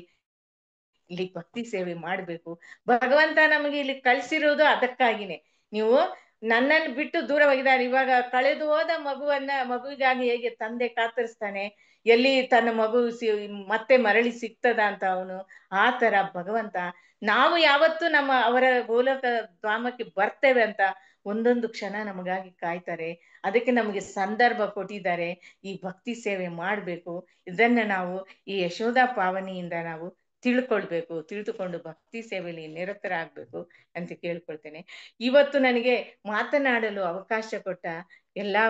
ಇಲ್ಲಿ ಭಕ್ತಿ ಸೇವೆ ಮಾಡ್ಬೇಕು. ಭಗವಂತ ನಮಗೆ ಇಲ್ಲಿ ಕಳ್ಸಿರೋದು ಅದಕ್ಕಾಗಿನೇ. ನೀವು ನನ್ನನ್ನು ಬಿಟ್ಟು ದೂರವಾಗಿದ್ದಾರೆ. ಇವಾಗ ಕಳೆದು ಹೋದ ಮಗುವಿಗಾಗಿ ಹೇಗೆ ತಂದೆ ಕಾತರಿಸ್ತಾನೆ, ಎಲ್ಲಿ ತನ್ನ ಮಗು ಮತ್ತೆ ಮರಳಿ ಸಿಗ್ತದ ಅಂತ ಅವನು, ಆ ತರ ಭಗವಂತ ನಾವು ಯಾವತ್ತು ಅವರ ಗೋಲಕ ಧಾಮಕ್ಕೆ ಬರ್ತೇವೆ ಅಂತ ಒಂದೊಂದು ಕ್ಷಣ ನಮಗಾಗಿ ಕಾಯ್ತಾರೆ. ಅದಕ್ಕೆ ನಮಗೆ ಸಂದರ್ಭ ಕೊಟ್ಟಿದ್ದಾರೆ. ಈ ಭಕ್ತಿ ಸೇವೆ ಮಾಡ್ಬೇಕು. ಇದನ್ನ ನಾವು ಈ ಯಶೋಧ ಪಾವನಿಯಿಂದ ನಾವು ತಿಳಿದುಕೊಂಡು ಭಕ್ತಿ ಸೇವೆಯಲ್ಲಿ ನಿರತರಾಗ್ಬೇಕು ಅಂತ ಕೇಳ್ಕೊಳ್ತೇನೆ. ಇವತ್ತು ನನಗೆ ಮಾತನಾಡಲು ಅವಕಾಶ ಕೊಟ್ಟ ಎಲ್ಲಾ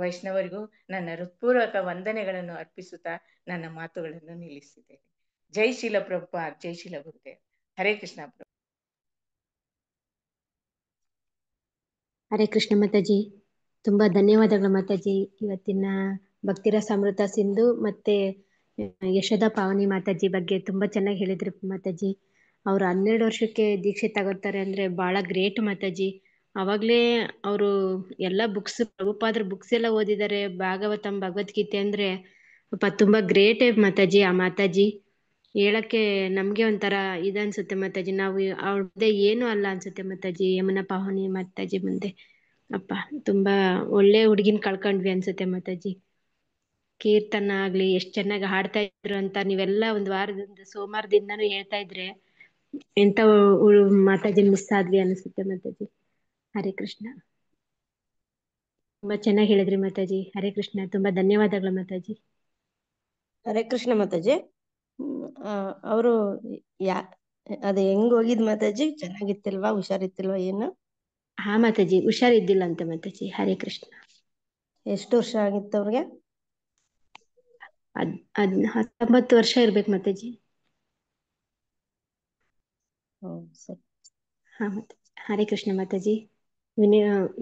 ವೈಷ್ಣವರಿಗೂ ನನ್ನ ಹೃತ್ಪೂರ್ವಕ ವಂದನೆಗಳನ್ನು ಅರ್ಪಿಸುತ್ತಾ ನನ್ನ ಮಾತುಗಳನ್ನು ನಿಲ್ಲಿಸಿದ್ದೇನೆ. ಜೈ ಶೀಲ ಪ್ರಭುಪಾದ್, ಜೈ ಶೀಲ ಗುರುದೇವ್. ಹರೇ ಕೃಷ್ಣ. ಹರೇ ಕೃಷ್ಣ ಮಾತಾಜಿ, ತುಂಬಾ ಧನ್ಯವಾದಗಳು ಮಾತಾಜಿ. ಇವತ್ತಿನ ಭಕ್ತಿರಸಾಮೃತ ಸಿಂಧು ಮತ್ತೆ ಯಶೋಧ ಪಾವನಿ ಮಾತಾಜಿ ಬಗ್ಗೆ ತುಂಬಾ ಚೆನ್ನಾಗಿ ಹೇಳಿದ್ರಿ ಮಾತಾಜಿ. ಅವ್ರು 12 ವರ್ಷಕ್ಕೆ ದೀಕ್ಷೆ ತಗೋತಾರೆ ಅಂದ್ರೆ ಬಹಳ ಗ್ರೇಟ್ ಮಾತಾಜಿ. ಅವಾಗ್ಲೇ ಅವರು ಎಲ್ಲ ಪ್ರಭುಪಾದ್ರ ಬುಕ್ಸ್ ಎಲ್ಲ ಓದಿದ್ದಾರೆ. ಭಾಗವತಂ, ಭಗವದ್ಗೀತೆ ಅಂದ್ರೆ ತುಂಬಾ ಗ್ರೇಟ್ ಮಾತಾಜಿ. ಆ ಮಾತಾಜಿ ಹೇಳಕ್ಕೆ ನಮ್ಗೆ ಒಂಥರ ಇದನ್ಸುತ್ತೆ ಮಾತಾಜಿ. ನಾವು ಅವ್ರ ಮುಂದೆ ಏನು ಅಲ್ಲ ಅನ್ಸುತ್ತೆ ಮಾತಾಜಿ. ಯಮುನಾ ಪಾವನಿ ಮಾತಾಜಿ ಮುಂದೆ ಅಪ್ಪ ತುಂಬಾ ಒಳ್ಳೆ ಹುಡುಗಿನ ಕಳ್ಕೊಂಡ್ವಿ ಅನ್ಸುತ್ತೆ ಮಾತಾಜಿ. ಕೀರ್ತನ ಆಗ್ಲಿ ಎಷ್ಟ್ ಚೆನ್ನಾಗಿ ಹಾಡ್ತಾ ಇದ್ರು ಅಂತ ನೀವೆಲ್ಲ ಒಂದ್ ವಾರದಿಂದ ಸೋಮವಾರದಿಂದಾನು ಹೇಳ್ತಾ ಇದ್ರೆ ಎಂತ ಮಾತಾಜಿ ಮಿಸ್ ಆದ್ವಿ ಅನ್ಸುತ್ತೆ ಮಾತಾಜಿ. ಹರೇ ಕೃಷ್ಣ. ತುಂಬಾ ಚೆನ್ನಾಗಿ ಹೇಳಿದ್ರಿ ಮಾತಾಜಿ. ಹರೇ ಕೃಷ್ಣ. ತುಂಬಾ ಧನ್ಯವಾದಗಳು ಮಾತಾಜಿ. ಹರೇ ಕೃಷ್ಣ ಮಾತಾಜಿ. ಅವರು ಅದೇ ಹೆಂಗ್ ಹೋಗಿದ್ ಮಾತಾಜಿ? ಚೆನ್ನಾಗಿತ್ತಿಲ್ವಾ? ಹುಷಾರಿತ್ತಿಲ್ವಾ ಏನು? ಹಾ ಮಾತಾಜಿ, ಹುಷಾರಿದ್ದಿಲ್ಲ ಅಂತ ಮಾತಾಜಿ. ಹರೇ ಕೃಷ್ಣ. ಎಷ್ಟು ವರ್ಷ ಆಗಿತ್ತು ಅವ್ರಿಗೆ? 19 ವರ್ಷ ಇರ್ಬೇಕು ಮಾತಾಜಿ. ಸರಿ. ಹಾ ಮಾತಾಜಿ. ಹರೇ ಕೃಷ್ಣ ಮಾತಾಜಿ.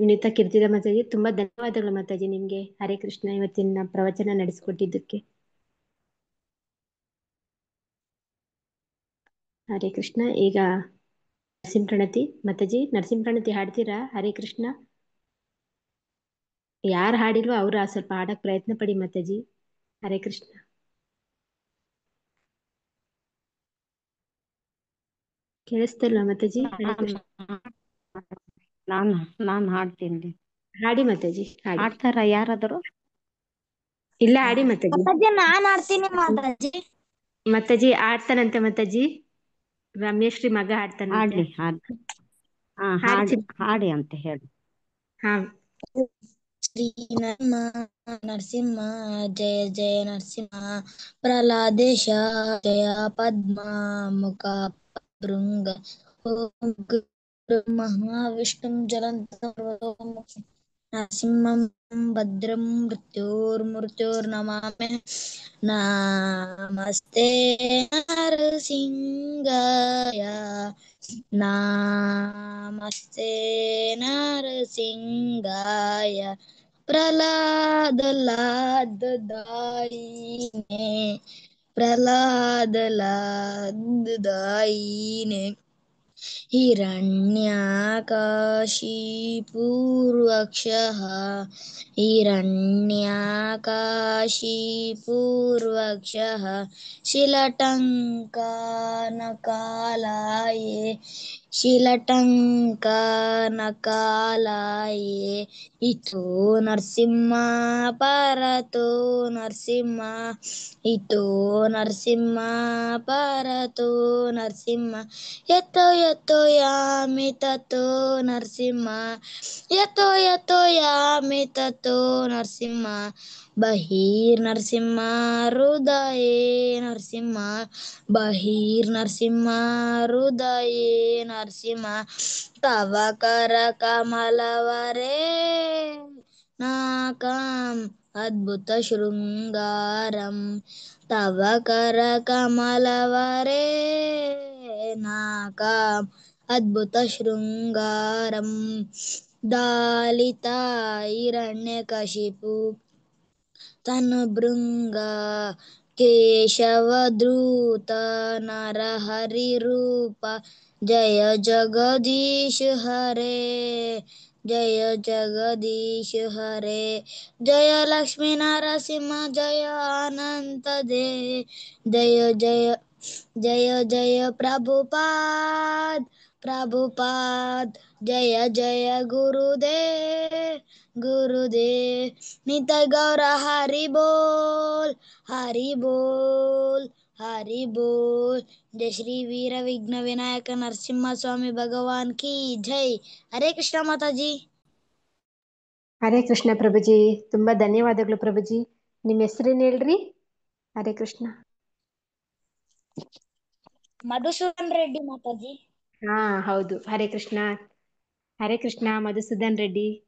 ವಿನೀತಾ ಕೀರ್ತಿದ ಮಾತಾಜಿ, ತುಂಬಾ ಧನ್ಯವಾದಗಳು ಮಾತಾಜಿ ನಿಮ್ಗೆ. ಹರೇ ಕೃಷ್ಣ. ಇವತ್ತಿನ ಪ್ರವಚನ ನಡೆಸಿಕೊಟ್ಟಿದ್ದಕ್ಕೆ ಹರೇ ಕೃಷ್ಣ. ಈಗ ನರಸಿಂಹ ಪ್ರಣತಿ ಮಾತಾಜಿ, ನರಸಿಂಹ ಪ್ರಣತಿ ಹಾಡ್ತೀರಾ? ಹರೇ ಕೃಷ್ಣ. ಯಾರು ಹಾಡಿಲ್ವೋ ಅವ್ರು ಸ್ವಲ್ಪ ಹಾಡಕ್ ಪ್ರಯತ್ನ ಪಡಿ ಮಾತಾಜಿ. ಹರೇ ಕೃಷ್ಣ. ಕೇಳಿಸ್ತಿಲ್ವಾ ಮಾತಾಜಿ? ಹರೇ ಕೃಷ್ಣ. ನಾನ್ ಹಾಡ್ತೀನಿ. ಹಾಡಿ ಮಾತಾಜಿ, ಹಾಡಿ. ಹಾಡ್ತಾರ ಯಾರಾದರೂ? ಇಲ್ಲ, ಹಾಡಿ ಮಾತಾಜಿ. ನಾನ್ ಹಾಡ್ತೀನಿ ಮಾತಾಜಿ. ಮಾತಾಜಿ ಆಡ್ತಾನಂತೆ ಮಾತಾಜಿ. ರಮೇಶ್ರೀ ಮಗ ಹಾಡ್ತಾನಂತೆ. ಹಾಡಿ ಅಂತ ಹೇಳಿ. ಹಾ. ಶ್ರೀ ನರಸಿಂಹ ಜಯ ಜಯ ನರಸಿಂಹ, ಪ್ರಹ್ಲಾದೇಶ ಜಯ ಪದ್ಮ ಮುಖ ಭೃಂಗ, ಓಂ ಗುರು ಮಹಾವಿಷ್ಣು ಜಲಂತ ನರಸಿಂಹಂ ಭದ್ರಂ ಮೃತ್ಯೋರ್ನಮಾಮಿ. ನಮಸ್ತೆ ನರಸಿಂಹಾಯ, ನಮಸ್ತೆ ನರಸಿಂಹಾಯ, ಪ್ರಹ್ಲಾದಲಾದಾಯಿನೇ, ಪ್ರಹ್ಲಾದಲಾದಾಯಿನೇ, ಹಿರಣ್ಯಕಾಶಿಪೂರ್ವಕ್ಷಃ, ಹಿರಣ್ಯಕಾಶಿಪೂರ್ವಕ್ಷಃ, ಶಿಲಟಂಕನಕಾಲಾಯೇ, ಶಿಲಟಂಕನಕಾಲಾಯೇ, ಇತೋ ನರಸಿಂಹ ಪರತೋ ನರಸಿಂಹ, ಇತೋ ನರಸಿಂಹ ಪರತೋ ನರಸಿಂಹ, ಯತೋ ಯತೋ ಯಾಮಿ ತತೋ ನರಸಿಂಹ, ಯತೋ ಯತೋ ಯಾಮಿ ತತೋ ನರಸಿಂಹ, ಬಹಿರ್ನರಸಿಂಹ ಹೃದಯೇ ನರಸಿಂಹ, ಬಹಿರ್ನರಸಿಂಹ ಹೃದಯೇ ನರಸಿಂಹ, ತವ ಕರ ಕಮಲವರೇ ನಾಕಂ ಅದ್ಭುತ ಶೃಂಗಾರಂ, ತವ ಕರ ಕಮಲವರೇ ನಾಕಂ ಅದ್ಭುತ ಶೃಂಗಾರಂ, ದಾಲಿತ ಹಿರಣ್ಯಕಶಿಪು ತನುಭೃಂಗ, ಕೇಶವಧೃತ ನರಹರಿ ರೂಪ, ಜಯ ಜಗದೀಶ ಹರೇ, ಜಯ ಜಗದೀಶ ಹರೇ, ಜಯ ಲಕ್ಷ್ಮೀ ನರಸಿಂಹ, ಜಯ ಅನಂತ ದೇ, ಜಯ ಜಯ जय जय प्रभुपाद प्रभुपाद जय जय गुरुदेव गुरुदेव निताय गौर हरि बोल हरि बोल हरि बोल। जय श्री वीर विघ्न विनायक नरसिंह स्वामी भगवान की जय। हरे कृष्ण माताजी। ಹರೇ ಕೃಷ್ಣ ಪ್ರಭುಜಿ, ತುಂಬಾ ಧನ್ಯವಾದಗಳು ಪ್ರಭುಜಿ. ನಿಮ್ಮ ಹೆಸರೇನು ಹೇಳ್ರಿ? ಹರೇ ಕೃಷ್ಣ. ಮಧುಸೂದನ್ ರೆಡ್ಡಿ ಮಾತಾಜಿ. ಹಾ ಹೌದು, ಹರೇ ಕೃಷ್ಣ. ಹರೇ ಕೃಷ್ಣ ಮಧುಸೂದನ್ ರೆಡ್ಡಿ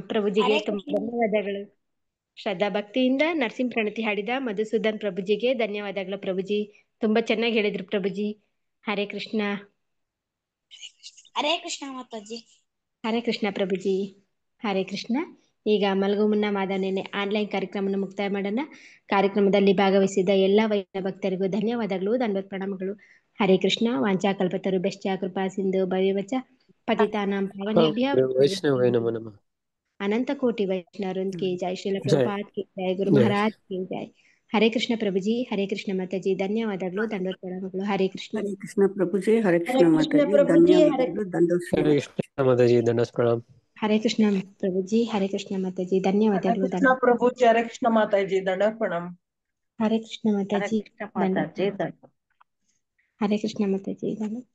ಪ್ರಭುಜಿಗೆ ಹರೇ ತುಂಬಾ ಕೃಷ್ಣ. ಧನ್ಯವಾದಗಳು. ಶ್ರದ್ಧಾ ಭಕ್ತಿಯಿಂದ ನರಸಿಂಹ ಪ್ರಣತಿ ಹಾಡಿದ ಮಧುಸೂದನ್ ಪ್ರಭುಜಿಗೆ ಧನ್ಯವಾದಗಳು ಪ್ರಭುಜಿ. ತುಂಬಾ ಚೆನ್ನಾಗಿ ಹೇಳಿದ್ರು ಪ್ರಭುಜಿ. ಹರೇ ಕೃಷ್ಣ. ಹರೇ ಕೃಷ್ಣ ಮಾತಾಜಿ. ಹರೇ ಕೃಷ್ಣ ಪ್ರಭುಜಿ. ಹರೇ ಕೃಷ್ಣ. ಈಗ ಮಲಗು ಮುನ್ನ ಮಾದನೇನೆ ಆನ್ಲೈನ್ ಕಾರ್ಯಕ್ರಮವನ್ನು ಮುಕ್ತಾಯ ಮಾಡೋಣ. ಕಾರ್ಯಕ್ರಮದಲ್ಲಿ ಭಾಗವಹಿಸಿದ ಎಲ್ಲ ವೈಷ್ಣವ ಭಕ್ತರಿಗೂ ಧನ್ಯವಾದಗಳು, ದಂಡವತ್ ಪ್ರಣಾಮಗಳು. ಹರೇ ಕೃಷ್ಣ. ವಾಂಚಾಕಲ್ಪತರು ಬೆಶ್ಚ ಕೃಪಾ ಸಿಂಧು ಭವ್ಯವಚ ಪತಿತಾನಾಂ ಪಾವನೇಭ್ಯ ವೈಷ್ಣವೇ ನಮೋ ನಮಃ. ಅನಂತ ಕೋಟಿ ವೈಷ್ಣವೃಂದ್ की जय, श्रील जय प्रभुपाद की जय, गुरु जय महाराज की जय. ಹರೇ ಕೃಷ್ಣ ಪ್ರಭುಜಿ. ಹರೇ ಕೃಷ್ಣ ಮಾತಾಜಿ, ಧನ್ಯವಾದಗಳು, ದಂಡವತ್ ಪ್ರಣಾಮಗಳು. ಹರೇ ಕೃಷ್ಣ. ಹರೇ ಕೃಷ್ಣ ಪ್ರಭುಜಿ, ಹರೇ ಹರೇ ಕೃಷ್ಣ ಕೃಷ್ಣ ಮಾತಾಜಿ, ಪ್ರಭುಜಿ. ಹರೇ ಧನ್ಯವಾದಗಳು, ದಂಡೋತ್ ಹರೇ ಕೃಷ್ಣ ಮಾತಾಜಿ, ದಂಡೋತ್ ಪ್ರಣಾಮ್. ಹರೇ ಕೃಷ್ಣ ಪ್ರಭುಜಿ. ಹರೇ ಕೃಷ್ಣ ಮಾತಾಜಿ, ಧನ್ಯವಾದಗಳು. ಕೃಷ್ಣ ಪ್ರಭುಜಿ, ಹರೇ ಕೃಷ್ಣ ಮಾತಾಜಿ, ದಂಡ ಪ್ರಣಾಮ್. ಹರೇ ಕೃಷ್ಣ ಮಾತಾಜಿ, ಹರೇ ಕೃಷ್ಣ ಮಾತಾಜಿ. ಹರೇ ಕೃಷ್ಣ ಮಾತಾಜಿ, ಧನ್ಯವಾದ.